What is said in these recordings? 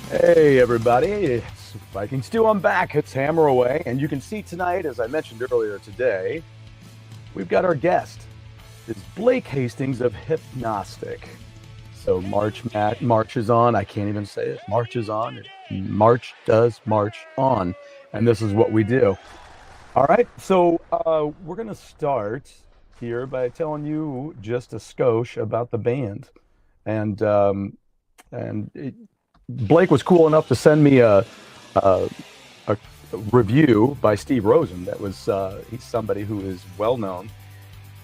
Hey everybody, it's Viking Stew. I'm back. It's Hammer Away, and you can see tonight, as I mentioned earlier today, we've got our guest. It's Blake Hastings of HIPNOSTIC. So March is on. I can't even say it. March is on. March does march on, and this is what we do. All right, so we're gonna start here by telling you just a skosh about the band, and Blake was cool enough to send me a review by Steve Rosen. That was he's somebody who is well known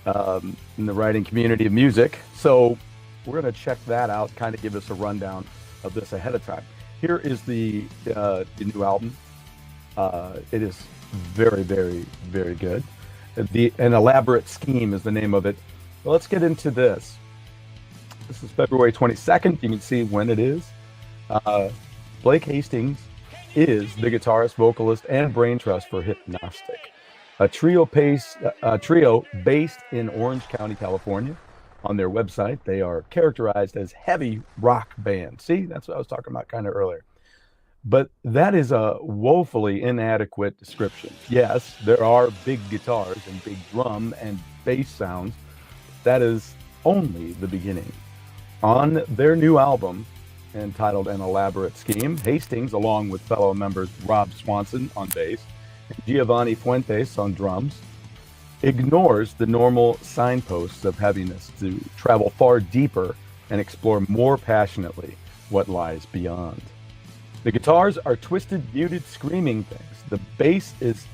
in the writing community of music. So we're going to check that out, kind of give us a rundown of this ahead of time. Here is the new album. It is very, very, very good. An Elaborate Scheme is the name of it. Well, let's get into this. This is February 22nd. You can see when it is. Blake Hastings is the guitarist, vocalist, and brain trust for HIPNOSTIC, a trio based in Orange County, California. On their website, they are characterized as heavy rock band. See, that's what I was talking about kind of earlier. But that is a woefully inadequate description. Yes, there are big guitars and big drum and bass sounds. That is only the beginning. On their new album, entitled An Elaborate Scheme, Hastings, along with fellow members Rob Swanson on bass and Giovanni Fuentes on drums, ignores the normal signposts of heaviness to travel far deeper and explore more passionately what lies beyond. The guitars are twisted, muted, screaming things. The bass is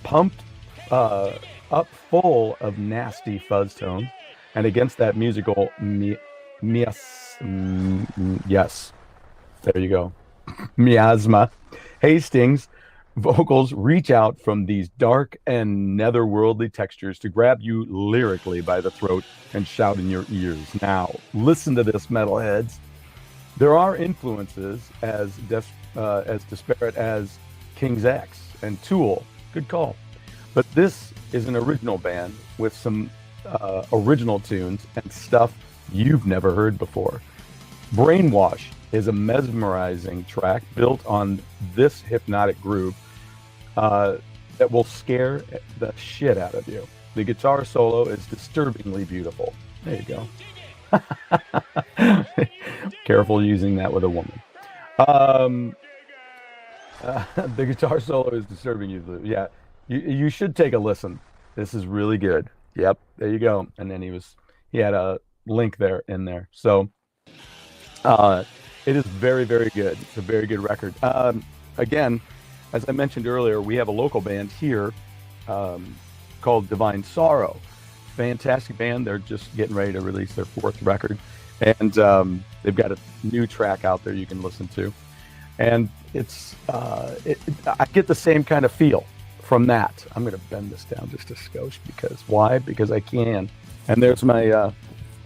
pumped up full of nasty fuzz tones, and against that musical yes, there you go, miasma, Hastings' vocals reach out from these dark and netherworldly textures to grab you lyrically by the throat and shout in your ears. Now, listen to this, metalheads. There are influences as disparate as King's X and Tool. Good call. But this is an original band with some original tunes and stuff you've never heard before. Brainwash is a mesmerizing track built on this hypnotic groove that will scare the shit out of you. The guitar solo is disturbingly beautiful. There you go. Careful using that with a woman. The guitar solo is disturbing. Yeah, you should take a listen. This is really good. Yep, there you go. And then he had a link there in there. So it is very, very good. It's a very good record. Again, as I mentioned earlier, we have a local band here called Divine Sorrow. Fantastic band. They're just getting ready to release their 4th record, and they've got a new track out there you can listen to, and it's I get the same kind of feel from that. I'm going to bend this down just a skosh because I can. And there's my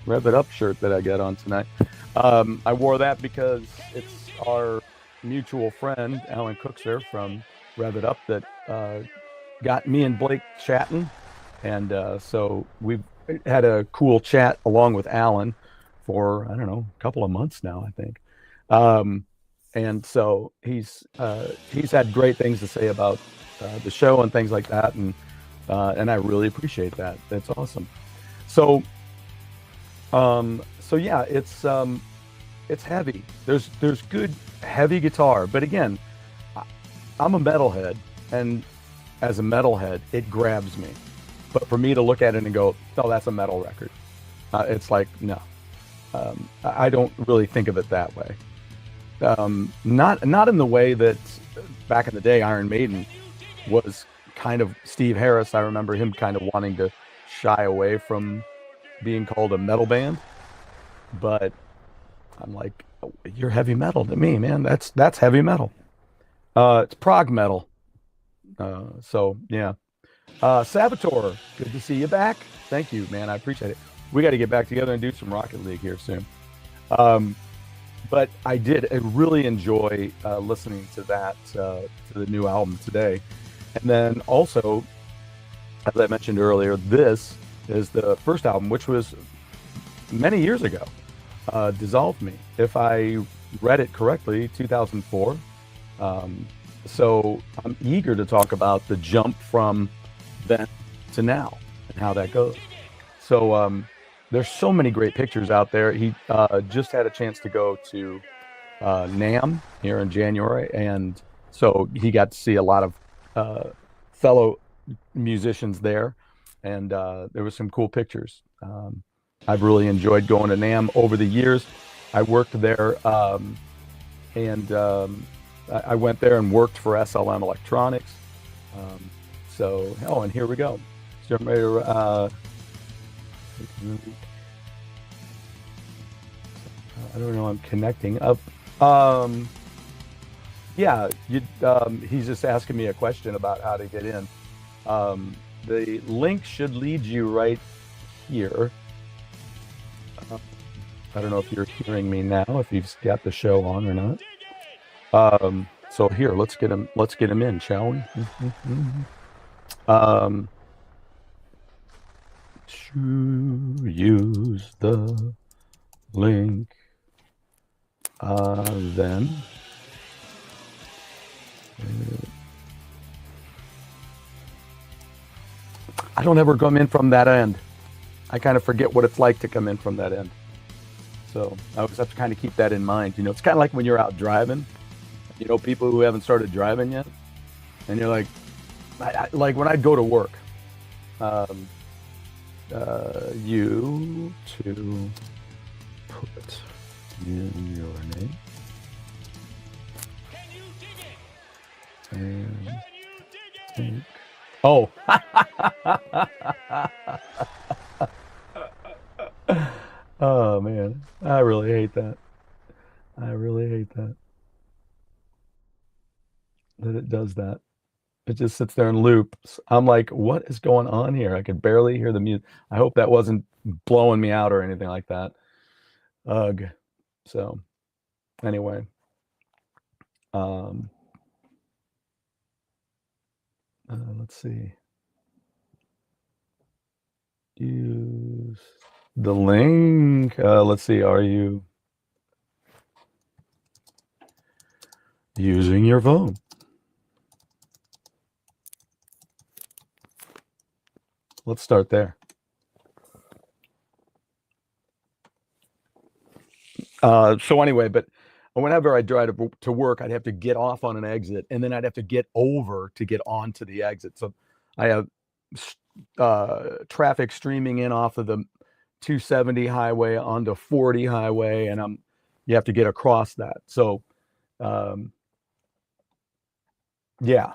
Rev It Up shirt that I got on tonight. I wore that because it's our mutual friend Alan Cookser from Rev It Up that got me and Blake chatting, and so we've had a cool chat along with Alan for I don't know a couple of months now, I think. And so he's had great things to say about the show and things like that, and I really appreciate that. That's awesome. So yeah, it's heavy. There's good heavy guitar, but again, I'm a metalhead, and as a metalhead, it grabs me. But for me to look at it and go, "Oh, that's a metal record," it's like no. I don't really think of it that way. Not in the way that back in the day Iron Maiden was kind of Steve Harris. I remember him kind of wanting to shy away from being called a metal band, but I'm like, oh, you're heavy metal to me, man. That's heavy metal. It's prog metal. So yeah. Saboteur, good to see you back. Thank you, man. I appreciate it. We got to get back together and do some Rocket League here soon. But I really enjoy listening to that, to the new album today. And then also, as I mentioned earlier, this is the first album, which was many years ago, Dissolve Me. If I read it correctly, 2004. So I'm eager to talk about the jump from then to now and how that goes. So there's so many great pictures out there. He just had a chance to go to NAMM here in January, and so he got to see a lot of fellow musicians there, and there was some cool pictures. I've really enjoyed going to NAMM over the years. I worked there, and I went there and worked for SLM Electronics. And here we go. So I'm ready to, I don't know, I'm connecting up. Yeah, he's just asking me a question about how to get in. The link should lead you right here. I don't know if you're hearing me now, if you've got the show on or not. So here, let's get him in, shall we? To use the link, then I don't ever come in from that end. I kind of forget what it's like to come in from that end. So I always have to kind of keep that in mind. You know, it's kind of like when you're out driving. You know, people who haven't started driving yet, and you're like, like when I'd go to work, you to put in your name. Can you dig it? And Can you dig it? oh. Oh man, I really hate that. I really hate that. That it does that. It just sits there and loops. I'm like, what is going on here? I could barely hear the music. I hope that wasn't blowing me out or anything like that. Ugh. So anyway. Let's see. Use the link. Let's see. Are you using your phone? Let's start there. So anyway, but whenever I drive to work, I'd have to get off on an exit, and then I'd have to get over to get onto the exit. So I have traffic streaming in off of the 270 highway onto 40 highway, and you have to get across that. So yeah.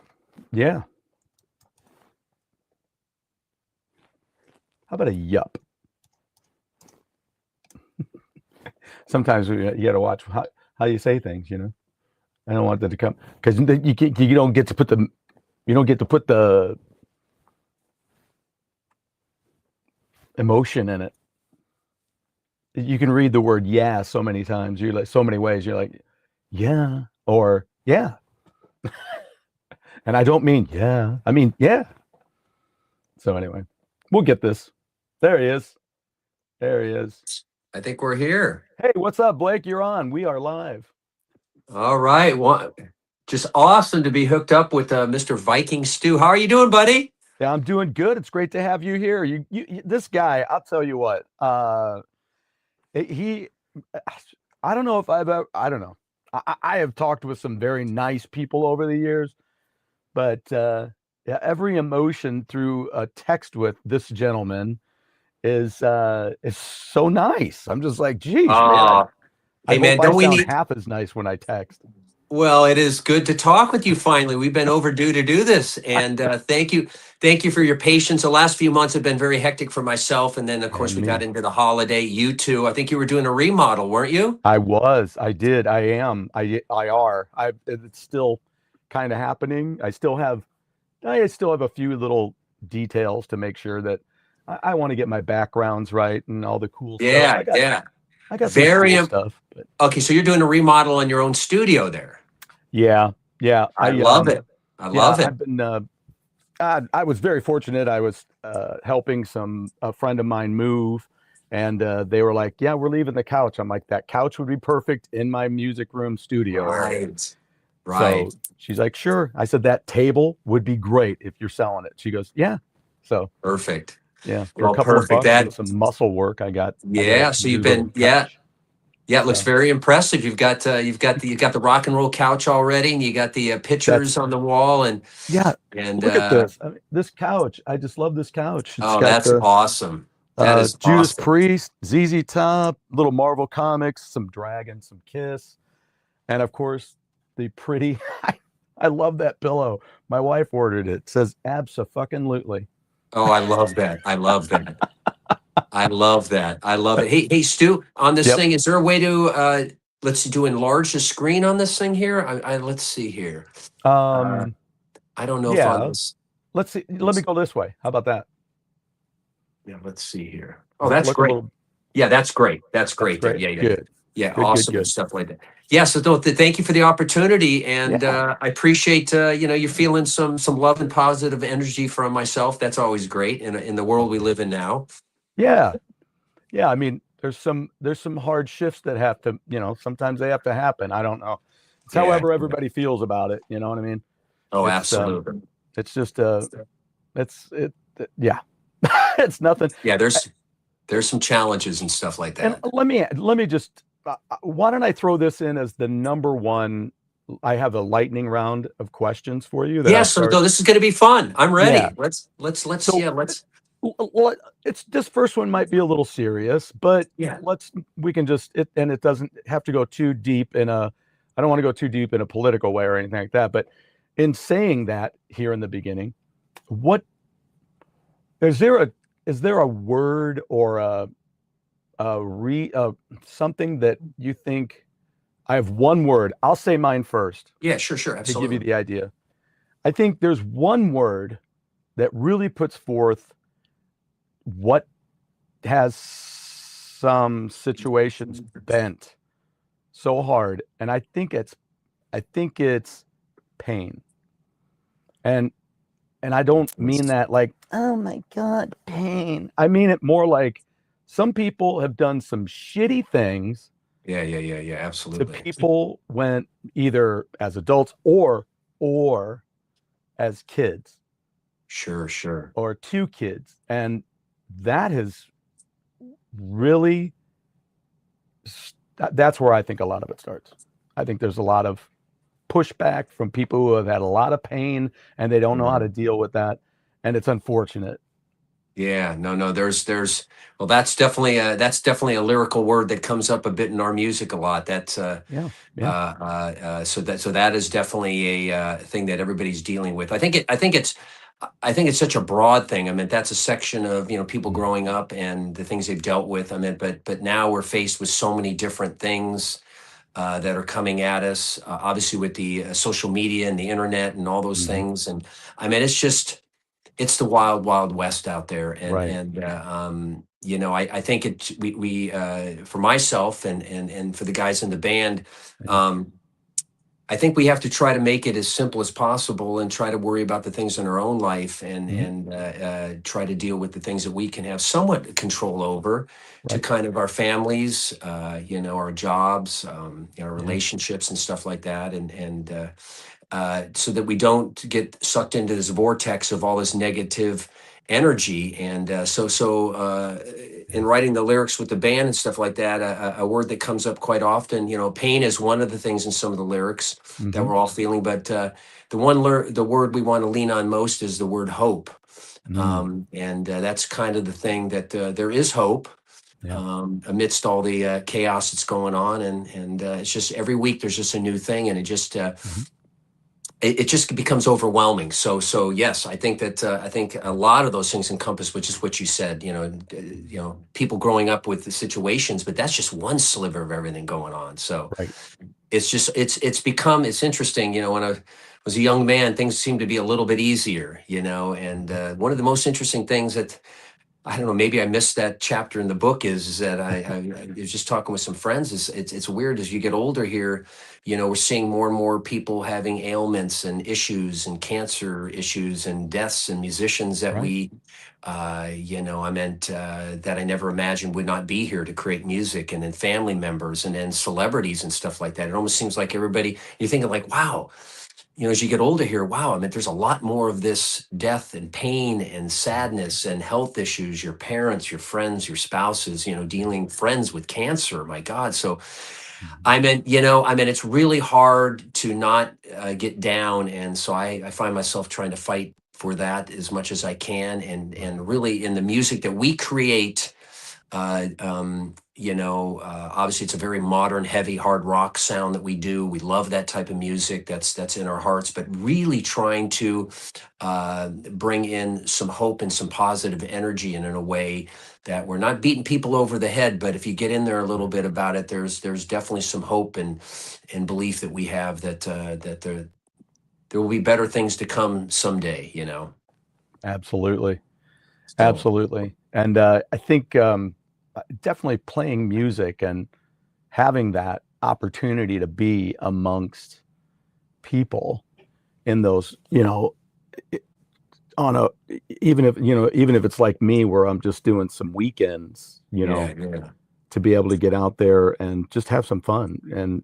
How about a yup? Sometimes you got to watch how you say things, you know. I don't want that to come, because you don't get to put the emotion in it. You can read the word yeah so many times. You're like, so many ways. You're like, yeah, or yeah. And I don't mean yeah. I mean yeah. So anyway, we'll get this. There he is. There he is. I think we're here. Hey, what's up, Blake? You're on. We are live. All right. Well, just awesome to be hooked up with Mr. Viking Stew. How are you doing, buddy? Yeah, I'm doing good. It's great to have you here. You this guy, I'll tell you what. I don't know if I don't know. I have talked with some very nice people over the years, but yeah, every emotion through a text with this gentleman is so nice. I'm just like, geez, man. Hey, man, don't we need half as nice when I text? Well, it is good to talk with you finally. We've been overdue to do this, and thank you for your patience. The last few months have been very hectic for myself, and then of course we got into the holiday. You too. I think you were doing a remodel, weren't you? I was. I did. I am. It's still kind of happening. I still have a few little details to make sure that I want to get my backgrounds right and all the cool stuff. I got some very cool stuff. But. Okay, so you're doing a remodel in your own studio there. Yeah. I love it. I love it. I've been. I was very fortunate. I was helping a friend of mine move, And they were like, yeah, we're leaving the couch. I'm like, that couch would be perfect in my music room studio area. Right. So she's like, sure. I said, that table would be great if you're selling it. She goes, yeah. So Perfect. yeah, for Well, a couple of perfect. bucks That, and some muscle work, I got yeah. a So you've new been, little yeah. couch. Yeah, it looks So very impressive. You've got the rock and roll couch already, and you got the pictures that's on the wall, and yeah. and Look at this. I mean, this couch. I just love this couch. It's oh, got that's the awesome. That is Judas awesome. Priest, ZZ Top, little Marvel comics, some Dragon, some Kiss, and of course the pretty. I love that pillow. My wife ordered it. It says abso-fucking-lutely. Oh, I love that. I love that. I love that. I love it. Hey, Stu, on this Yep. thing, is there a way to let's do enlarge the screen on this thing here? Let's see here. I don't know if on Yeah. this. Let's see. Let me go this way. How about that? Yeah, let's see here. Oh, that's Look a great. little. Yeah, that's great. That's great. That's There. great. Yeah. Good. Yeah, Good, awesome good. stuff like that. Yeah, so thank you for the opportunity, and Yeah. I appreciate you're feeling some love and positive energy from myself. That's always great in the world we live in now. Yeah. Yeah. I mean, there's some hard shifts that have to, sometimes they have to happen. I don't know. It's Yeah. however everybody feels about it. You know what I mean? Oh, It's, absolutely. It's just yeah. It's nothing. Yeah, there's some challenges and stuff like And that. let me just why don't I throw this in as the number one? I have a lightning round of questions for you that Yeah, I so start. this is going to be fun. I'm ready. Yeah. Let's So- yeah, let's It's this first one might be a little serious, but yeah. we can just and it doesn't have to go too deep in a. I don't want to go too deep in a political way or anything like that. But in saying that here in the beginning, what is there a word or something that you think? I have one word. I'll say mine first Yeah, sure, to absolutely. give you the idea. I think there's one word that really puts forth what has some situations bent so hard, and I think it's pain. And I don't mean that like, oh my God, pain. I mean it more like some people have done some shitty things Yeah, to absolutely. people when either as adults or as kids Sure. or to kids. And that has really, that's where I think a lot of it starts. I think there's a lot of pushback from people who have had a lot of pain and they don't know how to deal with that. And it's unfortunate. Yeah, no, there's well, that's definitely a lyrical word that comes up a bit in our music a lot. That's so that is definitely a thing that everybody's dealing with. I think it's such a broad thing. I mean, that's a section of people growing up and the things they've dealt with. I mean, but now we're faced with so many different things that are coming at us. Obviously, with the social media and the internet and all those things, and I mean, it's the wild, wild west out there, and Right. I think we for myself and for the guys in the band, I think we have to try to make it as simple as possible and try to worry about the things in our own life and try to deal with the things that we can have somewhat control over, to Right. kind of our families, our jobs, our relationships and stuff like that, and so that we don't get sucked into this vortex of all this negative energy. And in writing the lyrics with the band and stuff like that, a word that comes up quite often, pain is one of the things in some of the lyrics that we're all feeling. But the word we want to lean on most is the word hope. And that's kind of the thing that there is hope. Amidst all the chaos that's going on, and it's just every week there's just a new thing, and it just becomes overwhelming. So yes, I think that I think a lot of those things encompass, which is what you said. People growing up with the situations, but that's just one sliver of everything going on. So Right. it's interesting. When I was a young man, things seemed to be a little bit easier. And one of the most interesting things that I don't know, maybe I missed that chapter in the book, is that I was just talking with some friends. It's weird as you get older here, you know, we're seeing more and more people having ailments and issues and cancer issues and deaths, and musicians that Right. we, you know, that I never imagined would not be here to create music, and then family members and then celebrities and stuff like that. It almost seems like everybody, you're thinking like, wow, you know, as you get older here, wow, I mean, there's a lot more of this death and pain and sadness and health issues, your parents, your friends, your spouses, you know, dealing friends with cancer, my God. So I mean, you know, I mean, it's really hard to not get down. And so I find myself trying to fight for that as much as I can. And really in the music that we create, you know, obviously it's a very modern, heavy, hard rock sound that we do. We love that type of music. That's in our hearts. But really trying to bring in some hope and some positive energy, and in a way that we're not beating people over the head. But if you get in there a little bit about it, there's definitely some hope and belief that we have that that there will be better things to come someday. You know. Absolutely. So, Absolutely. And I think definitely playing music and having that opportunity to be amongst people in those, you know, on a, even if, you know, even if it's like me where I'm just doing some weekends, you know, yeah. to be able to get out there and just have some fun and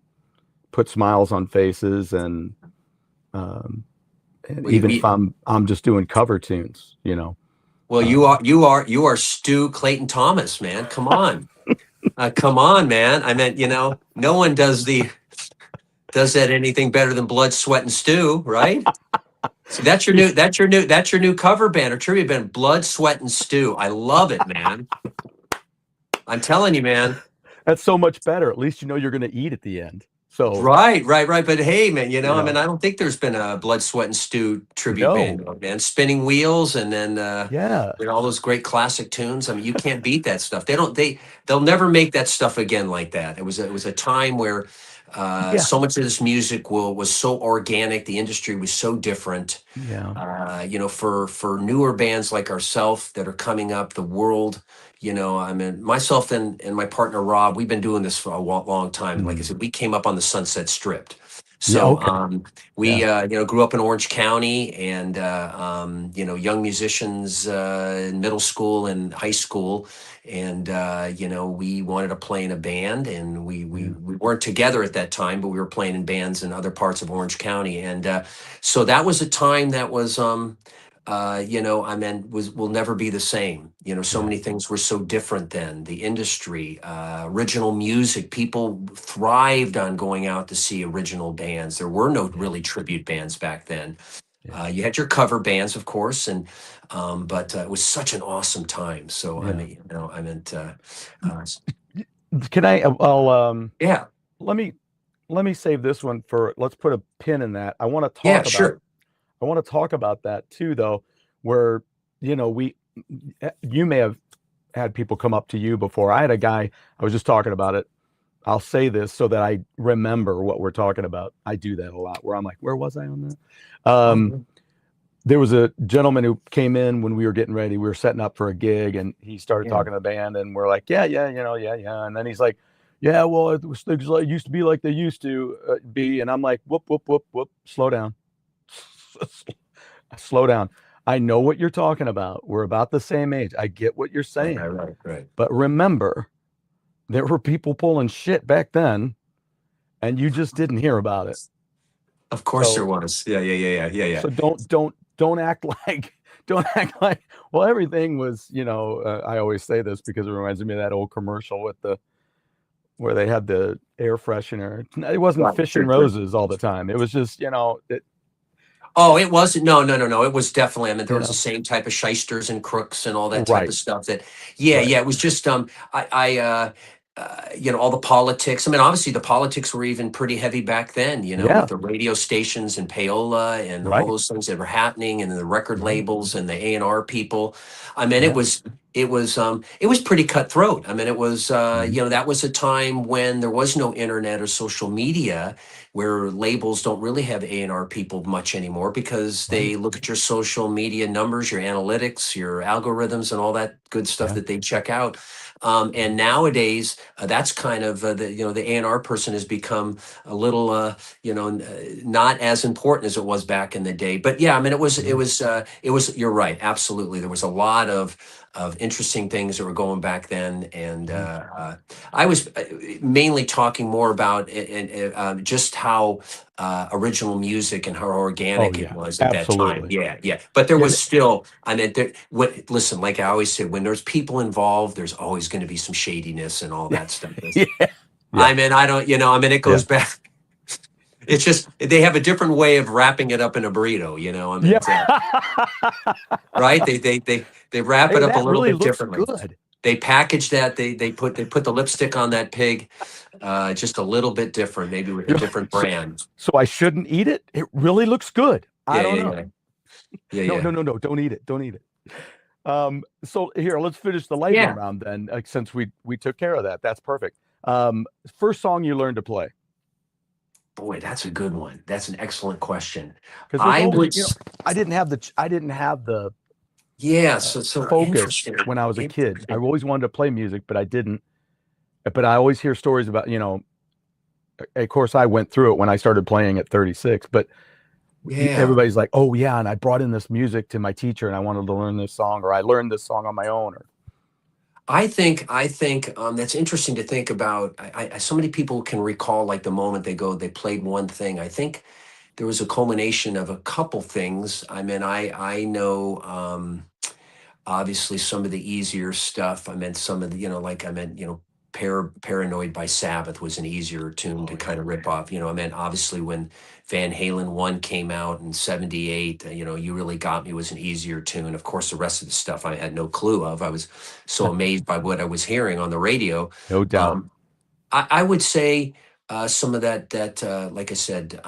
put smiles on faces, and Well, even if I'm just doing cover tunes, you know. Well, you are Stu Clayton Thomas, man. Come on. Come on, man. I meant, you know, no one does that anything better than Blood, Sweat, and Stew, right? So that's your new cover band or tribute band, Blood, Sweat, and Stew. I love it, man. I'm telling you, man. That's so much better. At least you know you're going to eat at the end. So Right. But hey, man, you know, I know. mean, I don't think there's been a Blood, Sweat, and Stew tribute band, man. Spinning Wheels, and then yeah, you know, all those great classic tunes. I mean, you can't beat that stuff. They'll never make that stuff again like that. It was a time where yeah, so much of this music was so organic. The industry was so different. yeah, You know, for newer bands like ourselves that are coming up, the world. You know, I mean, myself and my partner Rob, we've been doing this for a long time. Like I said, we came up on the Sunset Strip. yeah. So Okay. we Yeah. you know, grew up in Orange County, and you know, young musicians in middle school and high school, and you know, we wanted to play in a band, and we weren't together at that time, but we were playing in bands in other parts of Orange County, and so that was a time that was you know, I mean, will never be the same. You know, so Yeah. many things were so different then. The industry, original music, people thrived on going out to see original bands. There were no really tribute bands back then. Yeah. You had your cover bands, of course, and but it was such an awesome time. So I Yeah. mean, you know, I meant, Can I? yeah, Let me save this one for. Let's put a pin in that. I want to yeah, talk about. sure, I want to talk about that too, though, where, you know, you may have had people come up to you before. I had a guy, I was just talking about it. I'll say this so that I remember what we're talking about. I do that a lot where I'm like, where was I on that? There was a gentleman who came in when we were getting ready. We were setting up for a gig, and he started Yeah. talking to the band, and we're like, yeah, you know, yeah. And then he's like, yeah, well, things like used to be like they used to be. And I'm like, whoop, slow down. Slow down. I know what you're talking about. We're about the same age. I get what you're saying. right. But remember, there were people pulling shit back then, and you just didn't hear about it. Of course So- there was. Yeah. So don't act like well, everything was, you know, I always say this because it reminds me of that old commercial with where they had the air freshener. It wasn't Right, Fish sure, and sure. Roses all the time. It was just, you know, Oh, it wasn't. No. It was definitely. I mean, there You was know. the same type of shysters and crooks and all that type Right. of stuff. That, yeah. Right. It was just. You know, all the politics. I mean, obviously, the politics were even pretty heavy back then. You know, Yeah. with the radio stations and payola and all Right. those things that were happening, and the record Mhm. labels and the A&R people. I mean, Yeah. it it was pretty cutthroat. I mean, it was you know, that was a time when there was no internet or social media, where labels don't really have A&R people much anymore, because they look at your social media numbers, your analytics, your algorithms, and all that good stuff that they check out. And nowadays, that's kind of the, you know, the A&R person has become a little you know, not as important as it was back in the day. But yeah, I mean, it was you're right, absolutely. There was a lot of interesting things that were going back then, and I was mainly talking more about just how original music and how organic it was at that time. Yeah. But there was still, I mean, listen, like I always say, when there's people involved, there's always going to be some shadiness and all that stuff. I mean, I don't, you know, I mean, it goes back. It's just they have a different way of wrapping it up in a burrito, you know. I mean, right? They wrap it up a little bit differently. Good. They package that. They put the lipstick on that pig, just a little bit different, maybe with a different brand. So I shouldn't eat it? It really looks good. I don't know. No, don't eat it. Don't eat it. So here, let's finish the lightning round then, since we took care of that. That's perfect. First song you learned to play. Boy, that's a good one. That's an excellent question. I didn't have the focus when I was a kid. I always wanted to play music, but I didn't. But I always hear stories about, you know, of course I went through it when I started playing at 36, but everybody's like, oh yeah, and I brought in this music to my teacher and I wanted to learn this song, or I learned this song on my own. Or I think that's interesting to think about. So many people can recall like the moment they played one thing. I think there was a culmination of a couple things. I mean, I know obviously some of the easier stuff. I meant some of the, you know, like I meant, you know, Paranoid by Sabbath was an easier tune to kind of rip off. You know, I mean, obviously when Van Halen 1 came out in 78, you know, You Really Got Me was an easier tune. Of course, the rest of the stuff I had no clue of. I was so amazed by what I was hearing on the radio. No doubt. I would say some of that, like I said,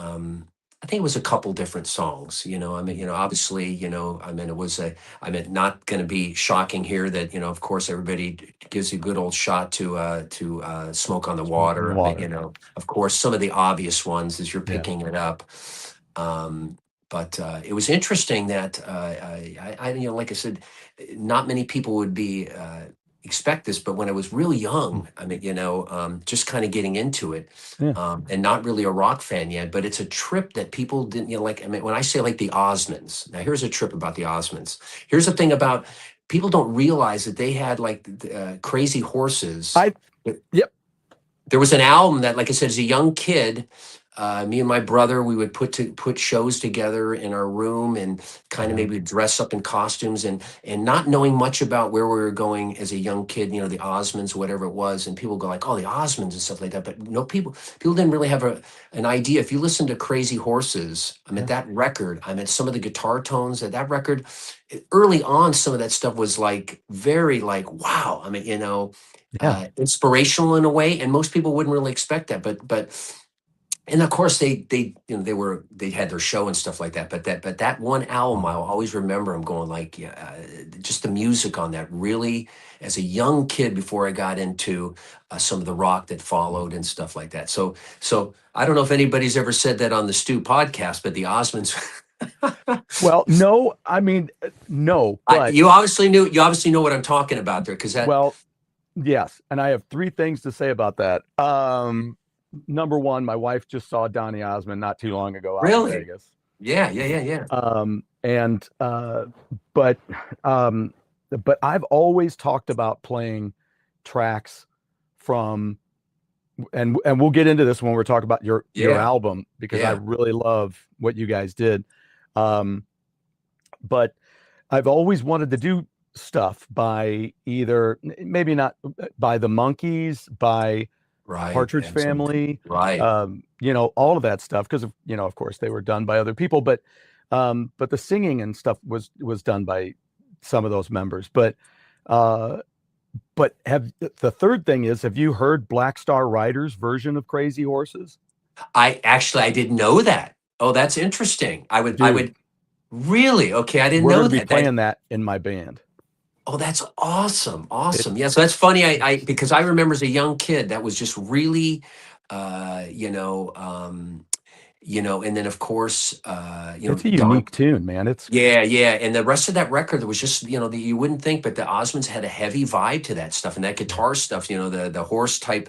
I think it was a couple different songs, you know. I mean, you know, obviously, you know, I mean, not going to be shocking here that, you know, of course, everybody gives you a good old shot to Smoke on the Water. I mean, you know, of course, some of the obvious ones as you're picking it up. But it was interesting that I, you know, like I said, not many people would be expect this, but when I was really young, I mean, you know, just kind of getting into it, and not really a rock fan yet, but it's a trip that people didn't, you know, like, I mean, when I say like the Osmonds, now here's a trip about the Osmonds. Here's the thing about people don't realize that they had like Crazy Horses. There was an album that, like I said, as a young kid, me and my brother, we would put shows together in our room and kind of maybe dress up in costumes, and not knowing much about where we were going as a young kid, you know, the Osmonds, whatever it was, and people go like, oh, the Osmonds and stuff like that. But no, people didn't really have an idea. If you listen to Crazy Horses, I mean, that record, I mean, some of the guitar tones that record, early on, some of that stuff was like very like, wow. I mean, you know, inspirational in a way, and most people wouldn't really expect that, but and of course they you know, they had their show and stuff like that, but that one album, I'll always remember them going like, just the music on that really, as a young kid before I got into some of the rock that followed and stuff like that. So I don't know if anybody's ever said that on the Stew podcast, but the Osmonds. Well, no, I mean, no, but you obviously know what I'm talking about there, because that. Well, yes, and I have 3 things to say about that. Number one, my wife just saw Donny Osmond not too long ago out in Vegas. Yeah. But I've always talked about playing tracks from, and we'll get into this when we're talking about your album, because I really love what you guys did. But I've always wanted to do stuff by either, maybe not by the Monkees, by Partridge Family, you know, all of that stuff, because, you know, of course they were done by other people, but the singing and stuff was done by some of those members. But the third thing is, have you heard Black Star Riders' version of Crazy Horses? I didn't know that. Oh, that's interesting. I would really, okay, I didn't know that. We're going to be playing that in my band. Oh, that's awesome. Awesome. Yeah. So that's funny. Because I remember as a young kid, that was just really, uh, you know, um, and then of course, It's a Don. unique tune, man. It's Yeah, yeah, and the rest of that record, there was just, you wouldn't think, but the Osmonds had a heavy vibe to that stuff, and that yeah, guitar stuff, the horse type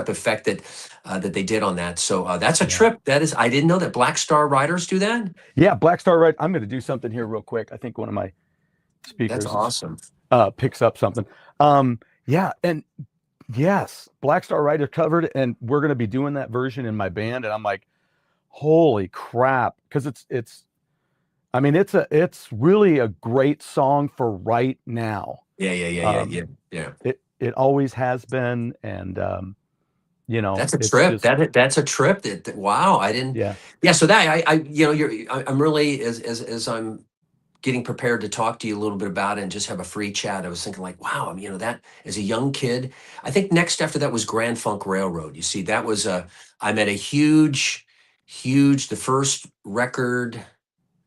effect that they did on that. So that's a yeah. trip. That is, I didn't know that Black Star Riders do that. Yeah, Black Star Right. I'm going to do something here real quick. I think one of my That's speakers is awesome. picks up something. Yeah, and yes, Black Star Rider covered, and we're going to be doing that version in my band, and I'm like, holy crap, because it's I mean, it's really a great song for right now. Yeah, yeah, yeah, yeah, yeah, Um, yeah. it always has been, and That's a it's trip. just That's a trip. Wow, I didn't. yeah, Yeah, so that I'm really as I'm getting prepared to talk to you a little bit about it and just have a free chat. I was thinking like, wow, I mean, that as a young kid, I think next after that was Grand Funk Railroad. You see, that was I met a huge, the first record, I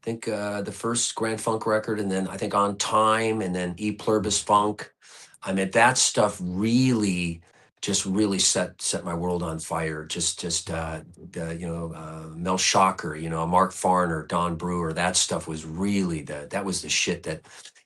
think the first Grand Funk record, and then I think On Time, and then E Pluribus Funk. I mean, that stuff really set my world on fire. Mel Shocker, Mark Farner, Don Brewer. That stuff was really that was the shit that,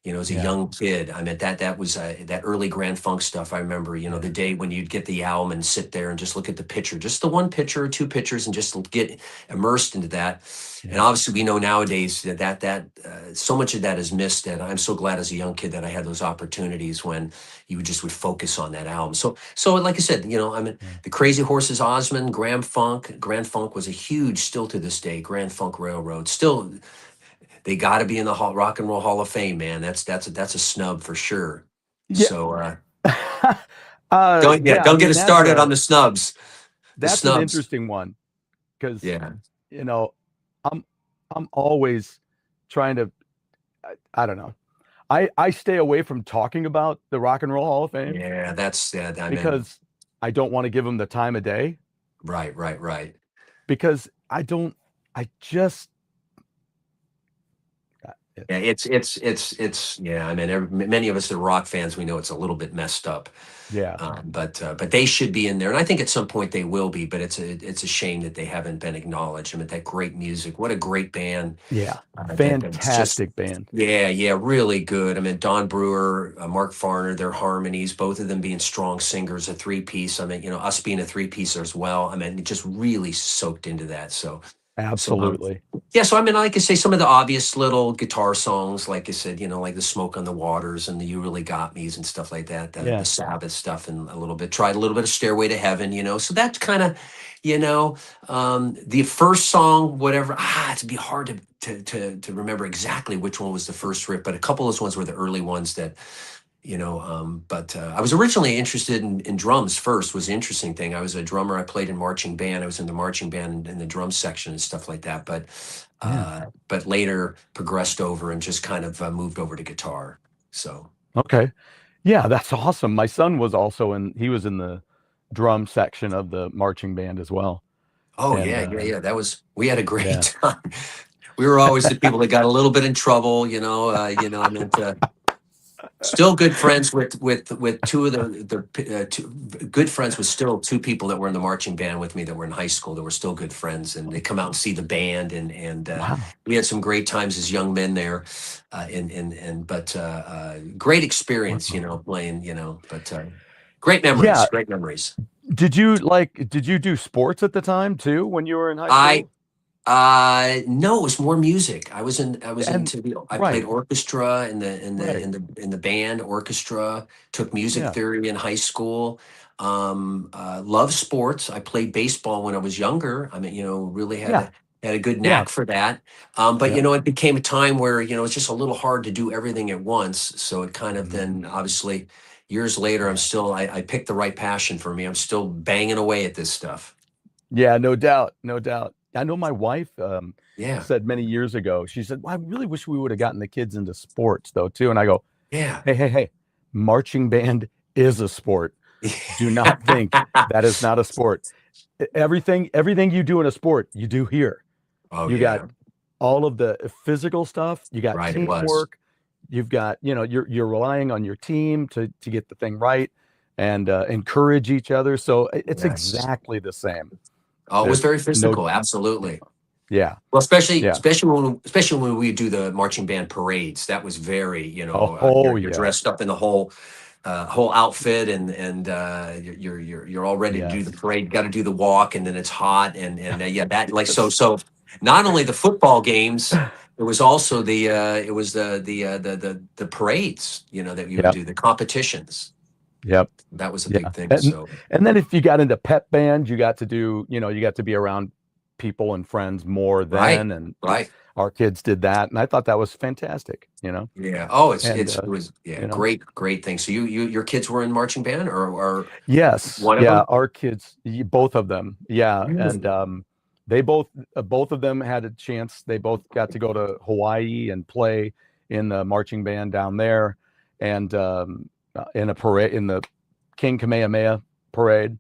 as a yeah, young kid. I mean, that was that early Grand Funk stuff. I remember, yeah, the day when you'd get the album and sit there and just look at the picture, just the one picture or two pictures, and just get immersed into that. And yeah, obviously, we know nowadays that so much of that is missed. And I'm so glad as a young kid that I had those opportunities when you would focus on that album. So like I said, I mean, yeah. the Crazy Horses, Osmond, Grand Funk was a huge, still to this day, Grand Funk Railroad. Still, they got to be in the Rock and Roll Hall of Fame, man. That's a snub for sure. Yeah. So Yeah, I don't get mean us started on the snubs. The that's an snubs. interesting one because Yeah. you know I'm I'm always trying to I don't know. I stay away from talking about the Rock and Roll Hall of Fame Yeah, I mean, because I don't want to give them the time of day right. because I just Yeah, it's it's yeah. I mean, many of us that are rock fans, we know it's a little bit messed up, yeah, but they should be in there, and I think at some point they will be. But it's a shame that they haven't been acknowledged. I mean, that great music, what a great band! yeah, That's just fantastic band. yeah, really good. I mean, Don Brewer, Mark Farner, their harmonies, both of them being strong singers, a three piece. I mean, us being a three piece as well. I mean, it just really soaked into that. So, Absolutely. yeah, so I mean, like I say, some of the obvious little guitar songs, like I said, like the Smoke on the Waters and the You Really Got Me's and stuff like that, the Yeah. Sabbath stuff, and tried a little bit of Stairway to Heaven, So that's kind of, the first song, whatever. It'd be hard to remember exactly which one was the first riff, but a couple of those ones were the early ones that, but I was originally interested in drums first. Was the interesting thing. I was a drummer. I played in marching band. I was in the marching band in the drum section and stuff like that. Yeah. But later progressed over and just kind of moved over to guitar. So Okay. Yeah, that's awesome. My son was also he was in the drum section of the marching band as well. oh And yeah. We had a great yeah. time. We were always the people that got a little bit in trouble. I meant still good friends with two of two good friends with still two people that were in the marching band with me that were in high school that were still good friends, and they come out and see the band, and Wow. we had some great times as young men there, but great experience, Wow. playing, but great Yeah. memories. Did you do sports at the time too when you were in high I school? No, it was more music. I was And into I played right, orchestra right. in the band orchestra, took music Yeah. theory in high school. Love sports. I played baseball when I was younger. I mean, really Yeah. had a good Yeah. knack for that. But Yeah. it became a time where, it's just a little hard to do everything at once. So it kind of Mhm. then obviously years later, Yeah. I picked the right passion for me. I'm still banging away at this stuff. Yeah, no doubt. No doubt. I know my wife Yeah. said many years ago, she said, well, I really wish we would have gotten the kids into sports though too. And I go, Yeah. hey, marching band is a sport. Do not think that is not a sport. Everything you do in a sport, you do here. Oh You got yeah. all of the physical stuff, you got Right, it was. teamwork, you've got, you're relying on your team to get the thing right and encourage each other. So it's Yes. exactly the same. Oh, it was There's very physical. Absolutely. Yeah. Well, especially Yeah. especially when we do the marching band parades, that was very, Oh, you're yeah. dressed up in the whole outfit, and you're all ready to do the Yes. parade. Got to do the walk, and then it's hot, and yeah, that like so. Not only the football games, it was also the parades, that you would Yep. do, the competitions. Yep. That was a Yeah. big thing. So And then if you got into pep band, you got to do, you got to be around people and friends more right, then. And right. our kids did that. And I thought that was fantastic, Yeah. Oh, and, it was, yeah, you know, great thing. So your kids were in marching band, or yes. one of Yeah. them? Our kids, both of them. Yeah. And, Beautiful. they both of them had a chance. They both got to go to Hawaii and play in the marching band down there, and in a parade, in the King Kamehameha parade.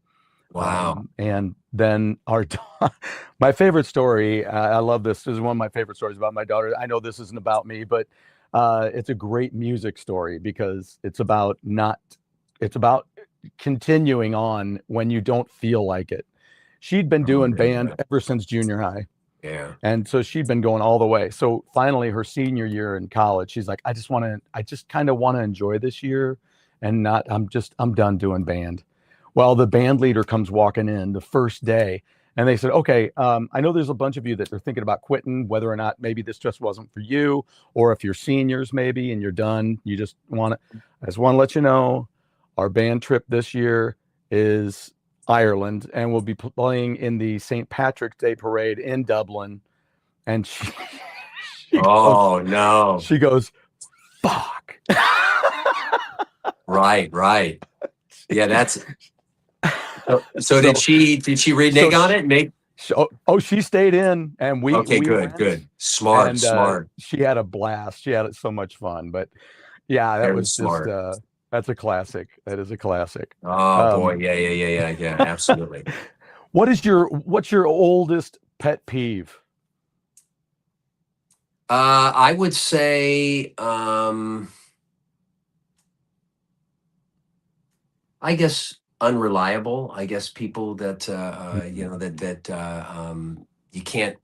Wow. And then my favorite story, I love this. This is one of my favorite stories about my daughter. I know this isn't about me, but it's a great music story because it's about continuing on when you don't feel like it. She'd been Oh, doing yeah, band yeah. ever since junior high. Yeah. And so she'd been going all the way. So finally her senior year in college, she's like, I just kind of want to enjoy this year and I'm done doing band. Well, the band leader comes walking in the first day and they said, okay, I know there's a bunch of you that are thinking about quitting, whether or not maybe this just wasn't for you, or if you're seniors maybe and you're done, I just want to let you know our band trip this year is Ireland, and we'll be playing in the St. Patrick's Day parade in Dublin. And Oh, no. she goes, fuck. Right. Yeah, that's so did she renege on it and make? She stayed in, and we Okay, went, good. Smart. She had a blast. She had so much fun. But yeah, that Very was smart. just that's a classic. That is a classic. Oh boy, yeah, absolutely. What's your oldest pet peeve? I would say, I guess unreliable. I guess people that you can't,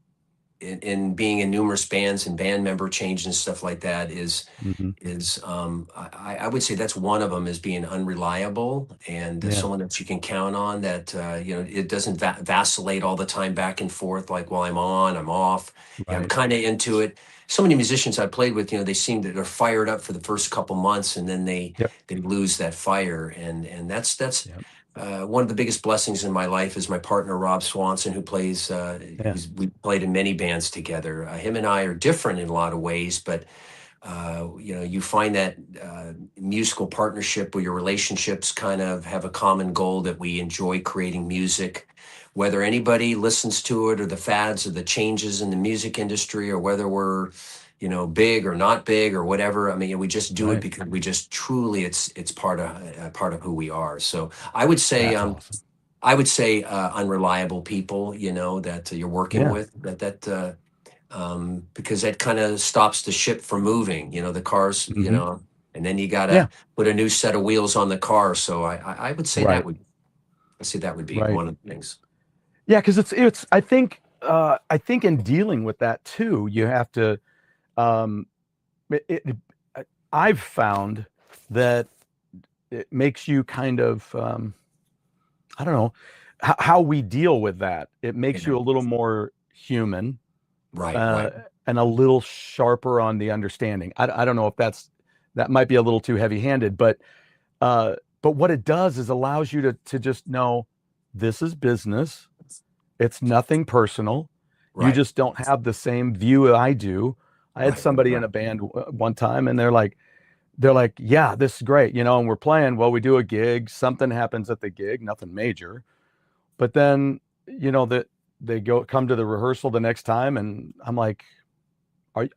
in being in numerous bands and band member change and stuff like that is Mhm. I would say that's one of them, is being unreliable, and Yeah. someone that you can count on, that it doesn't vacillate all the time back and forth, like, well, I'm on, I'm off. Yeah, I'm Right. kind of into it. So many musicians I played with, they seem that they're fired up for the first couple months, and then they Yep. lose that fire, and that's Yep. one of the biggest blessings in my life is my partner Rob Swanson, who plays. Yeah. We played in many bands together. Him and I are different in a lot of ways, but you find that musical partnership where your relationships kind of have a common goal, that we enjoy creating music, whether anybody listens to it, or the fads or the changes in the music industry, or whether we're big or not big or whatever. I mean, we just do it Right. because we just truly, it's part of who we are. So I would say, That's awesome. unreliable people, that you're working Yeah. with, because that kind of stops the ship from moving, the cars, Mhm. and then you got to Yeah. put a new set of wheels on the car. So I would say Right. that would be Right. one of the things. Yeah, because it's I think in dealing with that too, you have to um I've found that it makes you kind of I don't know how we deal with that. It makes Yeah. you a little more human, Right. and a little sharper on the understanding. I don't know if that might be a little too heavy-handed, but what it does is allows you to just know this is business. It's nothing personal. You Right. just don't have the same view I do. I had somebody in a band one time, and they're like, yeah, this is great, and we're playing. Well, we do a gig. Something happens at the gig, nothing major, but then that they come to the rehearsal the next time, and I'm like,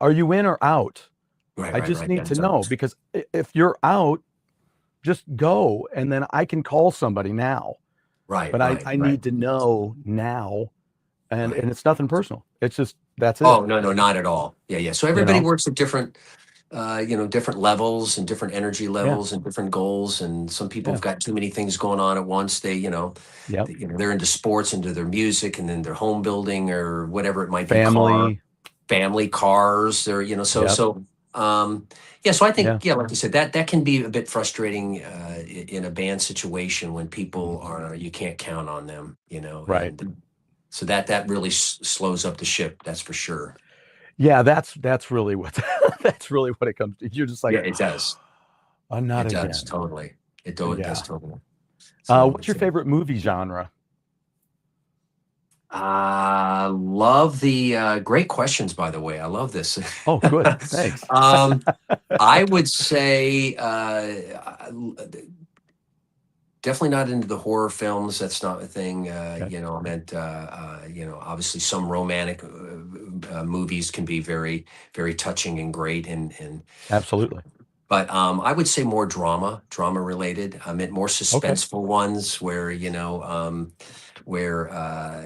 are you in or out? I just Right. need to know, because if you're out, just go, and then I can call somebody now. Right. But I need to know now, and Right. it's nothing personal. It's just that's it. Oh, no, not at all. Yeah. So everybody works at different different levels and different energy Yeah. levels and different goals. And some people Yeah. have got too many things going on at once. They, Yep. they're into sports, into their music, and then their home building or whatever it might be, Family. family, cars, or, Yep. yeah. So I Yeah. think, yeah, like you said, that can be a bit frustrating in a band situation when people are, you can't count on them, Right. and so that really slows up the ship. That's for sure. Yeah. That's really what that's really what it comes to. You're just like, Yeah, it does. not It does again. totally. Yeah. Does totally. So What's your favorite movie genre? love the great questions, by the way. I love this. Oh, good. Thanks. I would say definitely not into the horror films. That's not a thing. Okay. I meant, obviously some romantic movies can be very, very touching and great. Absolutely. But I would say more drama related. I meant more Okay. suspenseful ones where,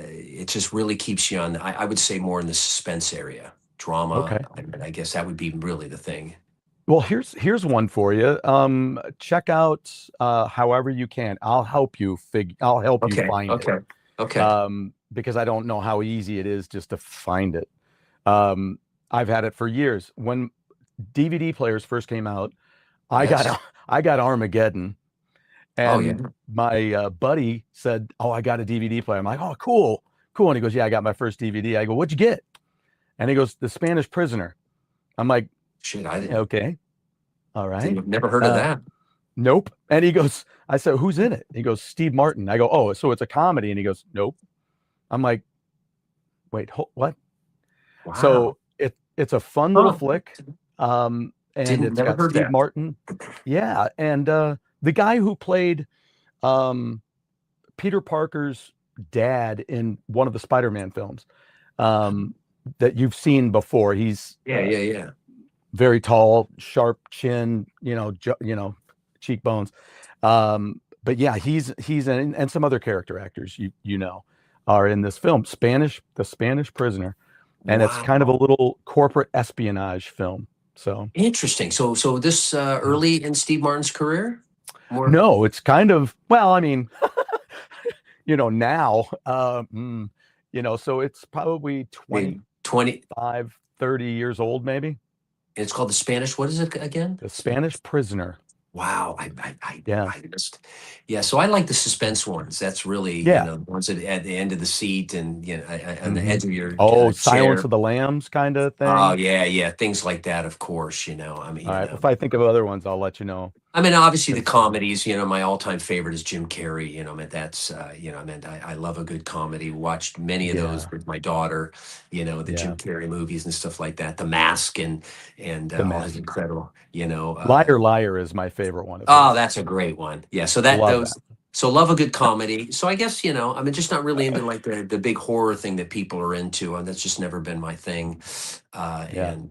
it just really keeps you on. I would say more in the suspense area, drama. Okay. I guess that would be really the thing. Well, here's one for you. Check out however you can. I'll help you find it. Okay. Because I don't know how easy it is just to find it. I've had it for years. When DVD players first came out, I Yes. got Armageddon, Oh yeah. and my buddy said, "Oh, I got a DVD player." I'm like, "Oh, cool." And he goes, "Yeah, I got my first DVD." I go, "What'd you get?" And he goes, "The Spanish Prisoner." I'm like, Shit, I didn't. "Okay, all right." Never heard of that. Nope. And he goes, I said, "Who's in it?" He goes, "Steve Martin." I go, "Oh, so it's a comedy?" And he goes, "Nope." I'm like, "Wait, what?" Wow. So it's a fun little Huh. flick. And it's Never got heard Steve that. Martin. Yeah. And the guy who played Peter Parker's dad in one of the Spider-Man films that you've seen before. He's Yeah. very tall, sharp chin, cheekbones. But yeah, he's in, and some other character actors are in this film, The Spanish Prisoner, and it's kind of a Wow. little corporate espionage film. So Interesting. So this early in Steve Martin's career? More. no, it's kind of, well, I mean, now, so it's probably 20. 30 years old, maybe. It's called The Spanish. What is it again? The Spanish Prisoner. Wow. Yeah. So I like the suspense ones. That's really, Yeah. the ones at the end of the seat and, on the edge of your Silence chair. of the Lambs kind of thing. Oh, yeah. Things like that, of course, I mean, All right. If I think of other ones, I'll let you know. I mean, obviously the comedies, my all-time favorite is Jim Carrey, I mean, that's, I love a good comedy. Watched many of those with my daughter, the Jim Carrey movies and stuff like that. The Mask and The all Mask. his incredible, Liar Liar is my favorite one. Oh, that's a great one. Yeah. So Love so love a good comedy. So I guess, I'm just not really into like the big horror thing that people are into. And that's just never been my thing. But generally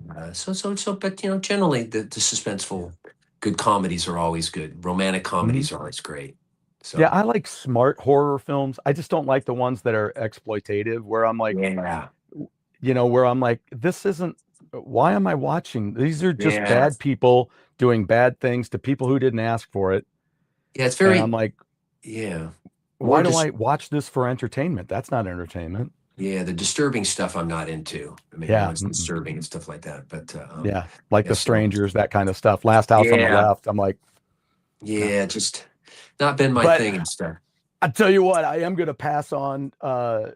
the suspenseful good comedies are always good. Romantic comedies are always great. So Yeah, I like smart horror films. I just don't like the ones that are exploitative, where I'm like, this isn't, why am I watching? These are just bad people doing bad things to people who didn't ask for it. Yeah, it's very, and I'm like, why do I watch this for entertainment? That's not entertainment. Yeah, the disturbing stuff I'm not into. I mean, it's disturbing and stuff like that. But like The Strangers, that kind of stuff. Last House on the Left. I'm like, just not been my thing and stuff. I tell you what, I am going to pass on. You're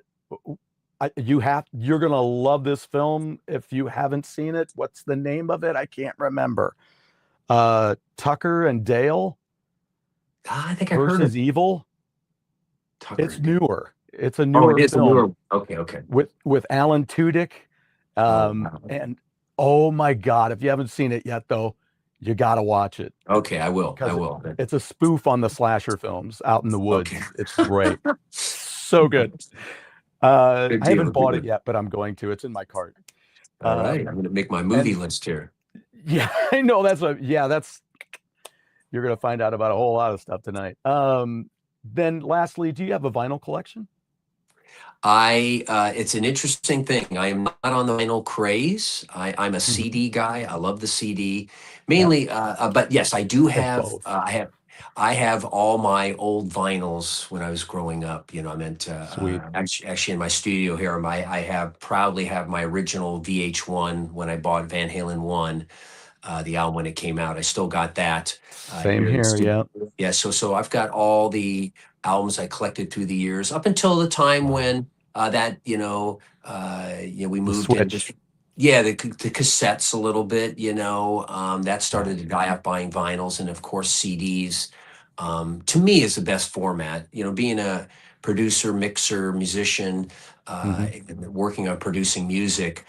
going to love this film if you haven't seen it. What's the name of it? I can't remember. Tucker and Dale. I think I heard versus Evil. Tucker it's newer. It's a newer film. Okay. With Alan Tudyk. And oh my God, if you haven't seen it yet, though, you got to watch it. Okay, I will. It's a spoof on the slasher films Out in the Woods. Okay. It's great. So good. I haven't bought it yet, but I'm going to. It's in my cart. All right. I'm going to make my movie list here. Yeah, I know. You're going to find out about a whole lot of stuff tonight. Then lastly, do you have a vinyl collection? It's an interesting thing. I am not on the vinyl craze. I'm a Mhm. CD guy. I love the CD Yeah, mainly. But yes, I do have have. both. I have all my old vinyls when I was growing up. You know, I meant Sweet. actually in my studio here. I have proudly have my original VH1 when I bought Van Halen one, the album when it came out. I still got that Same here in the here. studio. Yeah. Yeah, so I've got all the albums I collected through the years up until the time Wow. when that we The moved into switch. yeah the cassettes a little bit. That Yeah. started to die off buying vinyls, and of course CDs. To me is the best format. Being a producer, mixer, musician, Hmm. working on producing music.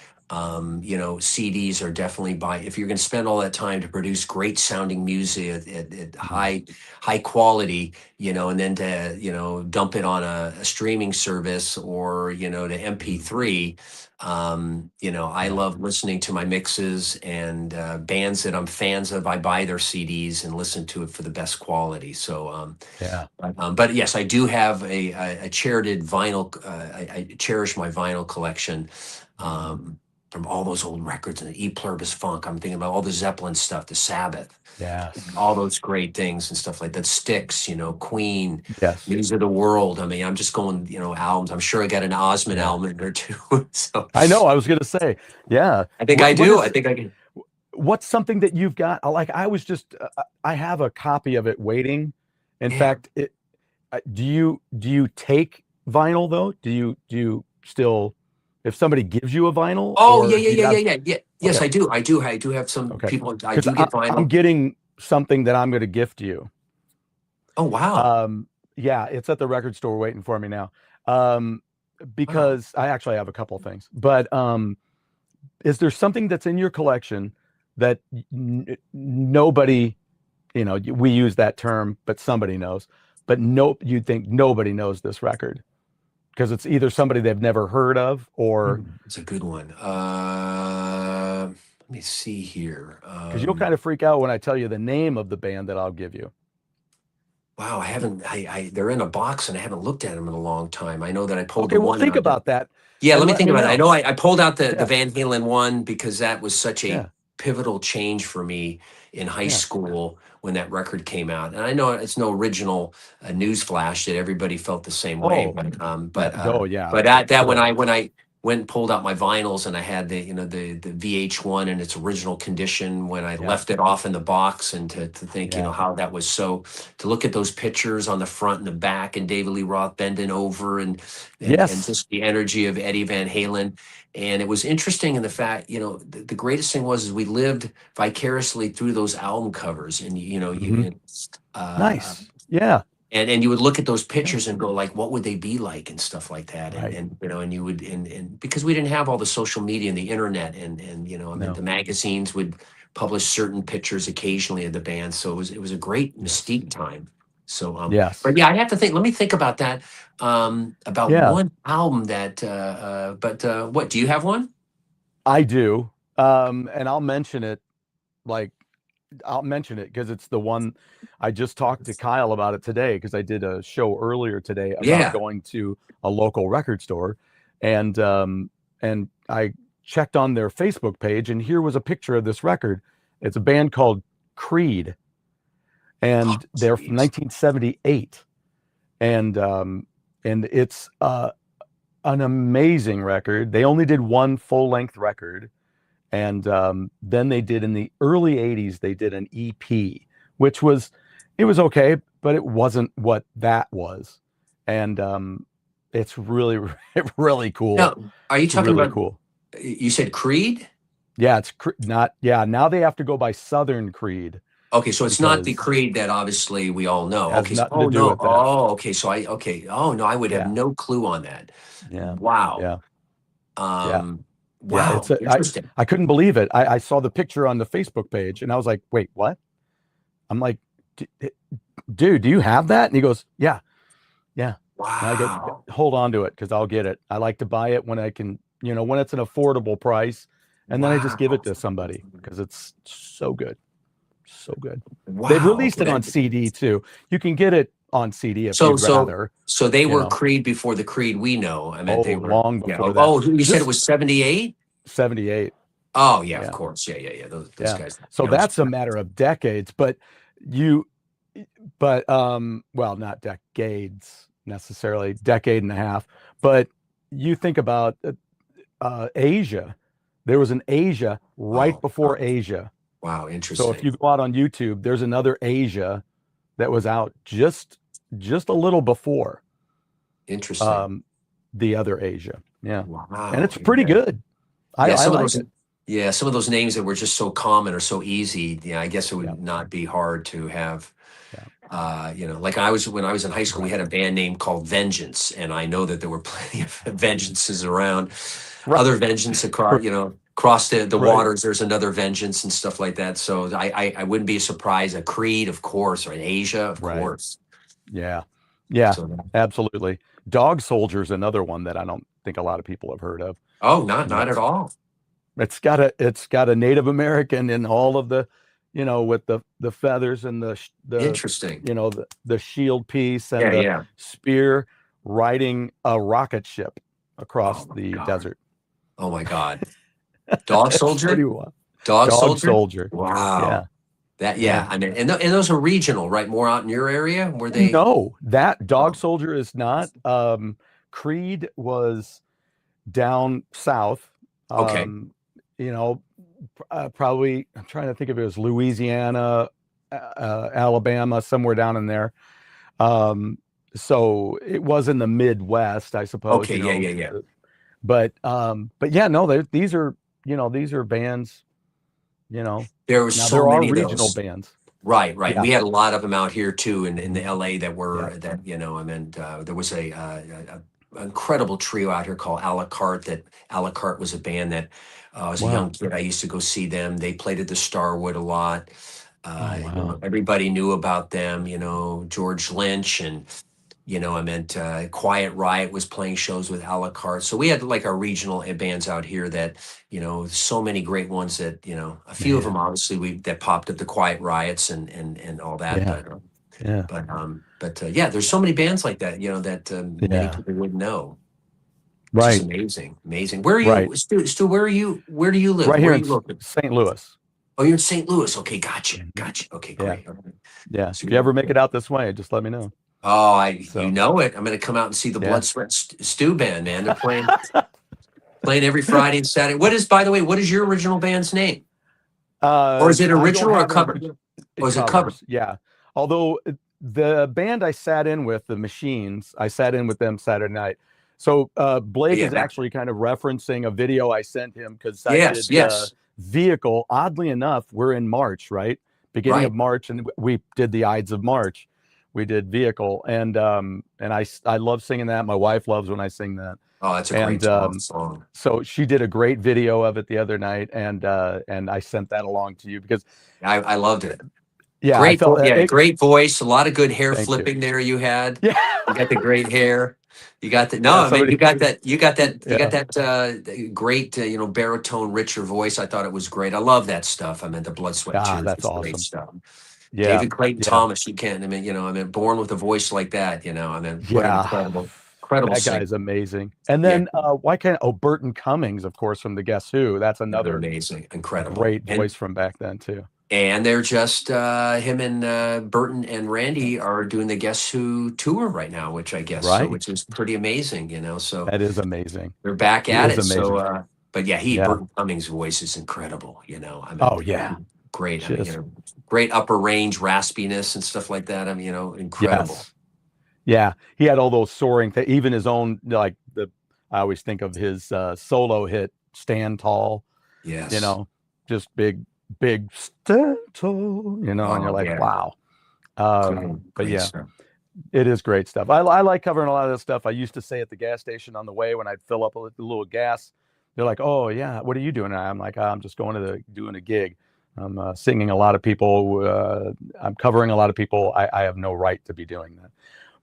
CDs are definitely if you're going to spend all that time to produce great sounding music at high quality, and then to, dump it on a streaming service or, to MP3. I Yeah. love listening to my mixes and bands that I'm fans of. I buy their CDs and listen to it for the best quality. So, Yeah. but yes, I do have a charioted vinyl. I cherish my vinyl collection. From all those old records and the E Pluribus Funk. I'm thinking about all the Zeppelin stuff, the Sabbath, Yes. all those great things and stuff like that. Styx, Queen, Yes. News of the World. I mean, I'm just going, albums. I'm sure I got an Osmond Yeah. album in there too. So I know. I was gonna say. Yeah. I think I What do. I is? think I can. What's something that you've got? Like I was just. I have a copy of it waiting. In Yeah. fact, do you take vinyl though? Do you still? If somebody gives you a vinyl, Oh, yeah, or yeah, do you yeah, have? yeah, yeah, yeah. Yes, Okay. I do. I do have some Okay. people. I Because do get I'm vinyl. getting something that I'm going to gift you. Oh, wow. Yeah, it's at the record store waiting for me now. Wow. Because I actually have a couple things. But is there something that's in your collection that nobody, we use that term, but somebody knows, but no, you think nobody knows this record because it's either somebody they've never heard of or It's a good one. Let me see here. because you'll kind of freak out when I tell you the name of the band that I'll give you. Wow, I haven't. They're in a box, and I haven't looked at them in a long time. I know that I pulled Okay, the well, one think out. about that Yeah, let and me let think me about it. I know. know I pulled out the Yeah, Van Halen one because that was such a yeah, pivotal change for me in high yeah. school when that record came out. And I know it's no original news flash that everybody felt the same way, Oh, but yeah. Oh, yeah. that when The I went and pulled out my vinyls and I had the VH1 in its original condition when I yeah, left it off in the box, and to think, yeah. how that was so, to look at those pictures on the front and the back and David Lee Roth bending over, and Yes. just the energy of Eddie Van Halen. And it was interesting in the fact, the greatest thing was is we lived vicariously through those album covers, and Hmm. uh, Nice. Yeah. and you would look at those Yeah. pictures and go like, what would they be like and stuff like that, and Right. and and you would, and because we didn't have all the social media and the internet, and I mean, the No. magazines would publish certain pictures occasionally of the band, so it was a great Yes. mystique time. So but Yes. yeah, I have to think. Let me think about that. About Yeah, one album that. But what do you have one? I do. And like I'll mention it because it's the one I just talked to Kyle about it today because I did a show earlier today about Yeah. going to a local record store and I checked on their Facebook page and here was a picture of this record. It's a band called Creed Oh, and they're from jeez. 1978 and it's an amazing record. They only did one full-length record. And then they did in the early 80s, they did an EP, which it was okay, but it wasn't what that was. And it's really, really cool. Now, are you It's talking really about? cool. You said Creed? Yeah, not, yeah, now they have to go by Southern Creed Okay, so it's not the because Creed that obviously we all it know. has Okay, so, nothing to oh do no, with that. oh okay, okay. Oh no, I would have Yeah, no clue on that. yeah, Wow. yeah, yeah, Um, yeah. wow, interesting. I couldn't believe it. I saw the picture on the Facebook page and I was like, wait, what? I'm like, dude, do you have that? And he goes, yeah, yeah. And I go, Wow. hold on to it because I'll get it. I like to buy it when I can, when it's an affordable price. And then I just give it Wow. to somebody because it's so good. So good. They've Wow. released it on CD too. You can get it on CD if So you'd so rather. so they You were know, Creed before the Creed we know. I meant oh, they were, long yeah. before that. Oh, you said it Just was 78? 78. Oh, yeah, of Yeah, course. Yeah. Those yeah. guys. So You know, that's a matter of decades, but you, well, not decades necessarily, decade and a half. But you think about Asia. There was an Asia right oh, before Asia. wow, So if interesting. you go out on YouTube, there's another Asia that was out just a little before Interesting. um, the other Asia. Yeah, and Wow. it's pretty Yeah. good. Yeah, I some of like those, it. yeah, some of those names that were just so common or so easy. Yeah, I guess it Yeah, would not be hard to have. yeah, Like when I was in high school, we right, had a band name called Vengeance, and I know that there were plenty of Vengeances around. right, Other Vengeance across, across the right. waters. There's another Vengeance and stuff like that. So I wouldn't be surprised. A Creed, of course, or an Asia, of Right. course. Yeah. Yeah, So, absolutely. Dog Soldier's another one that I don't think a lot of people have heard of. oh, not at That's all. it's got a Native American in all of the, with the feathers and the Interesting. the shield piece and Yeah, the yeah. spear riding a rocket ship Oh across my the God. desert. Oh my God. Dog It's Soldier? pretty wild. Dog Dog Soldier? Soldier. Yeah. Wow. That, Yeah. yeah. I mean, and those are regional, right? More out in your area where they. No, that Dog Oh, Soldier is not. Creed was down south. okay. You know, probably I'm trying to think if it was Louisiana, Alabama, somewhere down in there. So it was in the Midwest, I suppose. Okay. Yeah. But yeah, no, these are bands. There were Now so there are many of regional those. bands. Right. Yeah, We had a lot of them out here too in the LA that yeah, were I mean, there was a incredible trio out here called a la carte. That a la carte was a band that as a young wow. kid I used to go see them. They played at the Starwood a lot. Oh wow. Everybody knew about them, George Lynch and I meant Quiet Riot was playing shows with a la carte. So we had like our regional bands out here that, so many great ones that, a few of them Man. obviously that popped up, the Quiet Riots and all that. Yeah, yeah, Yeah, there's so many bands like that, that many yeah. people wouldn't know, which is Right, amazing. Amazing. Where are right. you, Stu, where do you live? Right Where here are in you located? St. Louis. Oh, you're in St. Louis. Okay, gotcha. Mhm. Gotcha. Okay, Yeah, great. Okay. yeah. So If you you're ever make it out this way, just let me know. Oh, you So, know it. I'm going to come out and see the yeah. Blood Sweat Stew band, man. They're playing every Friday and Saturday. By the way, what is your original band's name? Or is it I don't original or have an cover? original. Or is it cover? Covers, yeah. Although the band I sat in with, the Machines, I sat in with them Saturday night. So Blake Yeah. is actually kind of referencing a video I sent him because I Yes. did Vehicle. Oddly enough, we're in March, right? Beginning Right. of March, and we did the Ides of March. We did Vehicle, and I love singing that. My wife loves when I sing that. Oh, that's a great song. So she did a great video of it the other night, and I sent that along to you because I loved it. yeah, Great, I felt great voice. A lot of good hair Thank you. flipping there. You had. Yeah, You got the great hair. You got the Yeah, I mean, you got that. You got yeah. that great, baritone, richer voice. I thought it was great. I love that stuff. I mean, the Blood, Sweat, Tears. That's is great awesome. stuff. Yeah, David Clayton yeah, Thomas. You can't. I mean, born with a voice like that. I mean, what an yeah. incredible That singer. guy is amazing. And Yeah, then why can't Burton Cummings, of course, from the Guess Who? That's another amazing, incredible, great voice from back then too. And they're just him and Burton and Randy are doing the Guess Who tour right now, which I guess Right. which is pretty amazing, So That is amazing. they're back It at is it. So, amazing. but yeah, Yeah. Burton Cummings' voice is incredible. I mean, Oh yeah. great. I mean, Just great upper range raspiness and stuff like that. I mean, incredible. yes. Yeah. He had all those soaring things. Even his own I always think of his solo hit "Stand Tall." Yes. Just big stand tall. And you're like, yeah. wow. But Great yeah. stuff. It is great stuff. I like covering a lot of this stuff. I used to say at the gas station on the way when I'd fill up a little gas, they're like, "Oh yeah, what are you doing?" And I'm like, "I'm just doing a gig. I'm singing a lot of people. I'm covering a lot of people. I have no right to be doing that."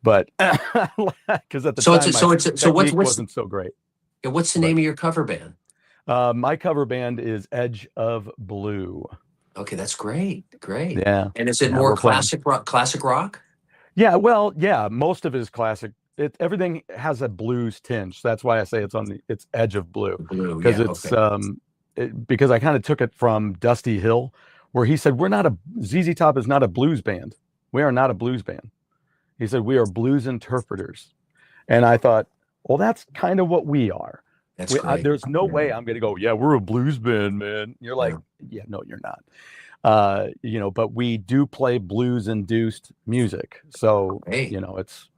But because at the time, my technique wasn't so great. Yeah, what's the name of your cover band? My cover band is Edge of Blue. Okay, that's great. Great. Yeah. And is it Yeah, more we're playing. classic rock? Classic rock? Yeah, well, yeah, most of it is classic. Everything has a blues tinge. That's why I say it's on the it's edge of blue, Blue, because yeah, it's okay. because I kind of took it from Dusty Hill, where he said we're not a ZZ Top is not a blues band. We are not a blues band. He said we are blues interpreters, and I thought, well, that's kind of what we are. That's great. There's no way I'm going to go, yeah, we're a blues band, man. You're like, Yeah. yeah, no, you're not. But we do play blues induced music. So, Hey, it's,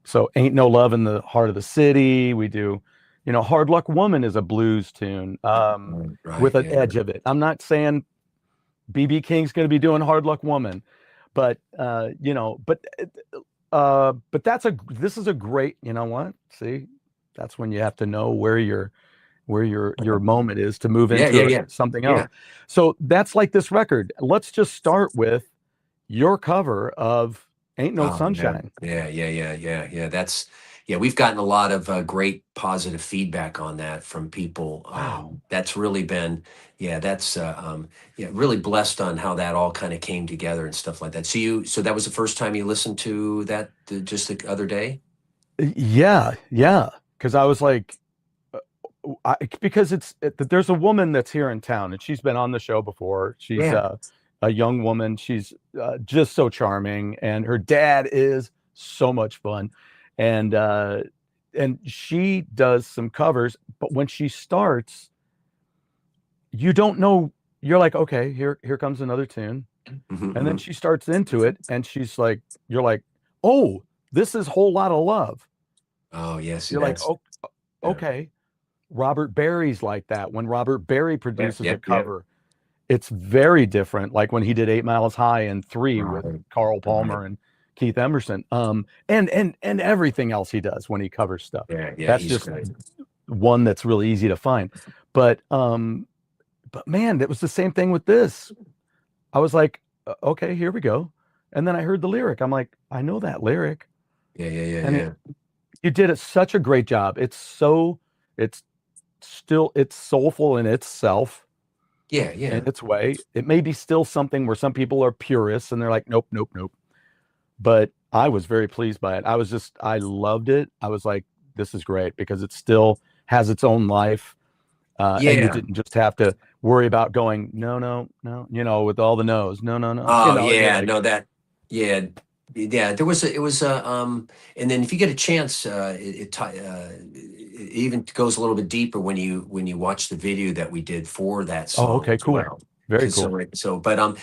so Ain't No Love in the Heart of the City. We do, Hard Luck Woman is a blues tune right, with an yeah. edge of it. I'm not saying BB King's going to be doing Hard Luck Woman, but, but this is a great, you know what? See, that's when you have to know where your moment is to move Yeah, into yeah, something else. yeah. So that's like this record. Let's just start with your cover of Ain't No Oh, Sunshine. yeah. We've gotten a lot of great positive feedback on that from people. Wow. That's really been, really blessed on how that all kind of came together and stuff like that. So that was the first time you listened to that just the other day? Yeah. Because I was like, because there's a woman that's here in town and she's been on the show before. She's Yeah. a young woman. She's just so charming, and her dad is so much fun, and she does some covers. But when she starts, you don't know. You're like, okay, here comes another tune, Mhm, and then mhm. she starts into it, and she's like, you're like, oh, this is Whole Lot of Love. Oh, yes. You're like, oh, okay. Robert Barry's like that. When Robert Barry produces a Yeah. cover, it's very different. Like when he did 8 Miles High and 3 with Right, Carl Palmer right. and Keith Emerson. And everything else he does when he covers stuff. Yeah, That's he's just great. one that's really easy to find. But man, it was the same thing with this. I was like, okay, here we go. And then I heard the lyric. I'm like, I know that lyric. And you did such a great job. It's soulful in itself, Yeah. in its way. It may be still something where some people are purists and they're like, nope. But I was very pleased by it. I loved it. I was like, this is great because it still has its own life. And you Yeah. didn't just have to worry about going, no, with all the no's. No. Oh, You're yeah. like, No, yeah. There was and then if you get a chance, it even goes a little bit deeper when you watch the video that we did for that oh, song okay, as cool. well. Very 'Cause cool. but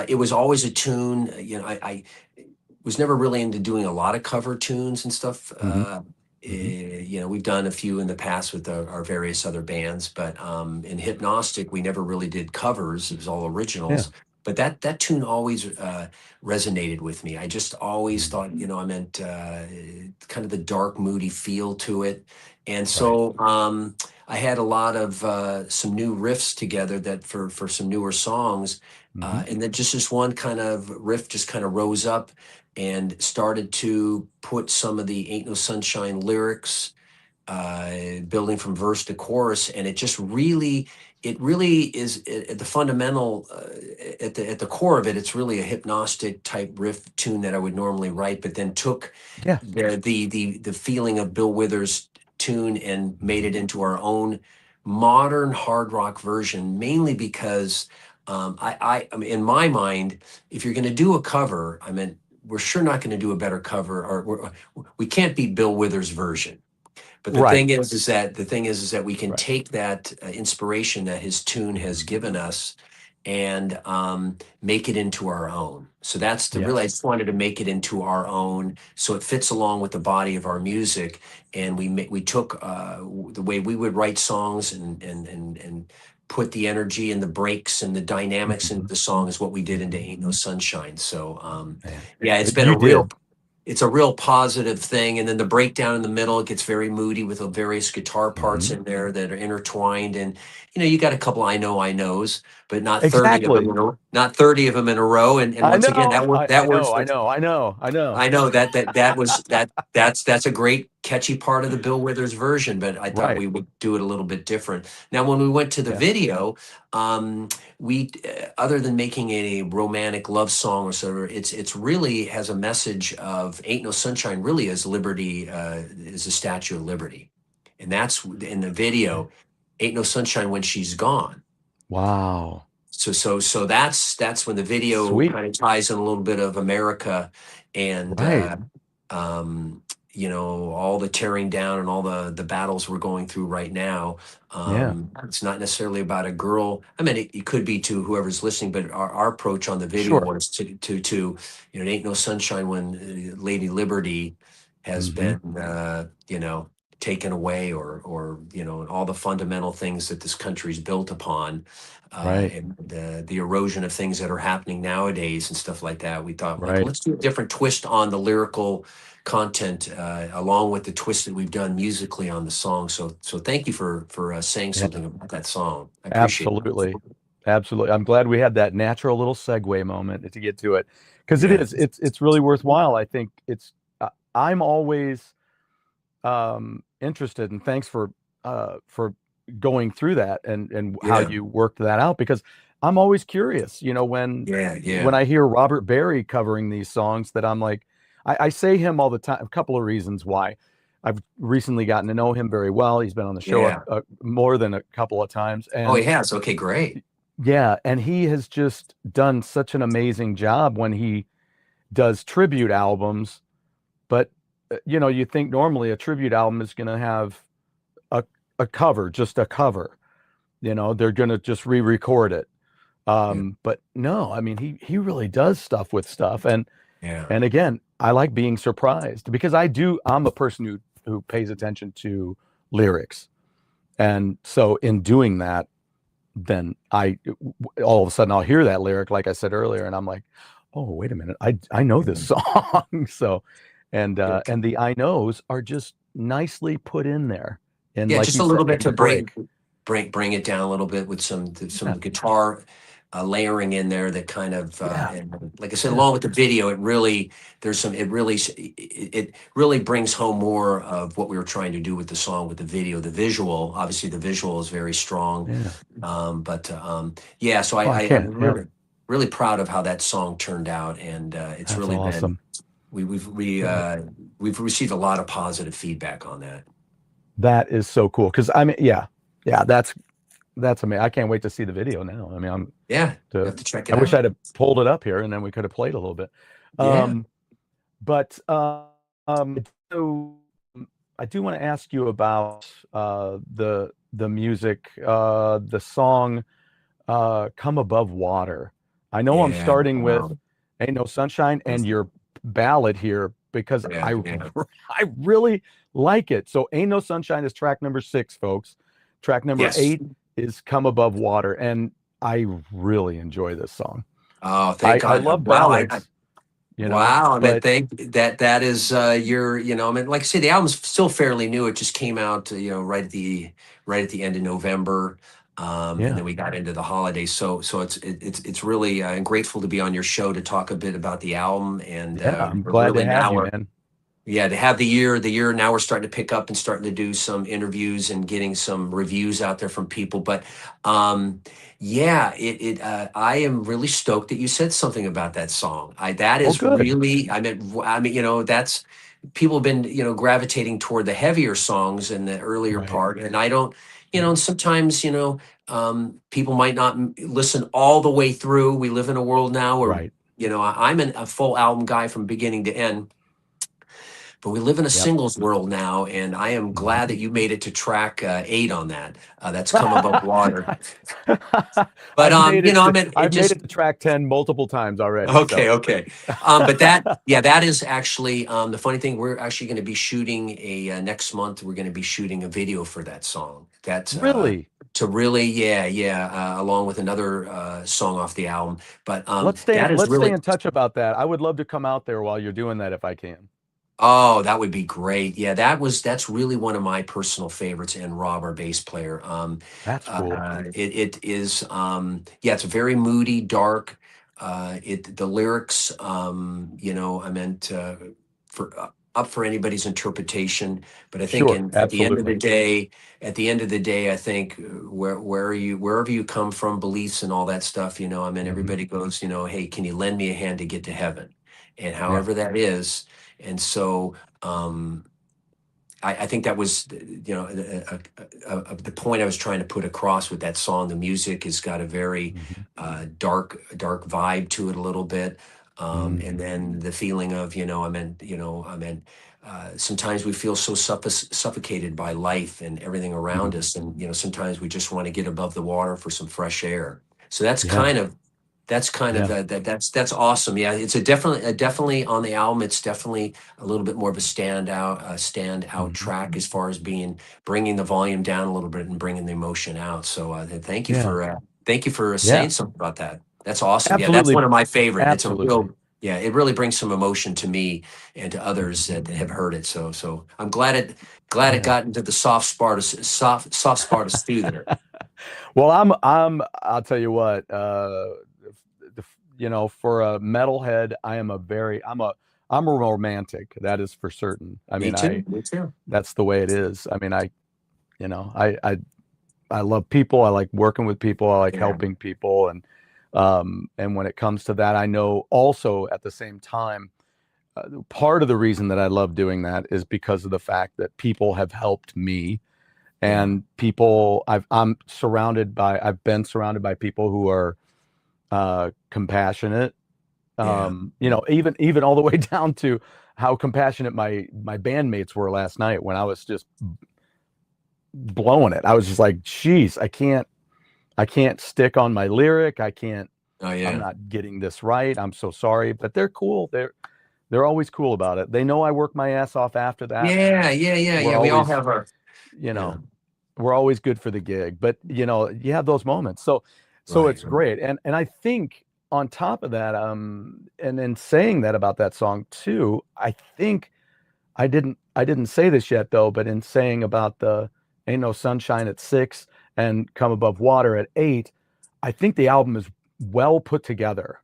it was always a tune. I was never really into doing a lot of cover tunes and stuff. We've done a few in the past with our various other bands, but in Hypnostic, we never really did covers. It was all originals. But that tune always resonated with me. I just always thought, I meant kind of the dark, moody feel to it. And so I had a lot of some new riffs together that for some newer songs. And then just this one kind of riff just kind of rose up and started to put some of the Ain't No Sunshine lyrics, building from verse to chorus, and it really is at the fundamental, at the core of it. It's really a hypnostic type riff tune that I would normally write, but then took the feeling of Bill Withers' tune and made it into our own modern hard rock version, mainly because I mean, in my mind, if you're going to do a cover, I mean, we're sure not going to do a better cover, or we can't beat Bill Withers' version. But the thing is that we can take that inspiration that his tune has given us and make it into our own. So that's really, I just wanted to make it into our own, so it fits along with the body of our music. And we took the way we would write songs and put the energy and the breaks and the dynamics into the song is what we did into Ain't No Sunshine. So it's been it's a real positive thing. And then the breakdown in the middle, it gets very moody with the various guitar parts in there that are intertwined. And, you got a couple I knows, but not 30 of them, not 30 of them in a row. And once again, that was, I know. I know that's a great catchy part of the Bill Withers version, but I thought Right. we would do it a little bit different. Now, when we went to the Yeah. video, we other than making a romantic love song or so, it's really has a message of "Ain't No Sunshine." Really, is liberty, is a Statue of Liberty, and that's in the video. "Ain't No Sunshine when she's gone." Wow. So that's when the video Sweet. kind of ties in a little bit of America and Right. you know, all the tearing down and all the battles we're going through right now. Yeah. It's not necessarily about a girl. I mean, it could be to whoever's listening, but our approach on the video Sure. was to you know, it ain't no sunshine when Lady Liberty has been you know, taken away, or you know, and all the fundamental things that this country's built upon, Right. and the erosion of things that are happening nowadays and stuff like that. We thought, like, Right. let's do a different twist on the lyrical content, along with the twist that we've done musically on the song. So thank you for saying Yeah. something about that song. I appreciate it. Absolutely. Absolutely. I'm glad we had that natural little segue moment to get to it, because Yeah. it's really worthwhile. I think I'm always interested, and thanks for going through that and how Yeah. you worked that out, because I'm always curious, you know, when Yeah. I hear Robert Barry covering these songs, that I'm like, I say him all the time. A couple of reasons why. I've recently gotten to know him very well. He's been on the show Yeah. more than a couple of times, Oh, and he has. Okay, great. yeah, and he has just done such an amazing job when he does tribute albums. But you know, you think normally a tribute album is going to have a cover, just a cover. You know, they're going to just re-record it. But no, I mean, he really does stuff with stuff, and Yeah. again, I like being surprised, because I'm a person who pays attention to lyrics, and so in doing that, then all of a sudden I'll hear that lyric, like I said earlier, and I'm like, oh, wait a minute, I know this song. So, and the I knows are just nicely put in there, and Yeah, like just you a little said, bit in to the break. bring it down a little bit with some Yeah. guitar layering in there that kind of Yeah. and like I said, Yeah. along with the video, it really it really brings home more of what we were trying to do with the song, with the video. The visual, obviously the visual is very strong. Yeah. Yeah, so Oh, I I'm can't. Yeah. really proud of how that song turned out, and it's That's really awesome. been we've received a lot of positive feedback on that. That is so cool. Because I mean, yeah, that's amazing. I can't wait to see the video now. I mean, Yeah, you have to check it I wish out. I'd have pulled it up here, and then we could have played a little bit. Yeah. But so I do want to ask you about the music, the song "Come Above Water." I know I'm Yeah, starting with wow. "Ain't No Sunshine" and your ballad here, because Yeah, yeah. I really like it. So "Ain't No Sunshine" is track number 6, folks. Track number Yes. 8 is "Come Above Water," and I really enjoy this song. Oh, thank I God. love Wow, ballads, you know, wow. I mean, but that is your, you know, I mean, like I say, the album's still fairly new. It just came out, you know, right at the end of November. And yeah, then we got into the holidays. So it's really grateful to be on your show to talk a bit about the album. And yeah, I'm we're glad really to have now you, we're man. yeah, to have the year now we're starting to pick up and starting to do some interviews and getting some reviews out there from people. But yeah, I am really stoked that you said something about that song. That Oh, is good. really, I mean, you know, that's people have been, you know, gravitating toward the heavier songs in the earlier Right. part. And I don't, you know, and sometimes, you know, people might not listen all the way through. We live in a world now where, Right. you know, I'm a full album guy from beginning to end. But we live in a Yep. singles world now, and I am Mhm. glad that you made it to track 8 on that. That's "Come Above Water." But you know, I mean, it I've made just it to track 10 multiple times already. okay, So okay. But that is actually the funny thing. We're actually going to be shooting next month. We're going to be shooting a video for that song. That's really, to really, along with another song off the album. But that is let's stay really. in touch about that. I would love to come out there while you're doing that if I can. Oh, that would be great. Yeah, that's really one of my personal favorites, and Rob, our bass player. That's cool. It is yeah, it's very moody, dark. The lyrics, you know, I meant for up for anybody's interpretation. But I think Sure, at the end of the absolutely. day, I think wherever you come from, beliefs and all that stuff, you know, I mean, Hmm. everybody goes, you know, hey, can you lend me a hand to get to heaven? And Yeah. however that is. And so, I think that was, you know, the point I was trying to put across with that song. The music has got a very Hmm. dark vibe to it a little bit, Mm. and then the feeling of, sometimes we feel so suffocated by life and everything around Mhm. us, and you know, sometimes we just want to get above the water for some fresh air. So Yeah. that's kind of Yeah. that's awesome. Yeah, it's definitely on the album. It's definitely a little bit more of a standout Hmm. track as far as bringing the volume down a little bit and bringing the emotion out. So Yeah. thank you for saying Yeah. something about that. That's awesome. Yeah, that's Absolutely. one of my favorite. It's a Absolutely. real yeah. It really brings some emotion to me and to Mhm. others that have heard it. So I'm glad it Yeah. got into the soft spot of stew there. Well, I'll tell you what, you know, for a metalhead, I'm a romantic. That is for certain. I Me mean, too. Me too. that's the way it is. I mean, you know, I love people. I like working with people. I like Yeah. helping people. And when it comes to that, I know also at the same time, part of the reason that I love doing that is because of the fact that people have helped me, Yeah. and I've been surrounded by people who are compassionate. Yeah. You know, even all the way down to how compassionate my bandmates were last night when I was just blowing it. I was just like, geez, I can't stick on my lyric. Oh I'm yeah. not getting this right. I'm so sorry. But they're cool. They're always cool about it. They know I work my ass off after that, and Yeah. Yeah. Yeah. we're Yeah. We all always, have our you yeah. know, we're always good for the gig. But you know, you have those moments. So Right. it's great. And I think on top of that, and then saying that about that song too, I think I didn't say this yet though, but in saying about the Ain't No Sunshine at 6 and Come Above Water at 8, I think the album is well put together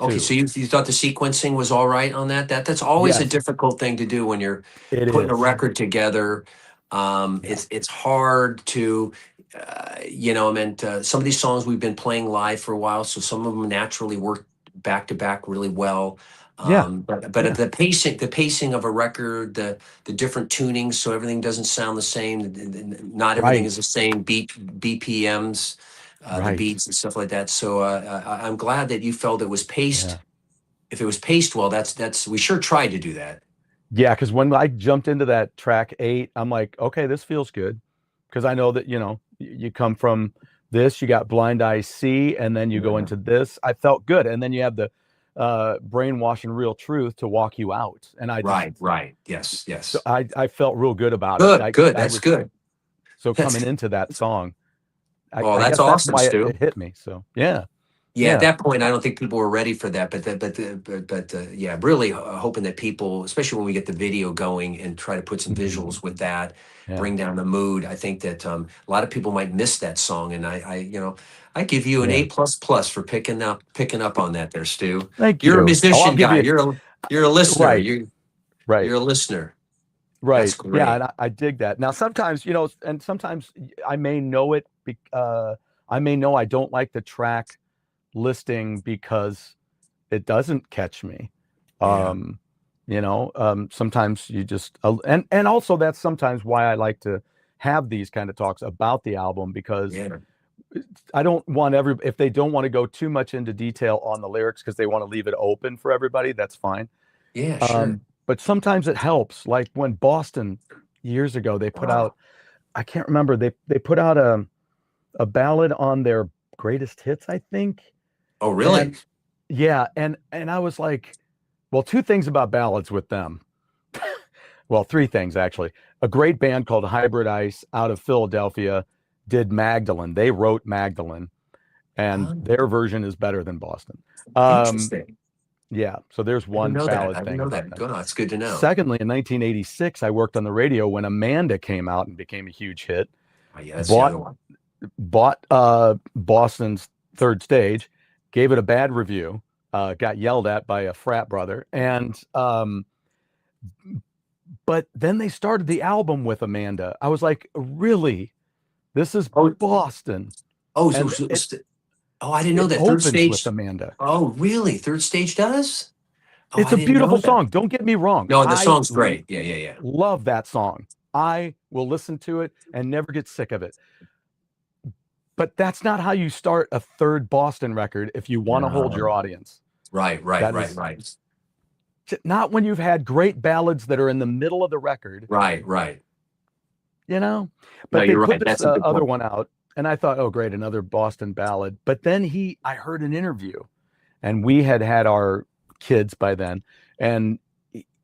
Okay. So too. you thought the sequencing was all right on that? That's always a Yes, difficult thing to do when you're it putting a is. record together. Yeah. It's hard to, I mean, some of these songs we've been playing live for a while, so some of them naturally work back to back really well. Yeah. But Yeah. the pacing of a record, the different tunings, so everything doesn't sound the same. Not everything Right. is the same BPMs, the Right. beats and stuff like that. So I'm glad that you felt it was Yeah. paced. If it was paced well, that's we sure tried to do that. Yeah, because when I jumped into that track 8, I'm like, okay, this feels good. Because I know that, you know, you come from this, you got Blind Eye C, and then you go Yeah. into this. I felt good. And then you have the brainwashing real truth to walk you out. And I just, Right, right. Yes, so yes. I felt real good about it. Good, good. I That's was good. so That's coming into that song, oh, I that's guess that's awesome, why it Stu. hit me. So yeah, Yeah, at yeah, that point, I don't think people were ready for that, yeah, really hoping that people, especially when we get the video going and try to put some mhm, visuals with that, yeah, bring down the mood. I think that a lot of people might miss that song, and I give you an yeah. A++ for picking up on that, there, Stu. Thank You're a you. Oh, I'll musician give guy. you You're a listener. right, You're right. a listener. That's Right. Yeah, great. and I dig that. Now, sometimes, you know, and sometimes I may know it. I may know I don't like the track listing because it doesn't catch me. Yeah, Um, sometimes you just, and also that's sometimes why I like to have these kind of talks about the album because yeah, I don't want if they don't want to go too much into detail on the lyrics because they want to leave it open for everybody, that's fine. yeah. Sure. But sometimes it helps. Like when Boston years ago, they put Wow. out, I can't remember, they put out a ballad on their greatest hits, I think. Oh, And really? yeah, and I was like, well, two things about ballads with them. Well, three things actually. A great band called Hybrid Ice out of Philadelphia did Magdalene. They wrote Magdalene, and Oh, their version is better than Boston. Um, interesting. yeah, so there's I didn't one know that. I ballad didn't thing know about that. them. Good. That's good to know. Secondly, in 1986, I worked on the radio when Amanda came out and became a huge hit. Oh, yeah, that's the Bought other one. bought Boston's Third Stage, gave it a bad review, got yelled at by a frat brother, and But then they started the album with Amanda. I was like, really? This is Oh, Boston. oh, And oh, I didn't know it that. Third opens with stage. Amanda. Oh, really? Third stage does? Oh, It's I a didn't know beautiful that. song. Don't get me wrong. No, the I song's great. Yeah, yeah, yeah. love that song. I will listen to it and never get sick of it. But that's not how you start a third Boston record if you want to hold your audience. Right, right, That right, is right. not when you've had great ballads that are in the middle of the record, Right, right. you know? No, But they you're put right. this That's a good other point. one out, and I thought, oh, great, another Boston ballad. But then I heard an interview, and we had our kids by then, and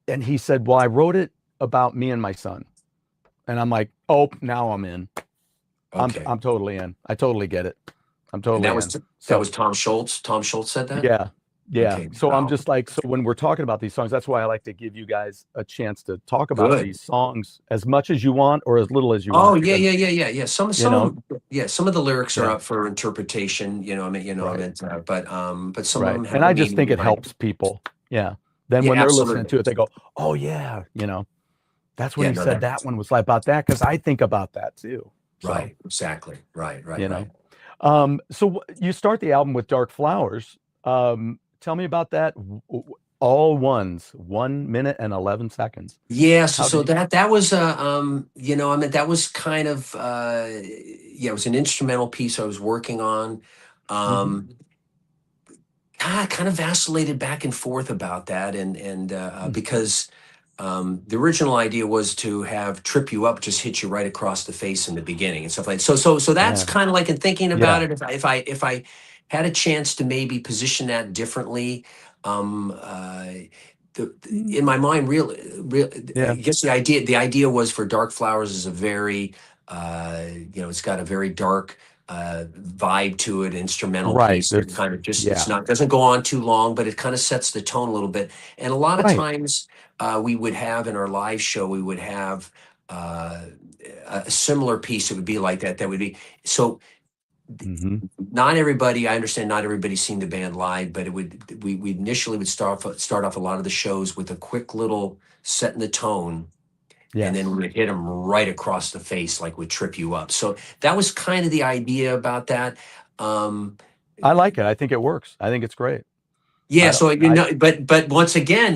he said, well, I wrote it about me and my son. And I'm like, oh, now I'm in. Okay. I'm totally in. I totally get it. I'm And totally in. that was Tom Schultz. Tom Schultz said that? Yeah. Yeah. Okay. So I'm Wow. just like, so when we're talking about these songs, that's why I like to give you guys a chance to talk about Good. these songs as much as you want or as little as you Oh, want. yeah, because, yeah, yeah, yeah, yeah. Some of the lyrics are Yeah. up for interpretation, Right. but some of Right. them have And a I just meaning, think it right? helps people. Yeah. Then Yeah, when they're absolutely. listening to it, they go, oh, yeah, that's when Yeah, he no, said that one was like about that, because I think about that too. So, right, exactly. Right, right, right. So you start the album with Dark Flowers. Tell me about that. All ones, 1 minute and 11 seconds. Yeah, How did that was that was kind of it was an instrumental piece I was working on. Mhm. Kind of vacillated back and forth about that, and Hmm. because the original idea was to have Trip You Up just hit you right across the face in the beginning and stuff like that. So that's Yeah. kind of like, in thinking about Yeah. it, if I had a chance to maybe position that differently, um, uh, Mm. in my mind, I Yeah. guess the idea was for Dark Flowers is a very it's got a very dark vibe to it, instrumental Right. piece that There's, kind of just, it's yeah. not, doesn't go on too long, but it kind of sets the tone a little bit. And a lot of Right. times we would have in our live show, we would have a similar piece that would be like that. That would be so. Hmm. Not everybody, I understand. Not everybody's seen the band live, but we initially would start off a lot of the shows with a quick little setting the tone, and then Yes. we would hit them right across the face, like would Trip You Up. So that was kind of the idea about that. Um, I like it. I think it works. I think it's great. yeah, I don't, so I, but once again,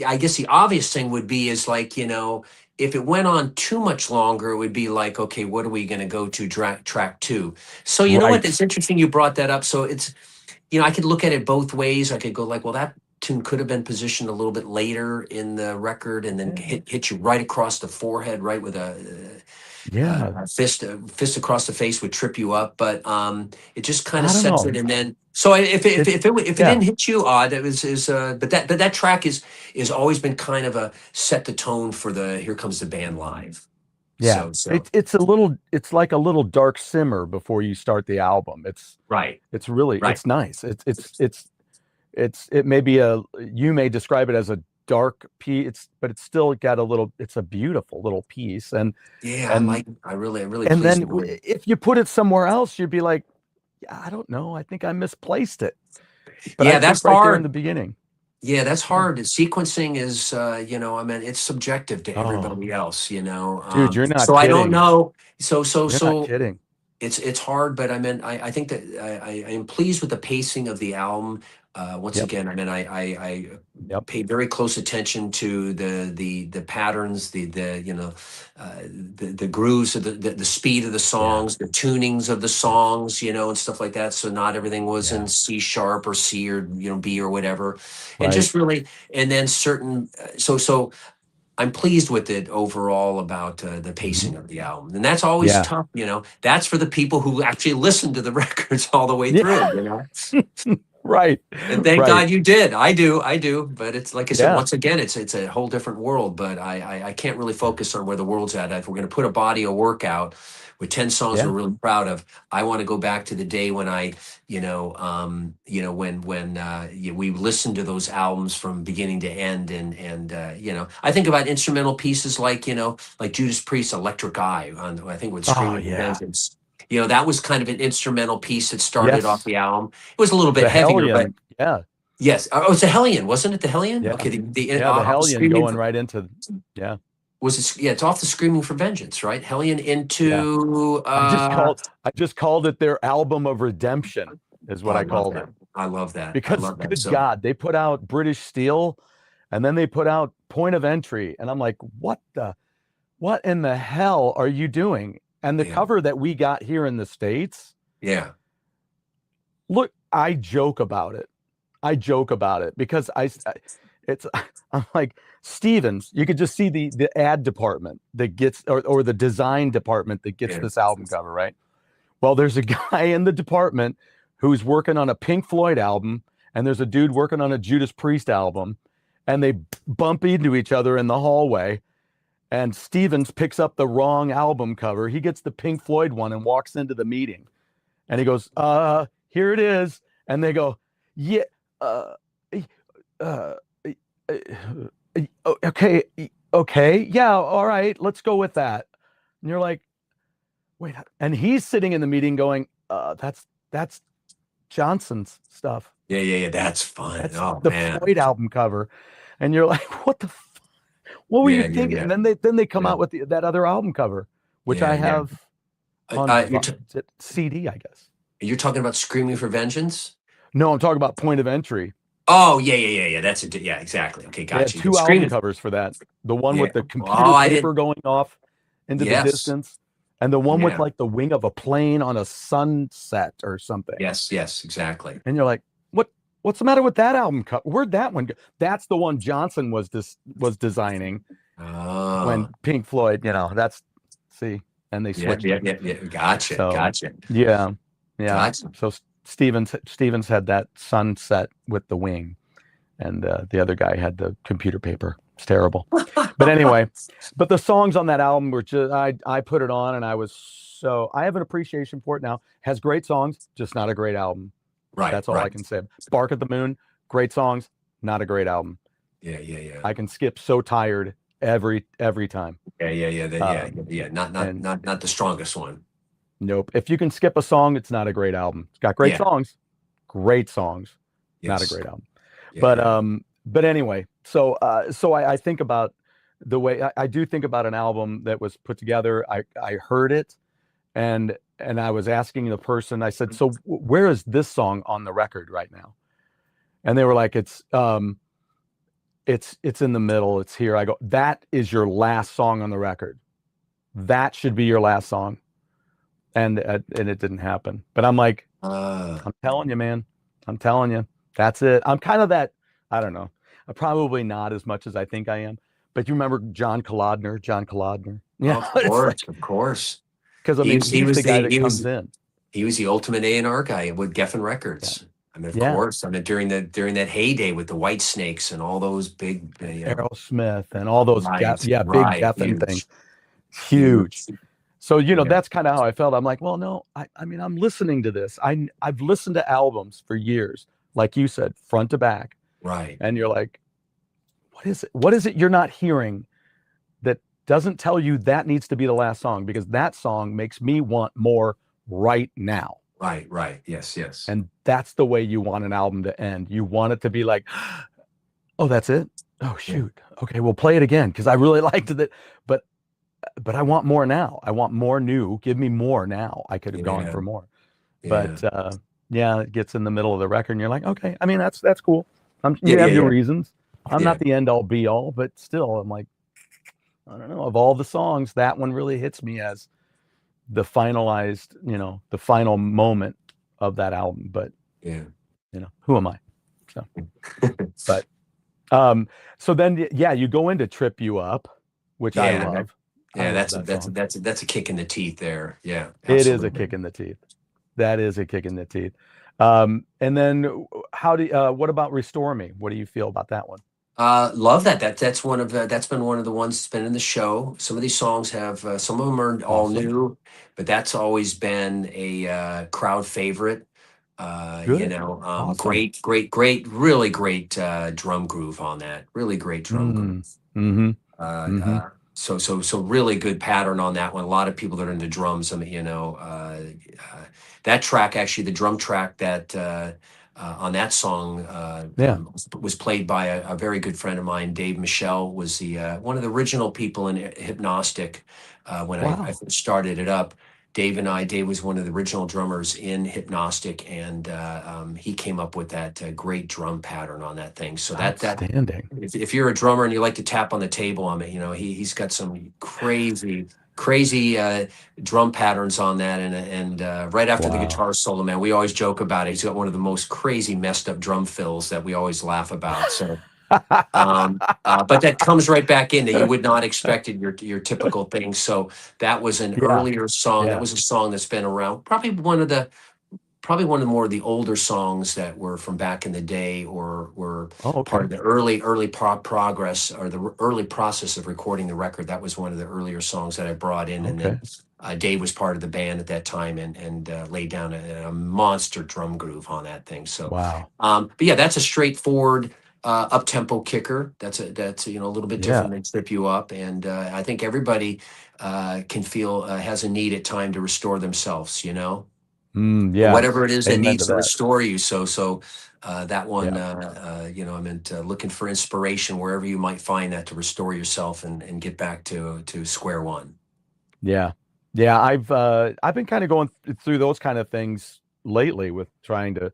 I guess the obvious thing would be is like, if it went on too much longer, it would be like, okay, what are we going to go to track two? So you know what? right. It's interesting you brought that up. So it's, I could look at it both ways. I could go like, well, that tune could have been positioned a little bit later in the record, and then Yeah. hit you right across the forehead, right with Yeah. a fist across the face would Trip You Up. But it just kind of I don't sets know. it, and then so if it Yeah. didn't hit you odd, it was is but that track is always been kind of a set the tone for the Here Comes the Band live. Yeah. So It's like a little dark simmer before you start the album. right, It's really, right. it's nice. It may be you may describe it as a dark piece, but it's still got it's a beautiful little piece. Yeah, And I really and pleased then with it. if you put it somewhere else, you'd be like, yeah, I don't know. I think I misplaced it. But Yeah, I that's think right there in hard. the beginning. Yeah, that's Yeah. hard. Sequencing is, it's subjective to Oh, everybody else, dude, you're not So I don't kidding. know. You're not kidding. It's hard, but I think that I am pleased with the pacing of the album. Once Yep. again, I Yep. paid very close attention to the patterns, the grooves of the speed of the Yeah. songs, the tunings of the songs, and stuff like that. So not everything was Yeah. in C sharp or C or B or whatever, and Right. just really, and then certain. So I'm pleased with it overall about the pacing Mhm. of the album, and that's always Yeah. tough. That's for the people who actually listen to the records all the way through. Yeah. Right. And thank Right. God you did. I do. But it's like I said, Yeah. once again, it's a whole different world. But I can't really focus on where the world's at. If we're going to put a body of work out with 10 songs Yeah. we're really proud of, I want to go back to the day when we listened to those albums from beginning to end, and I think about instrumental pieces like like Judas Priest's Electric Eye on, I think, with Oh, Screaming yeah. Vengeance. That was kind of an instrumental piece that started off Yes. the album. It was a little bit The heavier, but Hellion. Yeah. Yes. Oh, it's a Hellion, wasn't it? The Hellion. Yeah. Okay. Yeah, the Hellion going right into, yeah. Was it? Yeah, it's off the Screaming for Vengeance, right? Hellion into. I just called it their album of redemption, is what I I love called that. it. I love that. I Because love that. good So God, they put out British Steel, and then they put out Point of Entry, and I'm like, what in the hell are you doing? And the Yeah. cover that we got here in the States, yeah, look, I joke about it. Because I'm like, Stevens, you could just see the ad department that gets, or the design department that gets Yeah. this album cover, right? Well, there's a guy in the department who's working on a Pink Floyd album, and there's a dude working on a Judas Priest album, and they bump into each other in the hallway, and Stevens picks up the wrong album cover. He gets the Pink Floyd one and walks into the meeting, and he goes, here it is. And they go, yeah, okay, yeah, all right, let's go with that. And you're like, wait, and he's sitting in the meeting going, that's Johnson's stuff. Yeah. That's fun. That's Oh the man. Floyd album cover. And you're like, what were you thinking? Yeah. And then they come out with that other album cover, which I have on CD, I guess. You're talking about Screaming for Vengeance? No, I'm talking about Point of Entry. Oh yeah. That's it. Yeah, exactly. Okay, They had gotcha. two album covers for that. The one with the computer paper going off into the distance, and the one with like the wing of a plane on a sunset or something. Yes, exactly. And you're like, what's the matter with that album cover? Where'd that one go? That's the one Johnson was designing when Pink Floyd, and they switched. Yeah. Gotcha. Yeah. Gotcha. So Stevens had that sunset with the wing, and the other guy had the computer paper. It's terrible. But anyway, but the songs on that album were just, I put it on, and I have an appreciation for it now. Has great songs, just not a great album. Right. That's all I can say. Bark at the Moon, great songs, not a great album. Yeah. I can skip So Tired every time. Yeah. Not the strongest one. Nope. If you can skip a song, it's not a great album. It's got great songs, not a great album. But anyway, so I think about the way I do think about an album that was put together. I heard it, and I was asking the person, I said, so where is this song on the record right now? And they were like, it's in the middle. It's here. I go, that is your last song on the record. That should be your last song. And it didn't happen. But I'm like, I'm telling you, man. I'm telling you. That's it. I'm kind of that, I don't know. I'm probably not as much as I think I am. But you remember John Kalodner? Yeah, of course. Because he was the guy that comes in. He was the ultimate A&R guy with Geffen Records. Yeah. I mean, of course. I mean, during that heyday with the White Snakes and all those big Aerosmith and all those big Geffen things. Huge. So that's kind of how I felt. I'm like, well, no, I mean, I'm listening to this. I've listened to albums for years, like you said, front to back. Right. And you're like, what is it you're not hearing that doesn't tell you that needs to be the last song? Because that song makes me want more right now. Right. Yes. And that's the way you want an album to end. You want it to be like, oh, that's it? Oh, shoot. Yeah. Okay, we'll play it again because I really liked it. But I want more now. I want more new. Give me more now. I could have gone for more. Yeah. But it gets in the middle of the record and you're like, okay, I mean, that's cool. You have your reasons. I'm not the end all be all, but still I'm like, I don't know, of all the songs, that one really hits me as the finalized, the final moment of that album. But who am I? So but so then you go into Trip You Up, which I love. Yeah, that's a kick in the teeth there. Yeah, absolutely. It is a kick in the teeth. That is a kick in the teeth. And then what about Restore Me? What do you feel about that one? Love that. That's been one of the ones that's been in the show. Some of these songs have some of them are all new, but that's always been a crowd favorite. Awesome. Great, really great drum groove on that. Really great drum groove. Mm-hmm. So really good pattern on that one. A lot of people that are into drums, that track, actually the drum track that on that song Yeah. was played by a very good friend of mine. Dave Michelle was the one of the original people in Hypnostic when I Wow. first started it up. Dave was one of the original drummers in Hypnostic, and he came up with that great drum pattern on that thing. So that Outstanding. if you're a drummer and you like to tap on the table on it, you know, he's got some crazy drum patterns on that, and right after the Wow. guitar solo, man, we always joke about it. He's got one of the most crazy messed up drum fills that we always laugh about. So but that comes right back in that you would not expect it, your typical thing. So that was an Yeah. earlier song. Yeah. That was a song that's been around, probably one of the more of the older songs that were from back in the day, or were Oh, part okay. of the early progress, or the early process of recording the record. That was one of the earlier songs that I brought in, and Okay. then Dave was part of the band at that time, and laid down a monster drum groove on that thing. So, Wow. but yeah, that's a straightforward up tempo kicker. That's you know, a little bit Yeah. different than Trip You Up, and I think everybody can feel has a need at time to restore themselves. You know, Yeah. whatever it is that Amen needs to to that. restore you. So that one, Yeah. you know, I meant looking for inspiration wherever you might find that to restore yourself and get back to square one. Yeah. Yeah. I've been kind of going through those kind of things lately with trying to,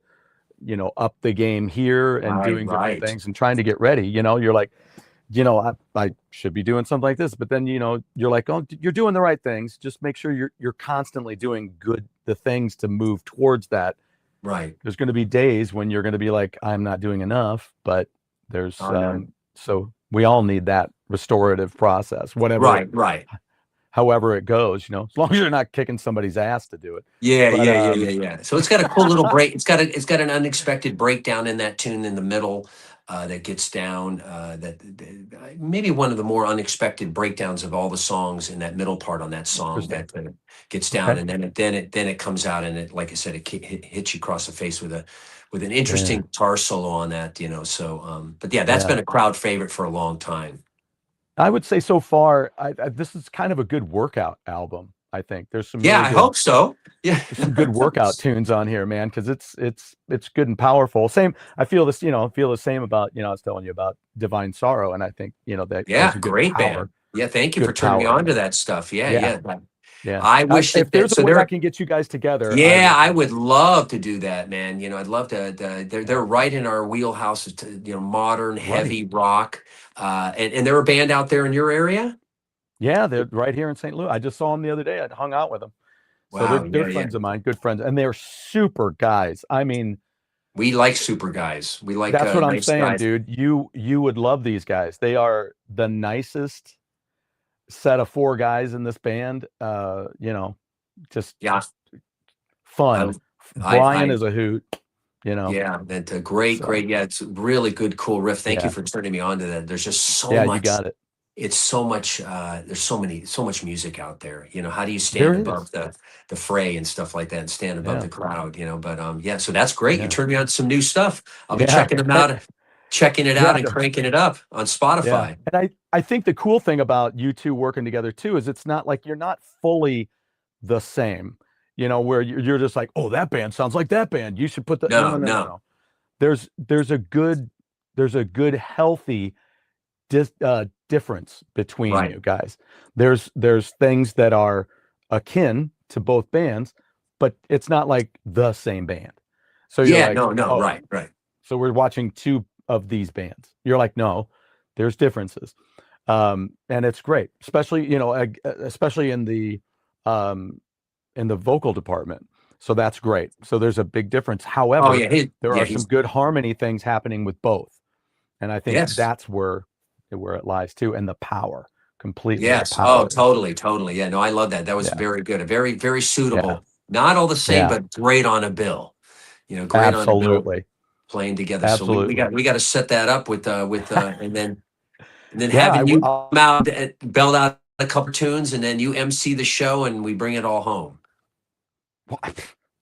you know, up the game here and doing different Right. things and trying to get ready. You know, you're like, you know, I should be doing something like this, but then, you know, you're like, oh, you're doing the right things. Just make sure you're constantly doing the things to move towards that. Right. There's going to be days when you're going to be like, I'm not doing enough, but there's, Oh, no. so we all need that restorative process, whatever, Right. however it goes, you know, as long as you're not kicking somebody's ass to do it. Yeah, But, yeah. So it's got a cool little break. It's got an unexpected breakdown in that tune in the middle that gets down. Maybe one of the more unexpected breakdowns of all the songs in that middle part on that song Interesting. that gets down, Okay. and then it comes out, and it, like I said, hits you across the face with an interesting guitar solo on that. You know, so but yeah, that's Yeah. been a crowd favorite for a long time. I would say so far, this is kind of a good workout album. I think there's some Yeah, really I good, hope so. Yeah. there's some good workout tunes on here, man, because it's good and powerful. Same, I feel this, you know, feel the same about, you know, I was telling you about Divine Sorrow, and I think, you know, that Yeah, there's a good great power, band. Yeah, thank you for good turning me power in on to there. that stuff. Yeah, Yeah, yeah. yeah. I wish If that there's a so way I there. can get you guys together, Yeah, I would love to do that, man. You know, I'd love to. They're right in our wheelhouse. You know, modern, right. heavy rock. And they're a band out there in your area. Yeah, they're right here in St. Louis. I just saw them the other day. I hung out with them. So Wow. they're Yeah. friends of mine, good friends, and they're super guys. I mean, We like super guys. We like that's what I'm nice saying, guys. dude. You would love these guys. They are the nicest set of four guys in this band. You know, just Yeah. fun. Brian I is a hoot, you know. Yeah, that's a great. So Yeah, it's a really good, cool riff. Thank you yeah, for turning me on to that. There's just so yeah, you much. got it. It's so much. There's so much music out there. You know, how do you There stand is. above the fray and stuff like that, and stand above Yeah, the crowd? You know, but yeah. So that's great. You yeah, turned me on to some new stuff. I'll be yeah. checking them out, checking it out, Yeah, and cranking it up on yeah. Spotify. And I think the cool thing about you two working together too is it's not like you're not fully the same, you know, where you're just like, oh, that band sounds like that band. You should put the no, no, no, no, No. no. There's a good healthy difference between Right. you guys. There's things that are akin to both bands, but it's not like the same band. So you're Yeah. like, No. oh, Right. so we're watching two of these bands. You're like, no, there's differences. And it's great, especially, you know, especially in the vocal department. So that's great. So there's a big difference. Oh However, yeah. there are some He's good harmony things happening with both. And I think yes. that's where it lies too. And the power, completely the Yes. Oh, power. totally. Yeah. No, I love that. That was Yeah. very good. Very Yeah. suitable. Not all the same, Yeah. but great on a bill. You know, great on a bill. Absolutely. Playing together. So Absolutely. we got to set that up with and then Yeah, having you I'll, come out and belt out a couple tunes, and then you MC the show, and we bring it all home.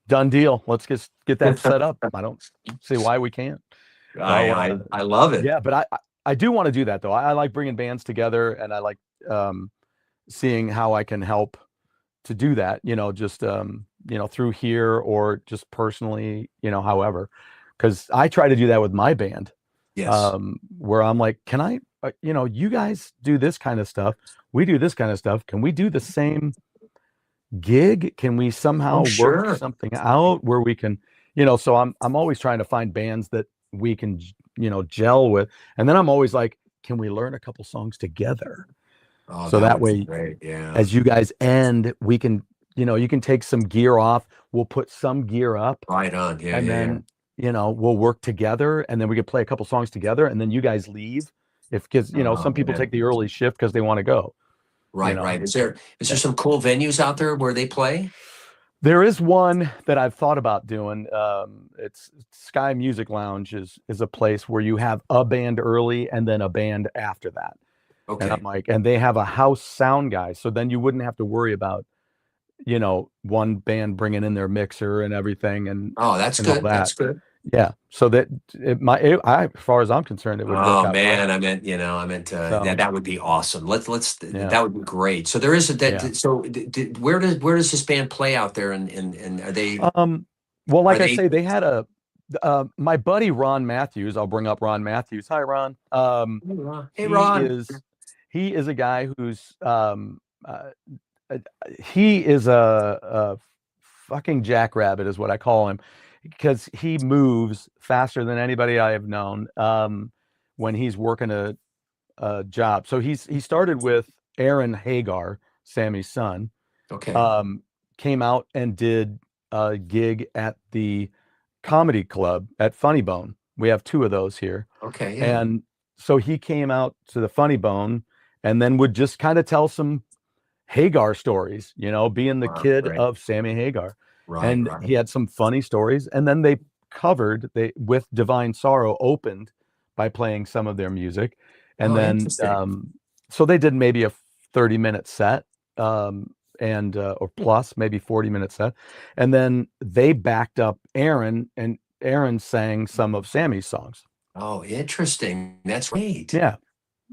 done deal. Let's get that set up. I don't see why we can't. I love it. Yeah, but I do want to do that though. I like bringing bands together, and I like seeing how I can help to do that. You know, just you know, through here or just personally. You know, however, because I try to do that with my band, Yes. where I'm like, can I, you guys do this kind of stuff, we do this kind of stuff. Can we do the same gig? Can we Oh, somehow work sure. something out where we can, so I'm always trying to find bands that we can, gel with. And then I'm always like, can we learn a couple songs together? Oh, So that that would be way, great. Yeah. as you guys end, we can, you can take some gear off, we'll put some gear up, Right on. Yeah, and yeah, yeah. then, we'll work together, and then we can play a couple songs together, and then you guys leave. Because, Oh, some people man. take the early shift because they want to go, you Right, know. right. Is there some cool venues out there where they play? There is one that I've thought about doing. It's Sky Music Lounge is a place where you have a band early and then a band after that. And I'm Okay. like, and they have a house sound guy, so then you wouldn't have to worry about, one band bringing in their mixer and everything Oh, that's and all good. that. That's good. Yeah. So that as far as I'm concerned, it would work Oh out great. man, I meant So that would be awesome. yeah, That would be great. So there is a yeah. that so where does this band play out there and Well, are like I they say, they had my buddy Ron Matthews. I'll bring up Ron Matthews. Hi, Ron. Hey He Ron. is he is a guy who's he is a fucking jackrabbit, is what I call him, because he moves faster than anybody I have known when he's working a job. So he started with Aaron Hagar, Sammy's son. Okay. Came out and did a gig at the comedy club at Funny Bone. We have two of those here. Okay, yeah. And so he came out to the Funny Bone and then would just kind of tell some Hagar stories, being the Wow, kid great. of Sammy Hagar. Right, And right. he had some funny stories. And then they with Divine Sorrow opened by playing some of their music. And Oh, then interesting. so they did maybe a 30-minute set. And or plus maybe 40-minute set, and then they backed up Aaron, and Aaron sang some of Sammy's songs. Oh, interesting. That's great. Yeah,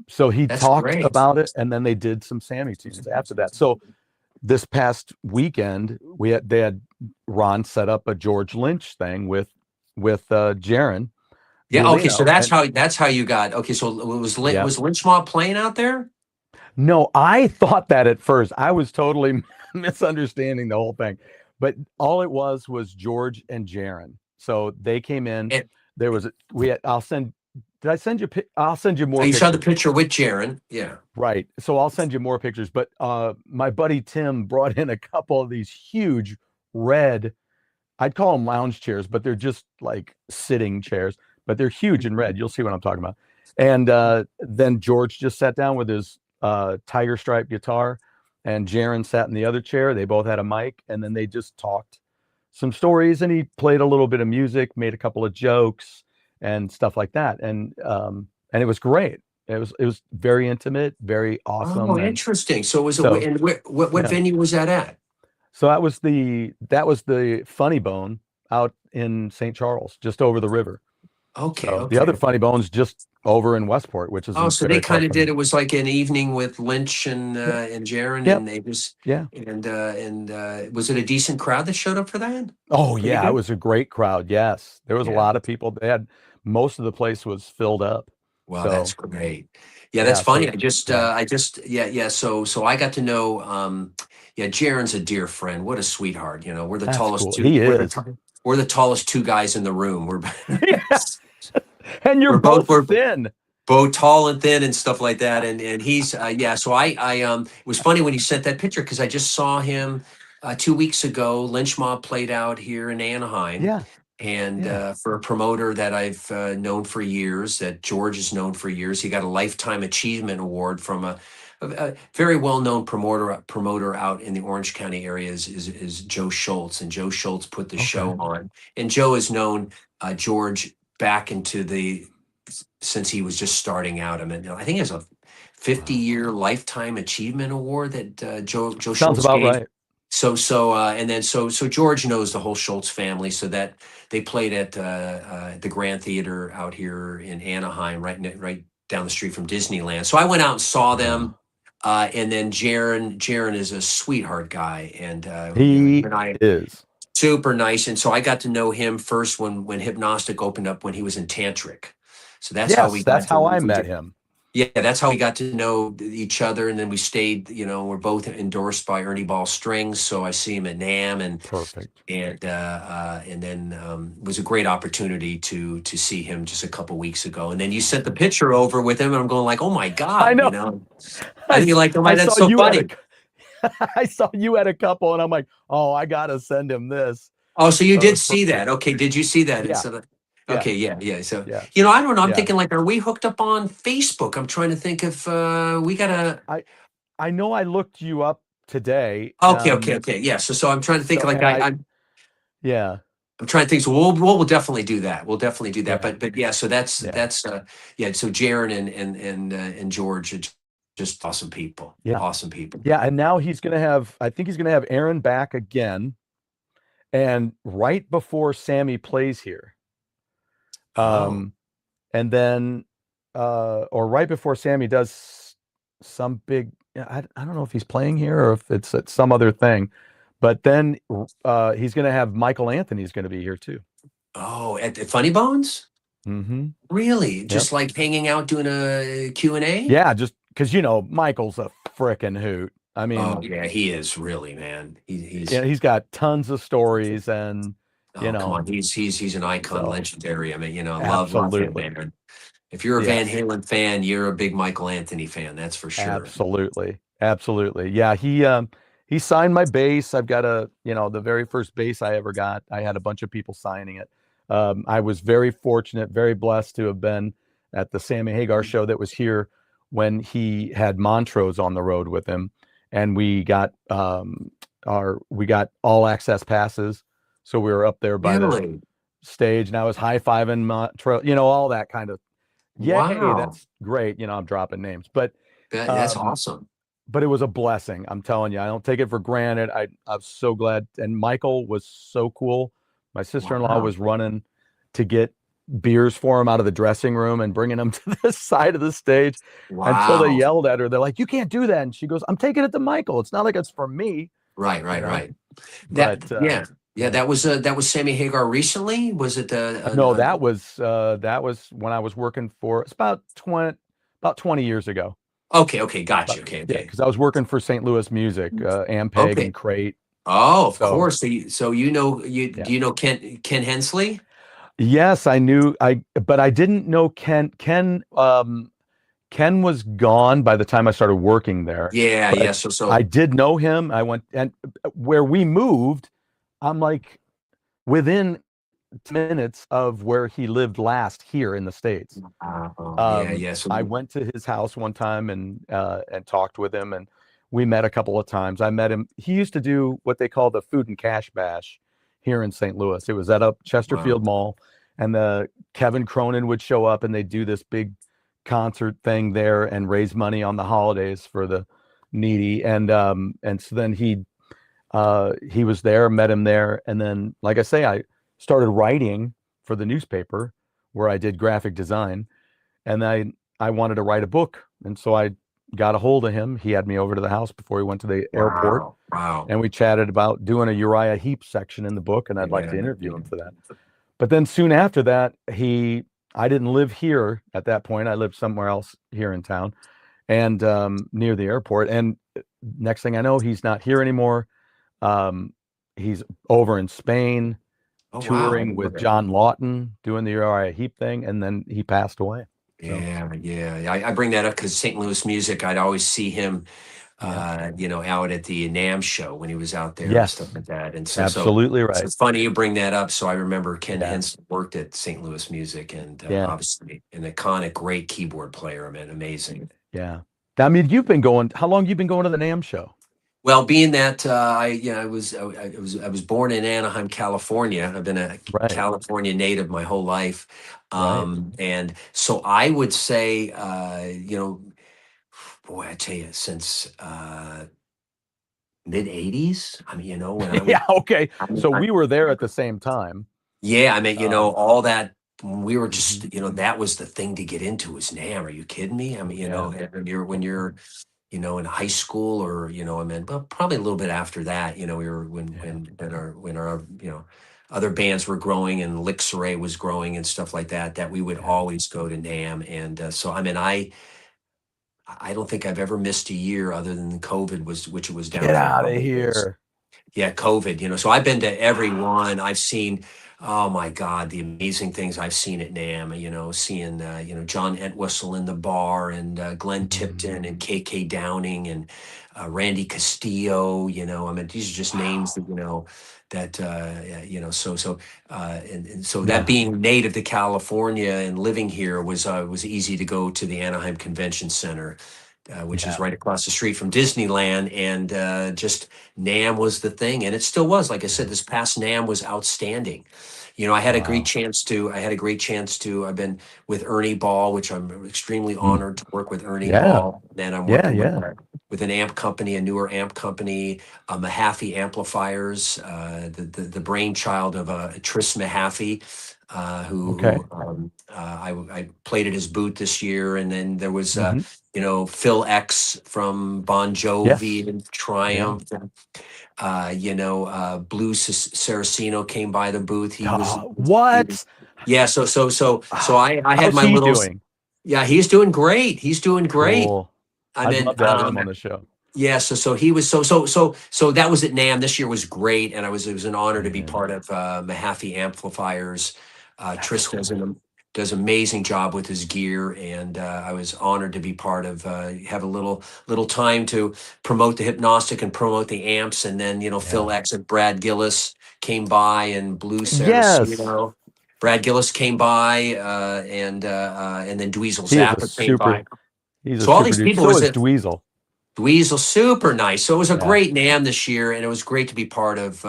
so he That's talked great. about it, and then they did some Sammy tunes after that. So this past weekend, they had Ron set up a George Lynch thing with Jaron Yeah, okay, so Mulino, and that's how you got okay, so yeah. was Lynch Mob playing out there? No, I thought that at first. I was totally misunderstanding the whole thing. But all it was George and Jaron. So they came in. And There was I'll send did I send you I'll send you more you saw the pictures. picture with Jaron. Yeah. Right. So I'll send you more pictures. But my buddy Tim brought in a couple of these huge red, I'd call them lounge chairs, but they're just like sitting chairs, but they're huge and red. You'll see what I'm talking about. And then George just sat down with his tiger stripe guitar, and Jaron sat in the other chair. They both had a mic, and then they just talked some stories, and he played a little bit of music, made a couple of jokes and stuff like that. And it was great. It was very intimate, very awesome. Oh, And interesting. So was it so and what yeah. venue was that at? So that was the Funny Bone out in St. Charles, just over the river. Okay, So the other okay. Funny Bone's just over in Westport, which is Oh, so they very far kind of from did me. it was like an evening with Lynch and Yep. Jaron, Yep. and they just Yeah. and was it a decent crowd that showed up for that? Oh Pretty yeah, it good. was a great crowd. Yes, there was a Yeah. lot of people. Most of the place was filled up. Wow, that's So great. Yeah, that's yeah, funny. so yeah, I just yeah. So I got to know yeah, Jaron's a dear friend. What a sweetheart. You know, that's cool. He is. we're the tallest two guys in the room. Yes. And you're both We're thin. both tall and thin and stuff like that. And he's yeah. So I it was funny when you sent that picture because I just saw him 2 weeks ago. Lynch Mob played out here in Anaheim. Yeah, And yeah. for a promoter that I've known for years, that George has known for years, he got a Lifetime Achievement Award from a very well-known promoter out in the Orange County area is Joe Schultz, and Joe Schultz put the show Okay. on. And Joe has known George back since he was just starting out. I mean, I think it's a 50-year Lifetime Achievement Award that Joe Sounds Schultz about gave. right. So George knows the whole Schultz family, so that they played at the Grand Theater out here in Anaheim, right down the street from Disneyland. So I went out and saw them, and then Jaron is a sweetheart guy, and He and I is. super nice. And so I got to know him first when Hypnostic opened up when he was in Tantric. So that's how we Yes, got that's how I to met him. yeah, that's how we got to know each other, and then we stayed. We're both endorsed by Ernie Ball Strings, so I see him at NAMM, Perfect. and then it was a great opportunity to see him just a couple weeks ago. And then you sent the picture over with him, and I'm going like, oh my I god, know. I think like, oh my, I that's saw so you funny. I saw you at a couple, and I'm like, oh, I gotta send him this. Oh, so you That did was see that? perfect. Okay, did you see that? Yeah, yeah, Okay, yeah. So yeah, I don't know. I'm yeah. thinking like, are we hooked up on Facebook? I'm trying to think if we gotta. I know I looked you up today. Okay. Yeah. So I'm trying to think So like and I I'm yeah, I'm trying to think. So we'll definitely do that. We'll definitely do that. yeah, But yeah. So that's yeah, yeah. So Jaron and George are just awesome people. yeah, Awesome people. yeah. And now I think he's gonna have Aaron back again. And right before Sammy plays here, Oh, and then or right before Sammy does some big, I don't know if he's playing here or if it's at some other thing, but then he's gonna have Michael Anthony's gonna be here too. oh, at the Funny Bones. Mm-hmm. Really? Yep. Just like hanging out doing a Q&A? Yeah, just because Michael's a frickin' hoot. I Oh mean, yeah, he is really, man. yeah, he's got tons of stories, and you Oh come know, on, he's an icon, so legendary. I mean, love him, absolutely, man. If you're a Van yes, Halen fan, you're a big Michael Anthony fan, that's for sure. absolutely. Yeah, he signed my bass. I've got the very first bass I ever got. I had a bunch of people signing it. I was very fortunate, very blessed to have been at the Sammy Hagar show that was here when he had Montrose on the road with him, and we got all access passes, so we were up there by the Really? stage, and I was high-fiving Montrose, all that kind of, yay, Wow. that's great. I'm dropping names, but That's um, awesome. but it was a blessing. I'm telling you, I don't take it for granted. I'm so glad. And Michael was so cool. My sister-in-law Wow. was running to get beers for him out of the dressing room and bringing them to the side of the stage until they Wow. yelled at her. They're like, "You can't do that." And she goes, "I'm taking it to Michael. It's not like it's for me, Right, you right, know." right. That But yeah. Yeah, yeah, that was Sammy Hagar recently? Was it no, that was when I was working for. It's about 20 years ago. okay, got you. But Okay, yeah, okay. because I was working for St. Louis Music, Ampeg Okay. and Crate. Oh, of So course. So yeah. do you know Ken Hensley? Yes, I knew but I didn't know Ken. Ken was gone by the time I started working there, Yeah. but I So did know him. I went, and where we moved, I'm like within minutes of where he lived last here in the States. yeah. So I went to his house one time and talked with him, and we met a couple of times. I met him. He used to do what they call the Food and Cash Bash here in St. Louis. It was at a wow. Chesterfield Mall, and the Kevin Cronin would show up, and they'd do this big concert thing there and raise money on the holidays for the needy. And so then he was there, met him there, and then, like I say, I started writing for the newspaper where I did graphic design, and I wanted to write a book, and so I got a hold of him. He had me over to the house before he went to the airport, Wow. and we chatted about doing a Uriah Heep section in the book, and I'd like to Yeah. interview him for that. But then soon after that, I didn't live here at that point. I lived somewhere else here in town, and near the airport. And next thing I know, he's not here anymore. He's over in Spain Oh wow. touring with John Lawton doing the Uriah Heep thing, and then he passed away. So Yeah. I bring that up because St. Louis Music, I'd always see him, yeah, out at the NAMM show when he was out there and stuff yes, like that. And absolutely so right. it's funny you bring that up. So I remember Ken Yeah, Henson worked at St. Louis Music, and yeah, obviously an iconic, great keyboard player. I mean, amazing. yeah. I mean, you've been going. How long you been going to the NAMM show? Well, being that I was born in Anaheim, California. I've been a Right, California native my whole life, right. and so I would say, boy, I tell you, since mid '80s. I mean, when I would, Yeah, okay. So I, we were there at the same time. yeah, I mean, Um, all that. When we were mhm, just, that was the thing to get into was NAMM. Are you kidding me? I mean, yeah, and when you're in high school, or I mean, well, probably a little bit after that. We were Yeah. when our other bands were growing and Lixray was growing and stuff like that. That we would Yeah. always go to NAMM, and so I mean, I don't think I've ever missed a year other than COVID which it was down Get for a out of couple of years. here. Yeah, COVID, so I've been to every one. I've seen, oh my God, the amazing things I've seen at NAMM, seeing, John Entwistle in the bar, and Glenn Tipton and KK Downing and Randy Castillo, I mean, these are just names that, that, yeah, and so that Yeah. being native to California and living here was easy to go to the Anaheim Convention Center. Which is Yeah. right across the street from Disneyland, and just NAMM was the thing, and it still was. Like I said, this past NAMM was outstanding. I had a great Wow. chance to. I had a great chance to. I've been with Ernie Ball, which I'm extremely Mm. honored to work with Ernie Yeah. Ball. Then I'm Yeah. working Yeah. with an amp company, a newer amp company, Mahaffey Amplifiers, the brainchild of Tris Mahaffey, Okay. I played at his booth this year, and then there was Hmm. Phil X from Bon Yes. Jovi and Yeah. Triumph. And, Blue Saraceno came by the booth. He was What? yeah. So Ah, I had how's my he little. doing? Yeah, he's doing great. He's doing great. Cool. I I'd mean, love to have him on the show. yeah. So he was so that was at NAMM. This year was great, and it was an honor to be Man, part of Mahaffey Amplifiers. that's Tris cool. does amazing job with his gear, and I was honored to be part of have a little time to promote the Hypnostic and promote the amps, and then Phil Yeah. X and Brad Gillis came by, and Blue Yes. Saraceno. Brad Gillis came by, and then Dweezil He is a Zappa came by. super. He's a So all super these dude. people So was is it. Dweezil. Dweezil, super nice. So it was a Yeah. great NAMM this year, and it was great to be part of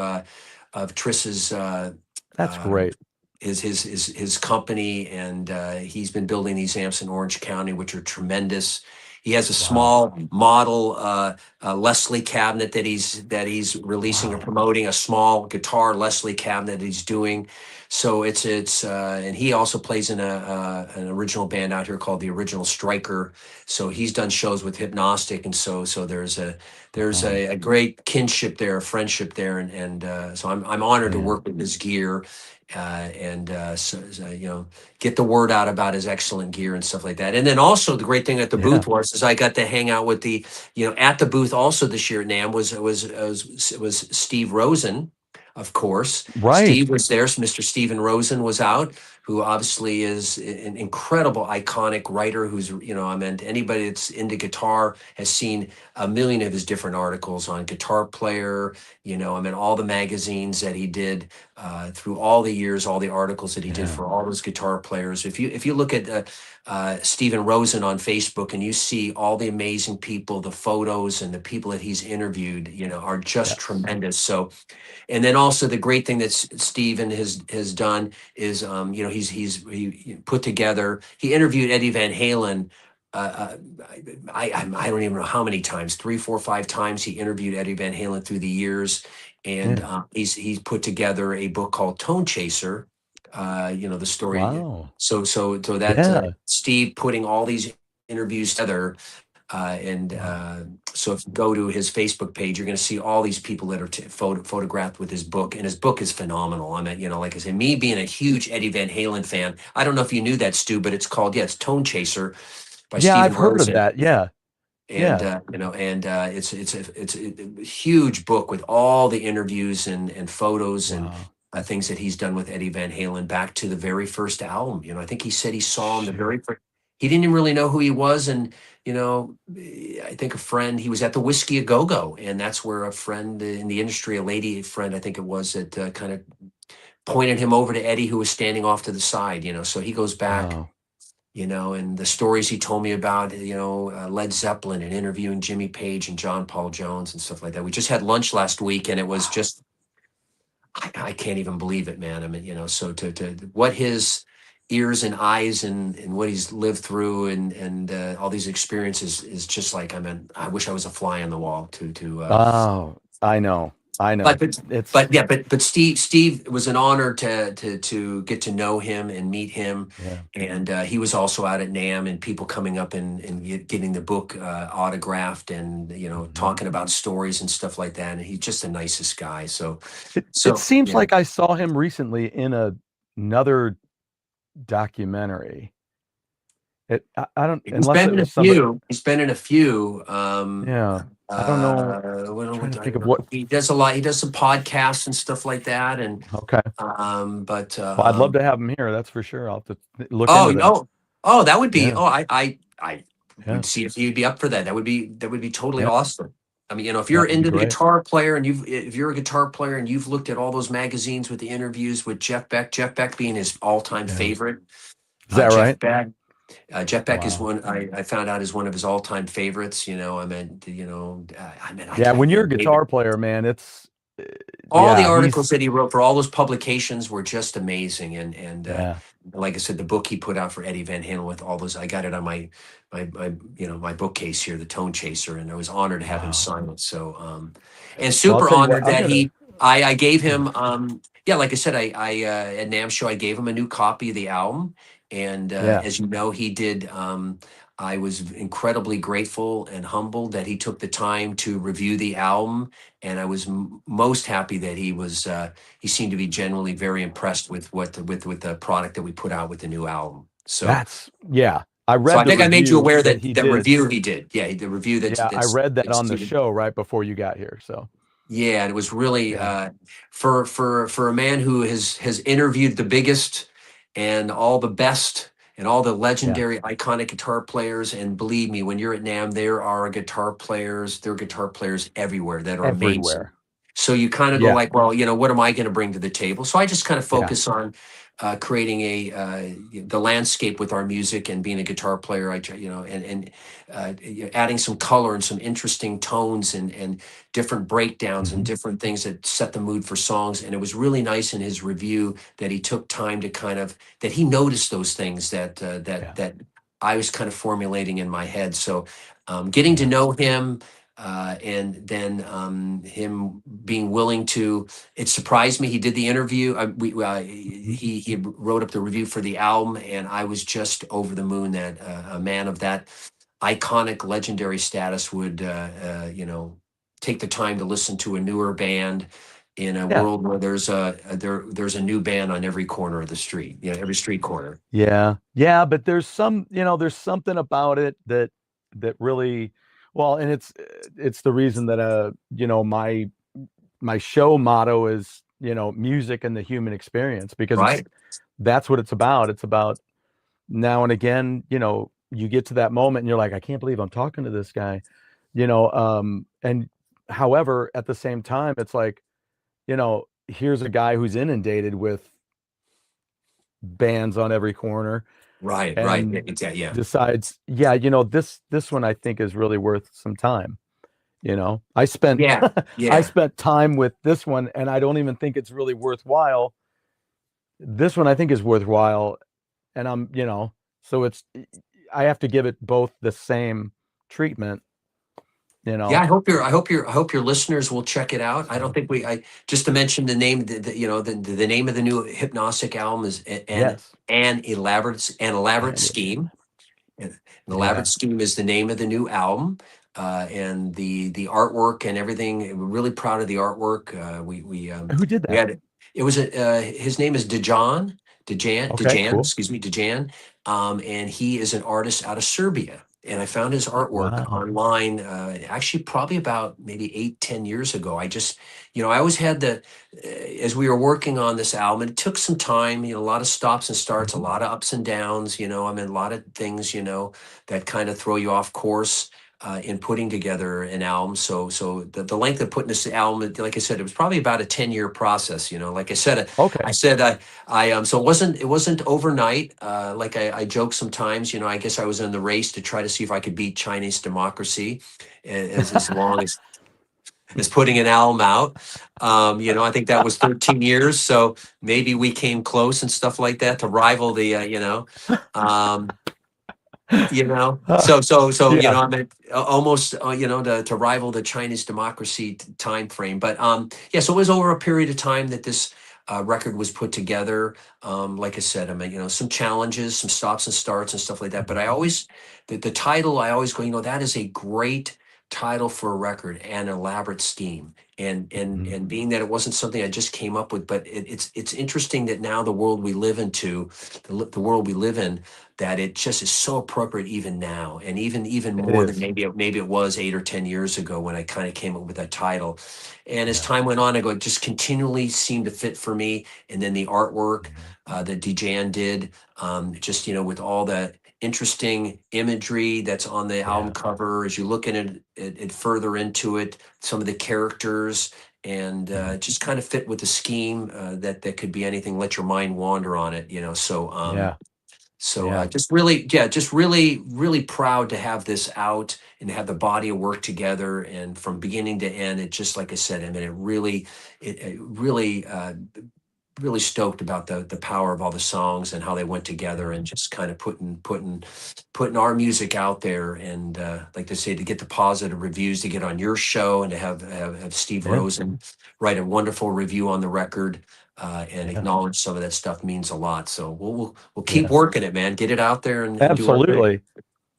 Triss's That's uh, great. his company, and he's been building these amps in Orange County, which are tremendous. He has a Wow. small model Leslie cabinet that he's releasing and Wow. promoting, a small guitar Leslie cabinet that he's doing. So it's and he also plays in an original band out here called the Original Striker. So he's done shows with Hypnostic, and so there's Wow. a great kinship there, a friendship there, and so I'm honored to Man. work with his gear, so get the word out about his excellent gear and stuff like that. And then also the great thing at the Yeah. booth was I got to hang out with at the booth also this year at NAMM was Steve Rosen, of course. Right. Steve was there. So Mr. Steven Rosen was out, who obviously is an incredible, iconic writer. Who's I mean, anybody that's into guitar has seen a million of his different articles on Guitar Player. I mean, all the magazines that he did through all the years, all the articles that he did Yeah. for all those guitar players. If you look at Stephen Rosen on Facebook, and you see all the amazing people, the photos and the people that he's interviewed, are just Yes. tremendous. So, and then also the great thing that Steven has done is, he put together. He interviewed Eddie Van Halen. I don't even know how many times, 3, 4, 5 times he interviewed Eddie Van Halen through the years, and Yeah. he's put together a book called Tone Chaser. The story. Wow. So that Yeah. Steve putting all these interviews together. And Wow. so if you go to his Facebook page, you're going to see all these people that are photographed with his book. And his book is phenomenal. I mean, like I said, me being a huge Eddie Van Halen fan, I don't know if you knew that, Stu, but it's called, it's Tone Chaser by Yeah, I've Stephen heard of Rosen. that. Yeah. And Yeah. it's a huge book with all the interviews and photos and Wow. things that he's done with Eddie Van Halen back to the very first album. I think he said he saw him the Shoot. very first. He didn't even really know who he was, and I think a friend. He was at the Whiskey a Go Go, and that's where a friend in the industry, a lady friend, I think it was, that kind of pointed him over to Eddie, who was standing off to the side. So he goes back. Wow. And the stories he told me about, Led Zeppelin and interviewing Jimmy Page and John Paul Jones and stuff like that. We just had lunch last week, and it was Wow. just, I can't even believe it, man. I mean, so to what his ears and eyes and what he's lived through and all these experiences is just like, I mean, I wish I was a fly on the wall to Oh, I know. I know. But yeah, but Steve, it was an honor to get to know him and meet him, Yeah. and he was also out at NAMM, and people coming up and getting the book autographed, and talking about stories and stuff like that. And he's just the nicest guy. It seems yeah. like I saw him recently in another documentary. I don't, He's unless been it in a was somebody. few. He's been in a few. Yeah. I don't know. Trying to think of what. He does a lot. He does some podcasts and stuff like that. And Okay. but Well, I'd love to have him here. That's for sure. I'll have to look oh into that. that would be. Yeah. Oh, I Yeah. would see if he'd be up for that. That would be totally Yeah. awesome. I mean, if That you're would be into the great. guitar player and if you're a guitar player and you've looked at all those magazines with the interviews with Jeff Beck being his all-time Yeah. favorite. Is that right? Jeff Beck is Wow. one I found out is one of his all-time favorites. Yeah, when you're a guitar player, man, it's all the yeah, articles that he wrote for all those publications were just amazing. And yeah. like I said, the book he put out for Eddie Van Halen with all those, I got it on my bookcase here, the Tone Chaser, and I was honored to have him Wow. sign it. So and Well, I'll super tell you honored what, that I gave him yeah, like I said, I at NAMM show I gave him a new copy of the album, and Yeah. as you know, he did. I was incredibly grateful and humbled that he took the time to review the album, and I was most happy that he seemed to be genuinely very impressed with the product that we put out with the new album. So yeah. I read. so I think I made you aware that he the did. review he did. Yeah, the review that. Yeah, I read that on the Steven- show right before you got here. So Yeah, and it was really Yeah. For a man who has interviewed the biggest and all the best and all the legendary iconic guitar players. And believe me, when you're at NAMM, there are guitar players everywhere that are amazing. everywhere. So you kind of go Yeah. like, well, what am I going to bring to the table? So I just kind of focus on creating the landscape with our music and being a guitar player. I try, and adding some color and some interesting tones and different breakdowns and different things that set the mood for songs. And it was really nice in his review that he took time to that he noticed those things that I was kind of formulating in my head. So getting to know him. And then him being willing to, it surprised me. He did the interview. He wrote up the review for the album, and I was just over the moon that a man of that iconic, legendary status would, take the time to listen to a newer band in a world where there's a new band on every corner of the street, every street corner. Yeah, but there's something about it that really. Well, and it's the reason that my show motto is music and the human experience, because that's what it's about. It's about now and again, you get to that moment and you're like, I can't believe I'm talking to this guy, and however, at the same time, it's like, here's a guy who's inundated with bands on every corner. Right. Exactly. Yeah. Decides, this one I think is really worth some time. I spent I spent time with this one, and I don't even think it's really worthwhile. This one I think is worthwhile, and I'm so I have to give it both the same treatment. Yeah, I hope your listeners will check it out. I don't think just to mention the name, the name of the new Hypnostic album is an elaborate scheme. An elaborate scheme is the name of the new album, and the artwork and everything. We're really proud of the artwork. Who did that? It was his name is Dejan. Cool. Excuse me, Dejan. And he is an artist out of Serbia. And I found his artwork online, actually probably about maybe 8-10 years ago. I just, I always had as we were working on this album, it took some time, a lot of stops and starts, a lot of ups and downs, a lot of things, that kind of throw you off course in putting together an album. So the length of putting this album, like I said, it was probably about a 10-year process. Like I said, so it wasn't overnight. Like I joke sometimes, I guess I was in the race to try to see if I could beat Chinese democracy as long as putting an album out. I think that was 13 years. So maybe we came close and stuff like that to rival the, You know, so you Yeah. know, I mean, almost you know, to rival the Chinese democracy time frame. But yeah, so it was over a period of time that this record was put together. Like I said, I mean, you know, some challenges, some stops and starts and stuff like that. But I always, the title, I always go, you know, that is a great title for a record, an elaborate scheme. And being that it wasn't something I just came up with, but it's interesting that now the world we live into, the world we live in, that it just is so appropriate even now, and even It more than is. maybe it was 8 or 10 years ago when I kind of came up with that title. And as Yeah. time went on, I go, it just continually seemed to fit for me. And then the artwork that Dejan did, just you know, with all the interesting imagery that's on the album cover, as you look at it further into it, some of the characters. And just kind of fit with the scheme that could be anything. Let your mind wander on it, you know. So Yeah. so Yeah. just really, yeah, just really, really proud to have this out and to have the body of work together. And from beginning to end, it just like I said, I mean, it really, really stoked about the power of all the songs and how they went together, and just kind of putting our music out there. And like they say, to get the positive reviews, to get on your show, and to have Steve Yeah. Rosen write a wonderful review on the record. And Yeah. acknowledge some of that stuff means a lot. So we'll keep Yeah. working it, man. Get it out there and do our thing. Absolutely.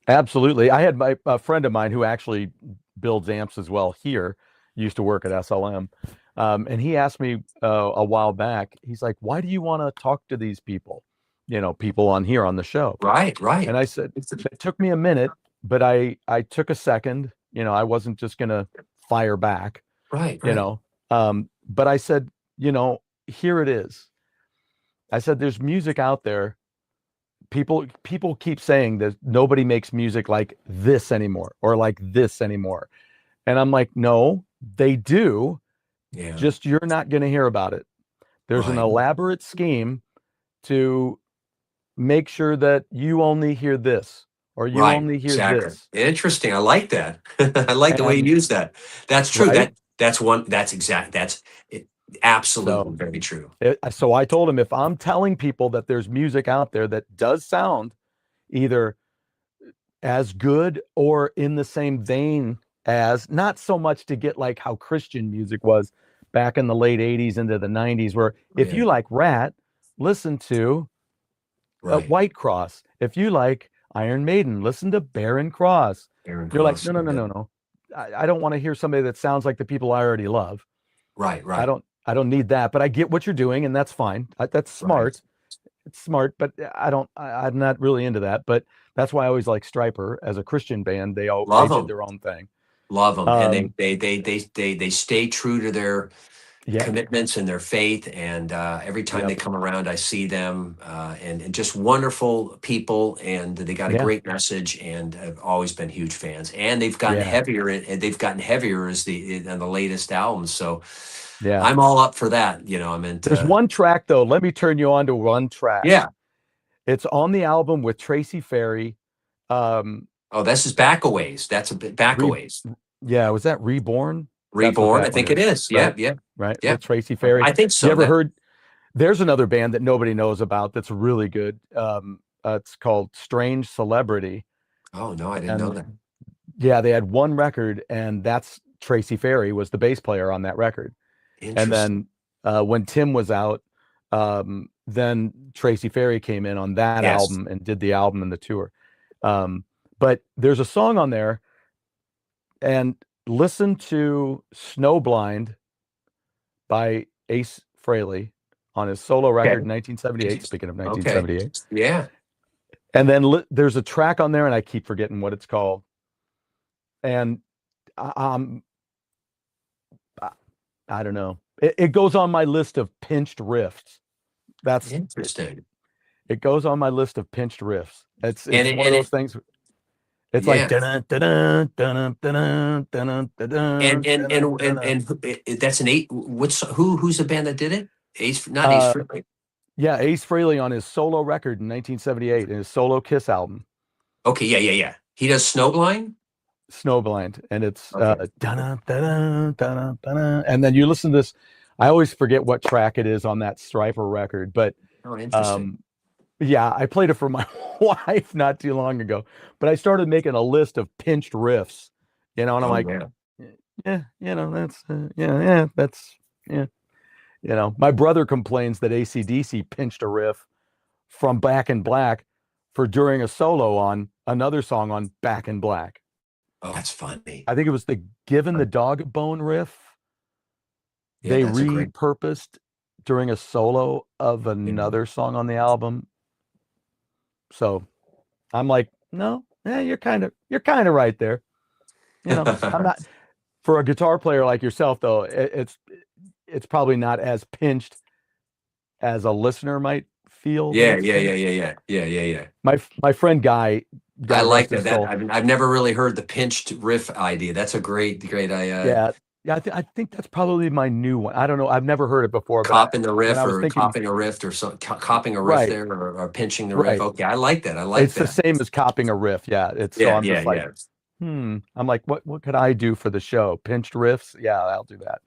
Absolutely. I had a friend of mine who actually builds amps as well here, used to work at SLM. And he asked me a while back, he's like, why do you want to talk to these people? You know, people on here on the show. Right, And right, I said, it took me a minute, but I took a second, you know, I wasn't just going to fire back, right, you right, know. But I said, you know, here it is. I said, there's music out there. People keep saying that nobody makes music like this anymore or like this anymore. And I'm like, no, they do. yeah, Just you're not going to hear about it. There's an right, elaborate scheme to make sure that you only hear this or you right, only hear exactly. this. Interesting. I like that. I like the way you And use that. That's true. right. That's it, absolutely So very true. so I told him, if I'm telling people that there's music out there that does sound either as good or in the same vein as, not so much to get like how Christian music was back in the late 80s into the 90s, where if Yeah, you like Rat, listen to right. White Cross. If you like Iron Maiden, listen to Barren Cross. Aaron You're like, Cross. no, no, no, Yeah. no, no. I don't want to hear somebody that sounds like the people I already love. Right, I right, don't I don't need that, but I get what you're doing, and that's fine. That's right. smart. It's smart, but I'm not really into that. But that's why I always like Stryper as a Christian band. They Love did them. their own thing. Love them. And Um, they stay true to their yeah, commitments and their faith. And every time they yep, come around, I see them and just wonderful people. And they got a yeah, great message. And I've always been huge fans. And they've gotten yeah, heavier. And they've gotten heavier as the latest albums. So yeah. I'm all up for that. You know, I meant There's one track though. Let me turn you on to one track. yeah. It's on the album with Tracy Ferry. Um, Oh, this is Backaways. That's a bit re, Backaways. yeah, was that Reborn? That's what Reborn. I that one think it is, is. Yeah, right? yeah, Right, yeah. with Tracy Ferry. I think You so. ever heard? There's another band that nobody knows about that's really good. It's called Strange Celebrity, Oh no, I didn't know and that. yeah, they had one record, and that's Tracy Ferry was the bass player on that record. And Interesting. then when Tim was out, then Tracy Ferry came in on that Yes. album and did the album and the tour. But there's a song on there, and listen to Snowblind by Ace Frehley on his solo record Okay. in 1978. Speaking of Okay. 1978. Yeah. And then there's a track on there, and I keep forgetting what it's called. And um, I don't know. It goes on my list of pinched riffs. That's Interesting. it goes on my list of pinched riffs. It's And one of those things. It's like yeah. dun dun dun dun dun dun dun dun. That's an eight. Who's the band that did it? Not Ace Uh, Frehley. yeah, Ace Frehley on his solo record in 1978, in his solo Kiss album, Okay. Yeah. Yeah. Yeah. He does Snowblind. Snowblind, and it's Okay. dun dun dun dun. And then you listen to this. I always forget what track it is on that Stryper record, but Oh, interesting. Yeah, I played it for my wife not too long ago, but I started making a list of pinched riffs, and I'm Oh like, yeah. yeah, that's, yeah, that's, yeah. My brother complains that AC/DC pinched a riff from Back in Black for during a solo on another song on Back in Black. Oh, that's funny. I think it was the Giving the Dog a Bone riff Yeah, they that's a great. repurposed during a solo of Yeah. another song on the album. So I'm like, no, yeah, you're kind of right there. I'm not for a guitar player like yourself though. It's probably not as pinched as a listener might feel that Yeah, it's yeah, yeah, pinched. yeah, yeah, yeah, yeah, yeah. My friend Guy, I God like rest that. his soul. I've never really heard the pinched riff idea. That's a great. Yeah, yeah, I think that's probably my new one. I don't know. I've never heard it before, but Copping the when riff I was or thinking, copping a riff or so copping a riff right, there or pinching the riff. right, Okay, I like that. I like it's the that. same as copying a riff. Yeah, it's so Yeah, I'm yeah, just like, yeah. I'm like, what could I do for the show? Pinched riffs? Yeah, I'll do that.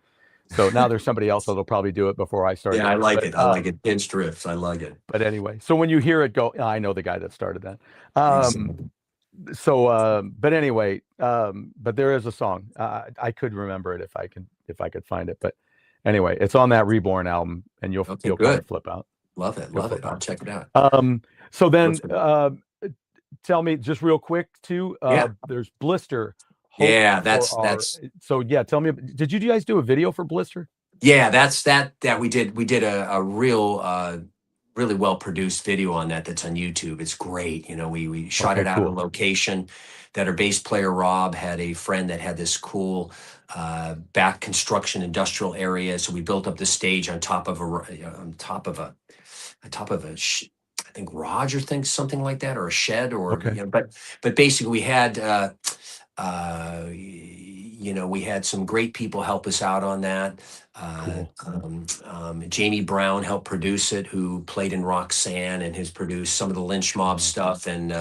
So now there's somebody else that'll probably do it before I start Yeah, I doing it. like it. I like it. Pinched riffs. I like it. But anyway, so when you hear it go, I know the guy that started that. Exactly. But anyway, but there is a song. I could remember it if I could find it. But anyway, it's on that Reborn album, and Okay, you'll kind good. of flip out. Love it. You'll Love it. flip I'll out. check it out. So then, What's the- tell me just real quick too. Yeah. There's Blister. Hope Yeah, for our. that's So yeah, tell me. Did you guys do a video for Blister? yeah, that we did a real really well produced video on that's on YouTube. It's great. We shot Okay, it out cool. on location that our bass player Rob had a friend that had this cool back construction industrial area. So we built up the stage on top of I think garage or something like that, or a shed, or Okay. but basically we had we had some great people help us out on that. Jamie Brown helped produce it, who played in Roxanne and has produced some of the Lynch Mob stuff, and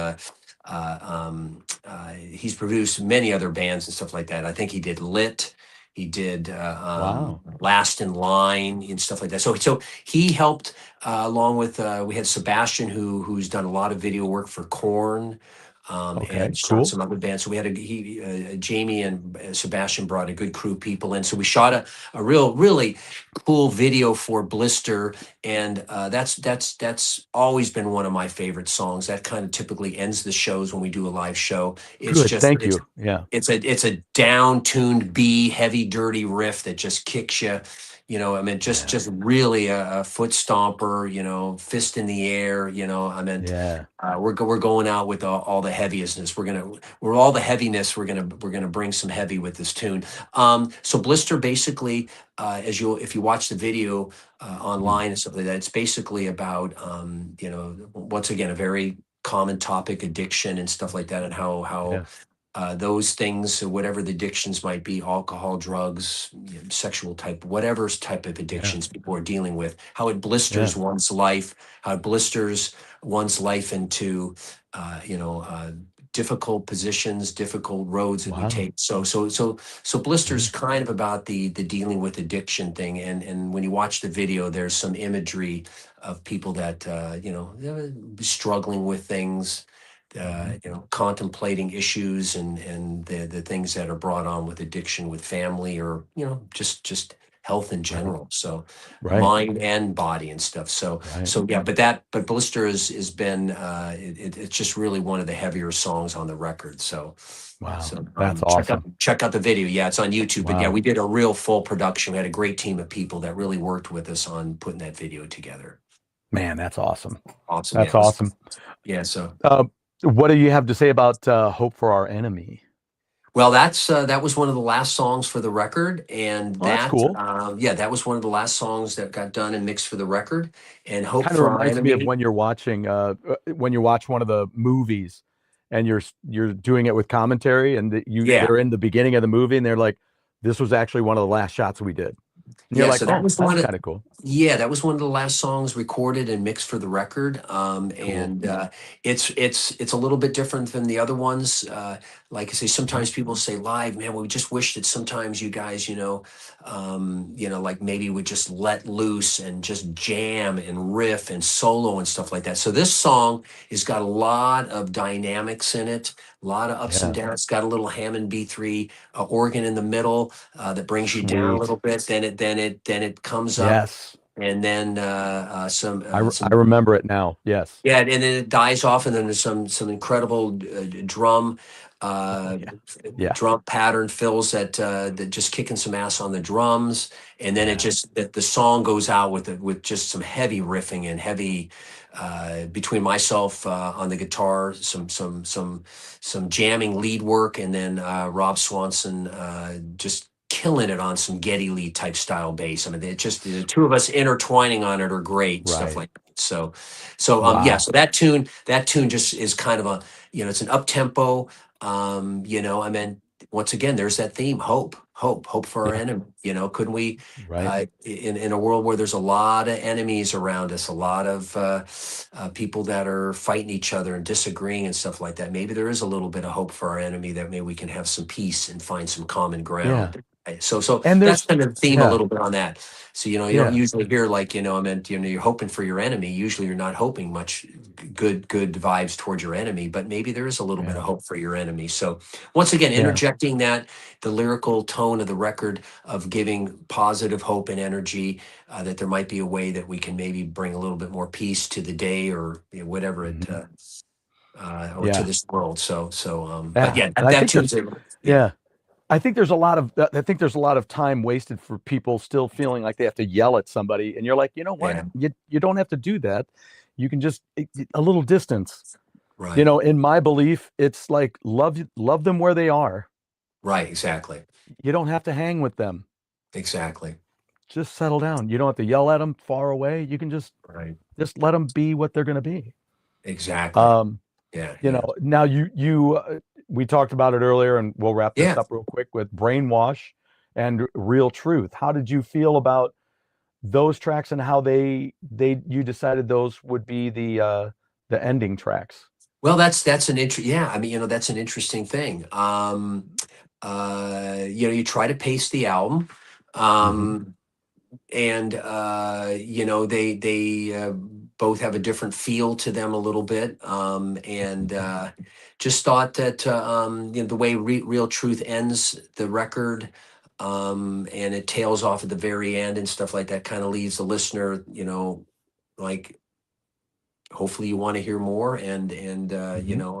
he's produced many other bands and stuff like that. I think he did Lit. He did Wow. Last in Line and stuff like that. So he helped along with we had Sebastian who's done a lot of video work for Korn. Okay, And shot cool. some other bands. So we had Jamie and Sebastian brought a good crew of people in. So we shot a really cool video for Blister, and that's always been one of my favorite songs. That kind of typically ends the shows when we do a live show. It's Good. just Thank you. Yeah. it's a down-tuned B heavy dirty riff that just kicks you. I mean, just really a foot stomper, fist in the air, I mean, Yeah. we're going out with all the heaviness. We're all the heaviness. We're gonna bring some heavy with this tune. So Blister basically, if you watch the video online and stuff like that, it's basically about once again a very common topic, addiction and stuff like that, and how those things, whatever the addictions might be, alcohol, drugs, sexual type, whatever type of addictions people are dealing with, how it blisters one's life, how it blisters one's life into, difficult positions, difficult roads that we take. So Blister's kind of about the dealing with addiction thing. And when you watch the video, there's some imagery of people that, they're struggling with things, contemplating issues and the things that are brought on with addiction, with family, or just health in general. So mind and body and stuff. So yeah, but Blister has been it's just really one of the heavier songs on the record. So That's awesome. Check out the video. Yeah, it's on YouTube. But yeah, we did a real full production. We had a great team of people that really worked with us on putting that video together. Man, that's awesome. Awesome. That's awesome. Yeah. So what do you have to say about Hope for Our Enemy? Well, that was one of the last songs for the record, and that's cool. That was one of the last songs that got done and mixed for the record. And Hope kind of for Our reminds me Enemy. of when you watch one of the movies, and you're doing it with commentary, and they're in the beginning of the movie, and they're like, "This was actually one of the last shots we did." And you're like, so that was that's kind of cool. Yeah, that was one of the last songs recorded and mixed for the record. And it's a little bit different than the other ones. like I say, sometimes people say live, man, we just wish that sometimes you guys, like maybe would just let loose and just jam and riff and solo and stuff like that. So this song has got a lot of dynamics in it, a lot of ups and Yeah. downs. It's got a little Hammond B3 organ in the middle that brings you down a Sweet. little bit. Then it comes up, Yes. and then I remember it now. Yes. yeah, and then it dies off, and then there's some incredible drum Oh, uh, yeah. Yeah. drum pattern fills that just kicking some ass on the drums, and then it Yeah. just the song goes out with just some heavy riffing and heavy between myself on the guitar, some jamming lead work, and then Rob Swanson just killing it on some Geddy Lee type style bass. I mean, it just the two of us intertwining on it are great, stuff Right. like that. So yeah, Wow. so that tune just is kind of a, it's an up tempo. I mean, once again, there's that theme, hope for our Yeah. enemy. Couldn't we, Right. in a world where there's a lot of enemies around us, a lot of people that are fighting each other and disagreeing and stuff like that, maybe there is a little bit of hope for our enemy, that maybe we can have some peace and find some common Yeah. ground. Right? So And that's there's, kind of the theme a yeah. little bit on that. So, you don't Yeah. usually hear like, I mean, you're hoping for your enemy. Usually you're not hoping much good vibes towards your enemy, but maybe there is a little bit of Yeah. hope for your enemy. So once again, Yeah. interjecting that, the lyrical tone of the record of giving positive hope and energy, that there might be a way that we can maybe bring a little bit more peace to the day, or whatever it, Mhm. or to Yeah. this world. But Yeah. yeah, And I that think tune's, there's, yeah. I think there's a lot of time wasted for people still feeling like they have to yell at somebody, and you're like, you know what? yeah, You don't have to do that. You can just a little distance. right, In my belief, it's like love them where they are. right, exactly, You don't have to hang with them. exactly, Just settle down. You don't have to yell at them far away. You can just right, let them be what they're going to be. exactly. Um, Yeah, yeah, Now we talked about it earlier, and we'll wrap this yeah. up real quick with Brainwash and Real Truth. How did you feel about those tracks, and how you decided those would be the ending tracks? Well, that's an yeah. I mean, that's an interesting thing. You try to pace the album. Hmm. Um, and they both have a different feel to them a little bit, and just thought that the way Real Truth ends the record, and it tails off at the very end and stuff like that, kind of leaves the listener, like, hopefully you want to hear more, and Hmm.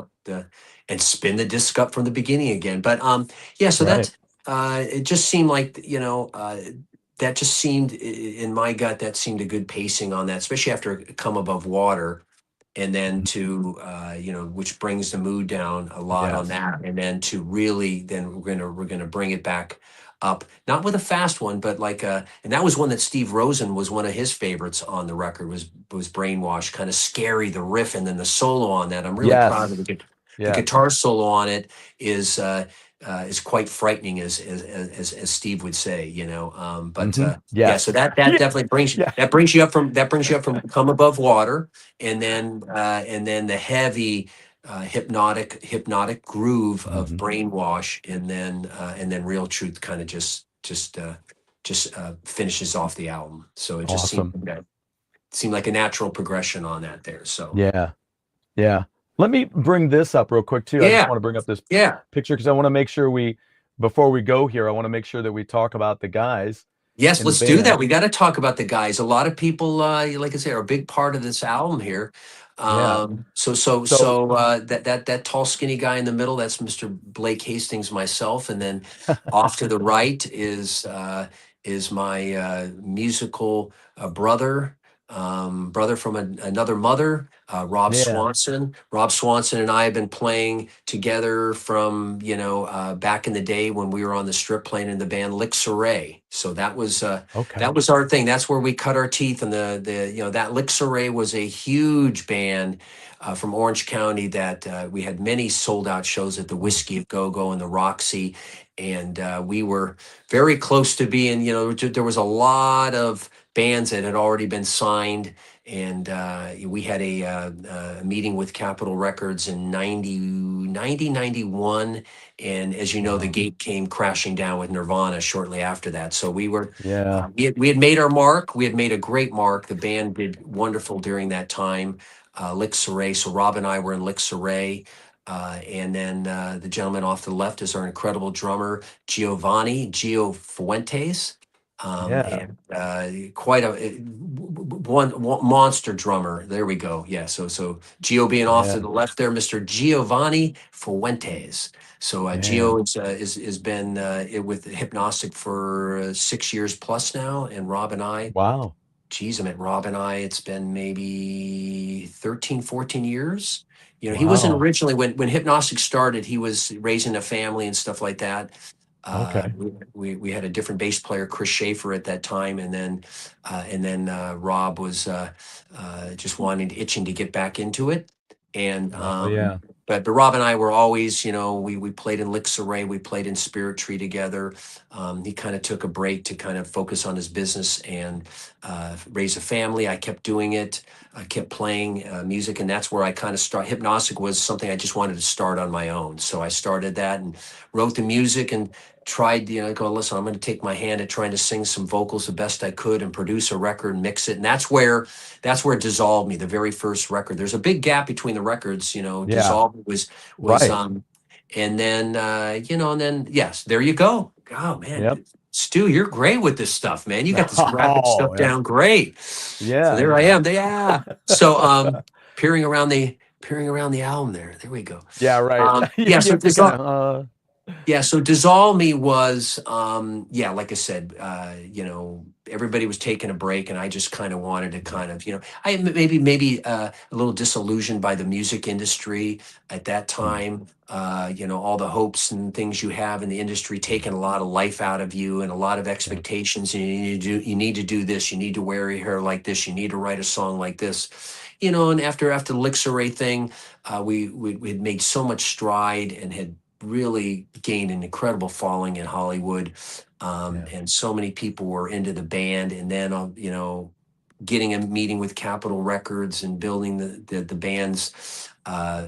and spin the disc up from the beginning again. But yeah, so Right. that's it just seemed like, that just seemed, in my gut, that seemed a good pacing on that, especially after Come Above Water, and then Mhm. to which brings the mood down a lot on Yes. that, and then to really, then we're gonna bring it back up, not with a fast one, but like and that was one that Steve Rosen was one of his favorites on the record, was Brainwash, kind of scary, the riff, and then the solo on that. I'm really proud of Yes. the the Yes. guitar solo on it is quite frightening, as Steve would say, but Hmm. yeah, so Yes. that Yeah. definitely Yeah. brings you up from Come Above Water, and then the heavy hypnotic groove of Hmm. Brainwash, and then Real Truth kind of just finishes off the album. So it just Awesome. seemed like a natural progression on that there. So Yeah. Yeah. Let me bring this up real quick too. I just yeah, want to bring up this yeah. picture because I want to make sure before we go here, I want to make sure that we talk about the guys Yes, in the let's do that. band. We got to talk about the guys. A lot of people, like I say, are a big part of this album here. Yeah. So, That tall, skinny guy in the middle, that's Mr. Blake Hastings, myself, and then off to the right is my musical brother from another mother, Rob yeah. Swanson. Rob Swanson and I have been playing together from back in the day when we were on the Strip playing in the band Lixaray. So Okay. that was our thing. That's where we cut our teeth. And that Lixaray was a huge band from Orange County that we had many sold out shows at the Whiskey at Go Go and the Roxy. and we were very close to being, there was a lot of bands that had already been signed, and we had a meeting with Capitol Records in 91, and as you know, the Wow. gate came crashing down with Nirvana shortly after that. So we were, Yeah. we had made our mark. We had made a great mark. The band did wonderful during that time. Lick Saray. So Rob and I were in Lick Saray. And then the gentleman off the left is our incredible drummer, Gio Fuentes. Yeah. And quite a one monster drummer. There we go. Yeah. So Gio being off to Yeah. the left there, Mr. Giovanni Fuentes. So Man. Gio is been with Hypnostic for 6 years plus now, and Rob and I, Wow. geez, I met Rob and I, it's been maybe 13, 14 years. He wasn't Wow. originally, when Hypnostic started, he was raising a family and stuff like that. Okay. We had a different bass player, Chris Schaefer, at that time, and then Rob was just itching to get back into it, and Oh yeah. but Rob and I were always, we played in Lick Saray, we played in Spirit Tree together. He kind of took a break to kind of focus on his business and raise a family. I kept doing it. I kept playing music, and that's where I kind of started. Hypnostic was something I just wanted to start on my own, so I started that and wrote the music and tried, go, listen, I'm going to take my hand at trying to sing some vocals the best I could and produce a record and mix it. And that's where it dissolved me, the very first record. There's a big gap between the records, Yeah. dissolved was Right. and then and then yes, there you go. Oh man, Yep. Stu, you're great with this stuff, man. You got this graphic stuff Oh, down great. So yeah. there I Yeah. am. Yeah. So peering around the album there. There we go. Yeah. Right. Yeah, You so have to kind of. yeah, so Dissolve Me was, yeah, like I said, everybody was taking a break, and I just kind of wanted to kind of, I maybe a little disillusioned by the music industry at that time. All the hopes and things you have in the industry taking a lot of life out of you and a lot of Yeah. expectations. And you need to do this, you need to wear your hair like this, you need to write a song like this. And after the Lick Saray thing, we had made so much stride and had really gained an incredible following in Hollywood. Yeah. And so many people were into the band. And then, getting a meeting with Capitol Records and building the band's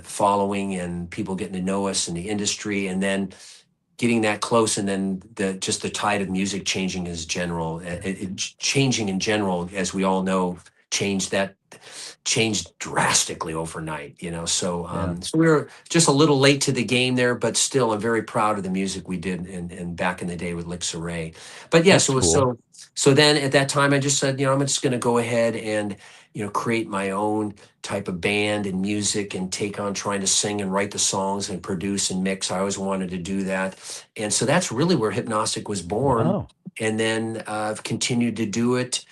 following and people getting to know us in the industry. And then getting that close, and then just the tide of music changing as general, changing in general, as we all know, changed drastically overnight, so Yeah. so we were just a little late to the game there, but still I'm very proud of the music we did in back in the day with Lick Saray. But yeah, That's cool. so then at that time I just said, I'm just going to go ahead and create my own type of band and music and take on trying to sing and write the songs and produce and mix. I always wanted to do that, and so that's really where Hypnostic was born. Wow. And then I've continued to do it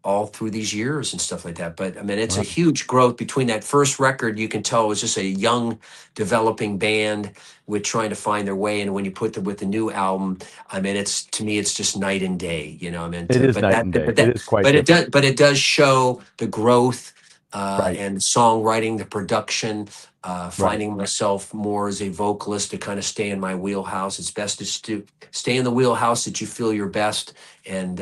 all through these years and stuff like that. But I mean, it's a Wow. huge growth between that first record. You can tell it was just a young, developing band with trying to find their way. And when you put them with the new album, I mean, to me, it's just night and day. I mean, It is night and day. It is quite different. but it does show the growth Right. and songwriting, the production. Right. Finding myself more as a vocalist to kind of stay in my wheelhouse. It's best to stay in the wheelhouse that you feel your best, and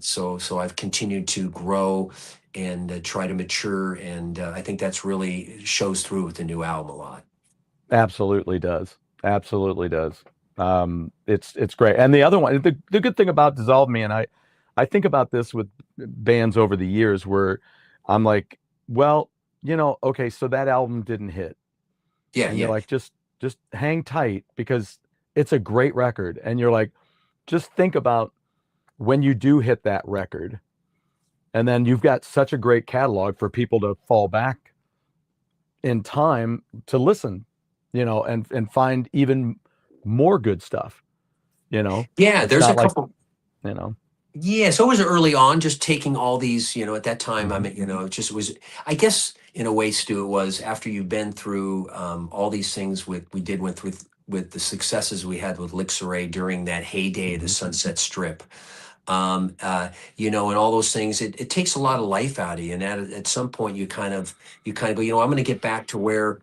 so I've continued to grow and try to mature, and I think that's really shows through with the new album a lot. Absolutely does. Absolutely does. It's great. And the other one, the good thing about Dissolve Me, and I think about this with bands over the years, where I'm like, well, okay, so that album didn't hit. Yeah, And you're like, just hang tight, because it's a great record. And you're like, just think about when you do hit that record, and then you've got such a great catalog for people to fall back in time to listen, and find even more good stuff. Yeah, It's there's a not like, couple. you know, Yeah, so it was early on, just taking all these, at that time, I Mhm. mean, it just was, I guess, in a way, Stu, it was after you've been through all these things with the successes we had with Lick Saray during that heyday of the Mhm. Sunset Strip, and all those things, it takes a lot of life out of you. And at some point you kind of go, I'm going to get back to where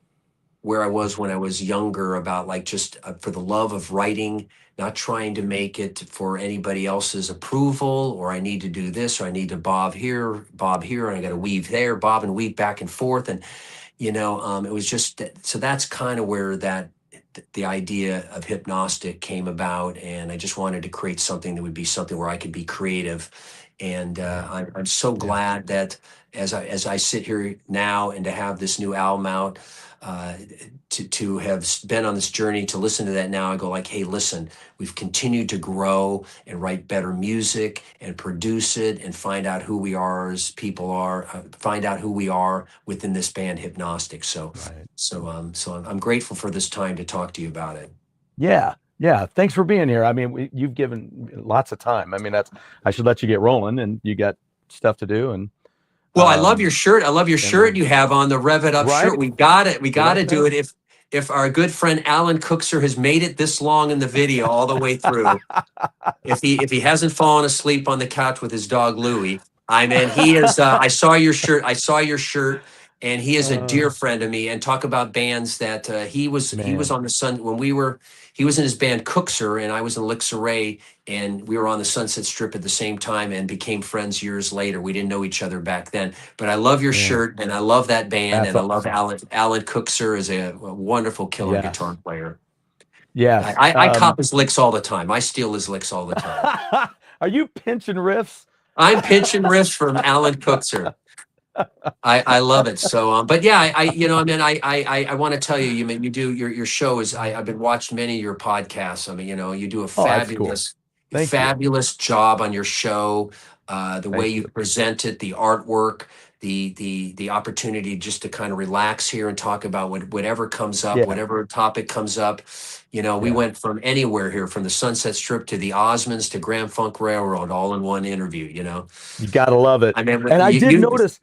where I was when I was younger about like just for the love of writing, not trying to make it for anybody else's approval, or I need to do this, or I need to bob here, and I got to weave there, bob and weave back and forth. And, it was just, so that's kind of where the idea of hypnostic came about. And I just wanted to create something that would be something where I could be creative. And I'm so glad that as I sit here now and to have this new album out, to have been on this journey, to listen to that now, I go like, hey, listen, we've continued to grow and write better music and produce it and find out who we are as people are, find out who we are within this band Hypnostic. So, Right. so I'm grateful for this time to talk to you about it. Yeah. Yeah. Thanks for being here. I mean, you've given lots of time. I mean, I should let you get rolling, and you got stuff to do. And well, I love your shirt. I love your shirt you have on, the Rev It Up Right? shirt. We got it. We got to like do that? it. If our good friend Alan Cookser has made it this long in the video all the way through, if he hasn't fallen asleep on the couch with his dog Louie, I mean, he is. I saw your shirt. And he is a dear friend of me. And talk about bands that he was on the Sun when he was in his band Cookser, and I was in Lixaray, and we were on the Sunset Strip at the same time and became friends years later. We didn't know each other back then, but I love your shirt and I love that band. That's and I love awesome. Alan Cookser is a wonderful killer Yes. guitar player. Yes. I cop his licks all the time. I steal his licks all the time. Are you pinching riffs? I'm pinching riffs from Alan Cookser. I love it. So, but yeah, I want to tell you, you do your show is, I've been watching many of your podcasts. I mean, you do a fabulous job on your show. The way you present it, the artwork, the opportunity just to kind of relax here and talk about whatever comes up, whatever topic comes up. We went from anywhere here, from the Sunset Strip to the Osmonds to Grand Funk Railroad, all in one interview. You gotta love it. I mean, and I did notice.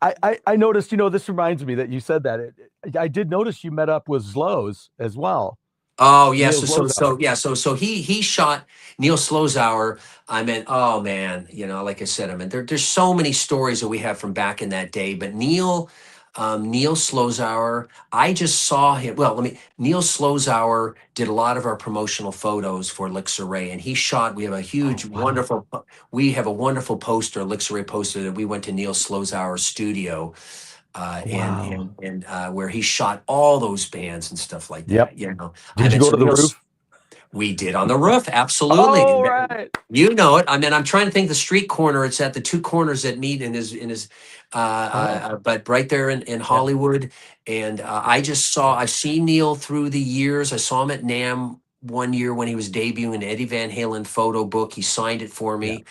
I noticed. This reminds me that you said that. I did notice you met up with Zloz as well. Oh yeah, so he shot Neil Slozauer. I mean, oh man, like I said, I mean, there's so many stories that we have from back in that day. But Neil Slozauer, I just saw him. Well, Neil Slozauer did a lot of our promotional photos for Lixaray, and he shot. We have a huge, wonderful. We have a wonderful poster, a Lixaray poster that we went to Neil Slozauer's studio. And where he shot all those bands and stuff like that. Did you go to the roof? We did on the roof, absolutely. Oh, right. You know it. I mean, I'm trying to think the street corner. It's at the two corners that meet in his but right there in Hollywood. And I've seen Neil through the years. I saw him at NAMM one year when he was debuting an Eddie Van Halen photo book. He signed it for me.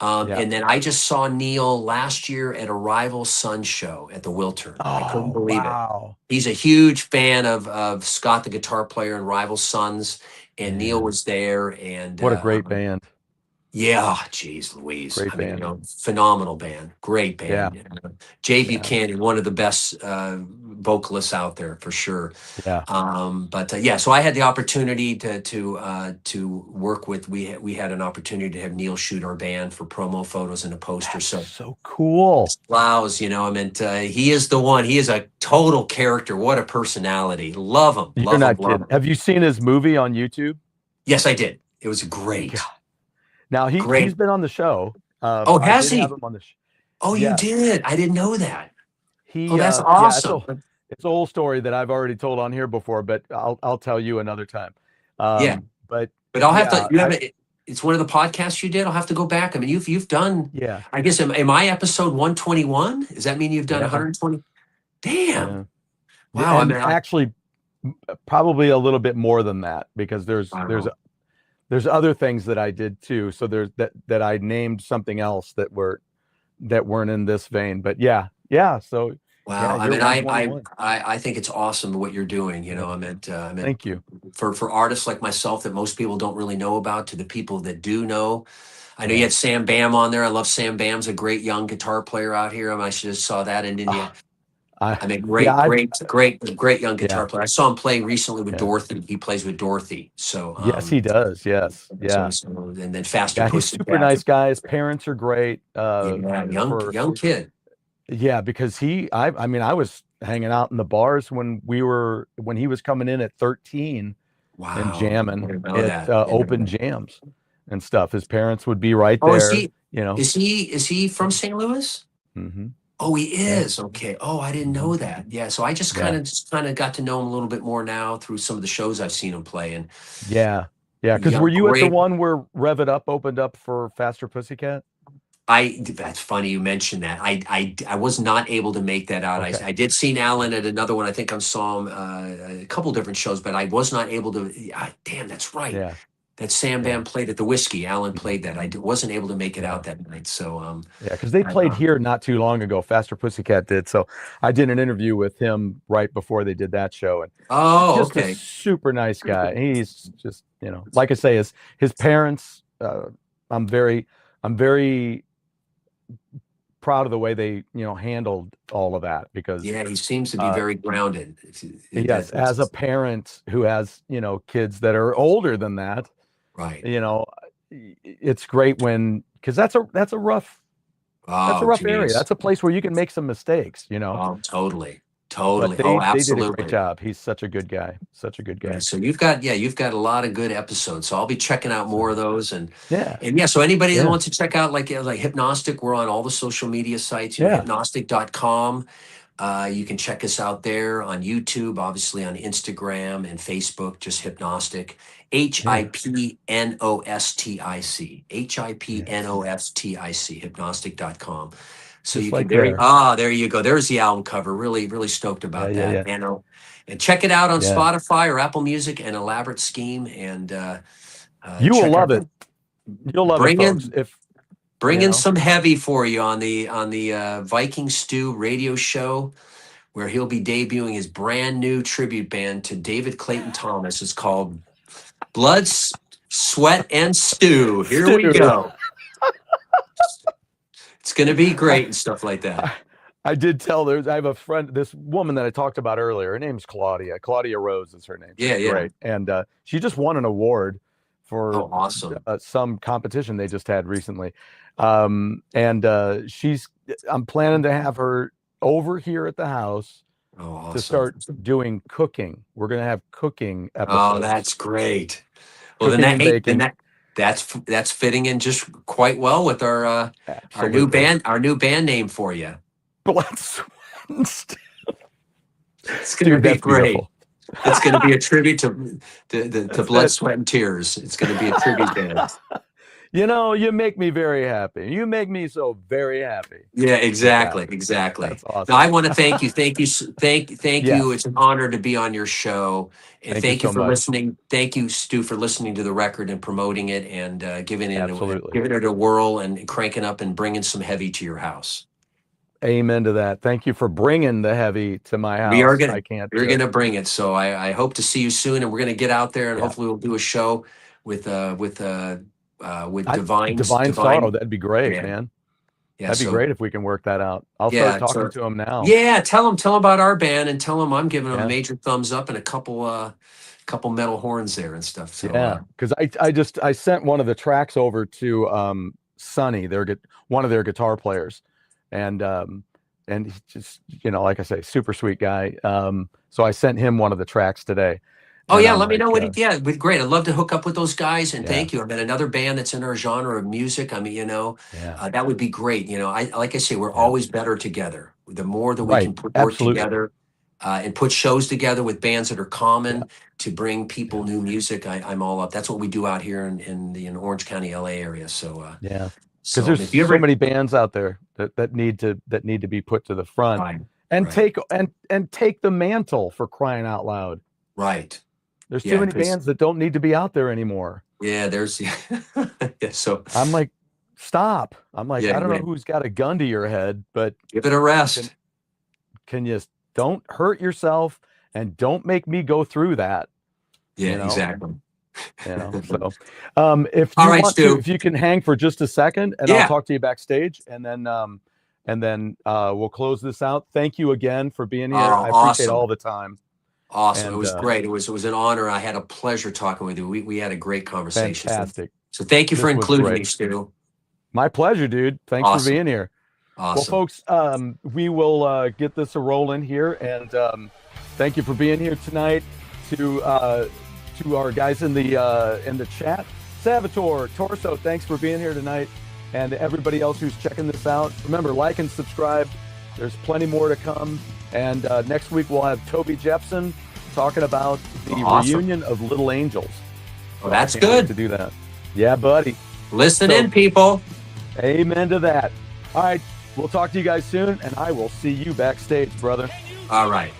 And then I just saw Neil last year at a Rival Sun show at the Wiltern. I couldn't believe it. He's a huge fan of Scott, the guitar player, and Rival Sons. And Neil was there. And what a great band. Yeah, geez, Louise. Great band. Phenomenal band. Great band. Jay Buchanan, one of the best vocalists out there for sure. So I had the opportunity to work with. We had an opportunity to have Neil shoot our band for promo photos and a poster. So cool. Wows, he is the one. He is a total character. What a personality. Love him. You're not kidding. Have you seen his movie on YouTube? Yes, I did. It was great. God. Now he's been on the show. Has he? Oh, you did. I didn't know that. That's awesome. It's an old story that I've already told on here before, but I'll tell you another time. But I'll have to. It's one of the podcasts you did. I'll have to go back. I mean, you've done. Yeah. I guess am I episode 121? Does that mean you've done 120? Damn. Wow. I mean, actually, probably a little bit more than that, because there's other things that I did too. So there's that I named something else that weren't in this vein. But yeah. So wow. I think it's awesome what you're doing. Thank you. For artists like myself that most people don't really know about, to the people that do know. I know you had Sam Bam on there. I love Sam Bam's a great young guitar player out here. I should have saw that in India. Great young guitar player. I saw him play recently with Dorothy. He plays with Dorothy. So yes, he does. Yes, and then Faster. He's super nice guy. His parents are great. Young kid. Yeah, because I mean, I was hanging out in the bars when he was coming in at 13 and Wow. I jamming didn't know at that. Yeah. open jams and stuff. His parents would be right Oh, there, you know. is he from St. Louis? Hmm. Oh, he Yeah. is. Okay. Oh, I didn't Hmm. know that. Yeah. So I just Yeah. kind of got to know him a little bit more now through some of the shows I've seen him play. And Yeah. Yeah. Because yeah, were you at the great. one where Rev It Up opened up for Faster Pussycat? That's funny you mentioned that. I was not able to make that out. Okay. I did see Alan at another one. I think I saw him a couple different shows, but I was not able to. Damn, that's right. Yeah. That Sam Yeah. Band played at the Whiskey. Alan played that. Wasn't able to make it Yeah. out that night. So Yeah, because they played here not too long ago. Faster Pussycat did. So I did an interview with him right before they did that show, and oh, just a okay. super nice guy. He's just, like I say, his parents. I'm very proud of the way they, handled all of that, because Yeah, he seems to be very grounded. yes, as a parent who has, kids that are older than that, right. It's great because that's a rough area. That's a place where you can make some mistakes, Oh, totally. But Totally. they Oh, did a absolutely. great job. He's such a good guy. Such a good guy. Yeah, so you've got a lot of good episodes. So I'll be checking out more of those, and Yeah. yeah. So anybody that Yeah. wants to check out like Hypnostic, we're on all the social media sites. Yeah. Hypnostic.com. You can check us out there on YouTube, obviously on Instagram and Facebook. Just Hypnostic. HIPNOSTIC. HIPNOSTIC. Hypnostic.com. So Just you like can there. there you go. There's the album cover. Really, really stoked about Yeah, that. yeah. And check it out on Yeah. Spotify or Apple Music. An Elaborate Scheme, and You will check love out it. You'll love Bring it, in- folks. Bring You in know. some heavy for you on the Viking Stew radio show, where he'll be debuting his brand new tribute band to David Clayton Thomas. It's called Blood, Sweat, and Stew. Here we Stew. go. It's going to be great and stuff like that. I did tell I have a friend, this woman that I talked about earlier. Her name's Claudia. Claudia Rose is her name. She's Yeah. great. And she just won an award for Oh, awesome. some competition they just had recently. I'm planning to have her over here at the house Oh, awesome. to start doing cooking. We're going to have cooking episodes. Oh, that's great. Well, Cooking and baking. that's fitting in just quite well with our new band name for you. Blood, Sweat, and Stew. It's going to be that's great. beautiful. It's going to be a tribute to Blood, Sweat, and Tears. It's going to be a tribute band. You make me very happy. You make me so very happy. Yeah, exactly. That's awesome. Now, I want to thank you. Thank you. Yes. It's an honor to be on your show. And thank you so for much. listening. Thank you, Stu, for listening to the record and promoting it and giving it a whirl and cranking up and bringing some heavy to your house. Amen to that. Thank you for bringing the heavy to my house. You're going to bring it. So I hope to see you soon, and we're going to get out there and hopefully we'll do a show with Divine Sorrow. That'd be great, Yeah. man. Yeah, That'd be great if we can work that out. I'll Yeah, start talking to him now. Yeah, tell him about our band and tell him I'm giving him Yeah. a major thumbs up and a couple metal horns there and stuff. So Yeah, because I sent one of the tracks over to Sonny, one of their guitar players, and he's just, like I say, super sweet guy. So I sent him one of the tracks today. Oh And yeah, I'm let me know like, what great. I'd love to hook up with those guys and Yeah. thank you. I mean, another band that's in our genre of music. I mean, Yeah. that would be great. Like I say, we're Yeah. always better together. The more that we Right, can put work absolutely. together and put shows together with bands that are common to bring people new music, I'm all up. That's what we do out here in the Orange County, LA area. So Yeah. so Because there's if you ever so many bands out there that need to be put to the front and right. take the mantle, for crying out loud. right. There's Yeah, too many 'cause- bands that don't need to be out there anymore. Yeah, there's yeah, so I'm like, stop. I'm like, Yeah, I don't right. know who's got a gun to your head, but give it a rest. can you don't hurt yourself and don't make me go through that. Yeah, exactly. So if All you right, want Stu. to, if you can hang for just a second, and Yeah. I'll talk to you backstage, and then we'll close this out. Thank you again for being here. Oh, I appreciate awesome. all the time. Awesome. And, It was great. It was an honor. I had a pleasure talking with you. We had a great conversation. Fantastic. So thank you for This was including great. me, Stu. My pleasure, dude. Thanks for Awesome. being here. Awesome. Well, folks, we will get this a rolling here, and thank you for being here tonight. To our guys in the chat, Salvatore, Torso, thanks for being here tonight, and everybody else who's checking this out. Remember, like and subscribe. There's plenty more to come, and next week we'll have Toby Jepson talking about the reunion of Little Angels. Well, that's Can't wait good to do that. Yeah, buddy. Listen in, people. Amen to that. All right, we'll talk to you guys soon, and I will see you backstage, brother. All right.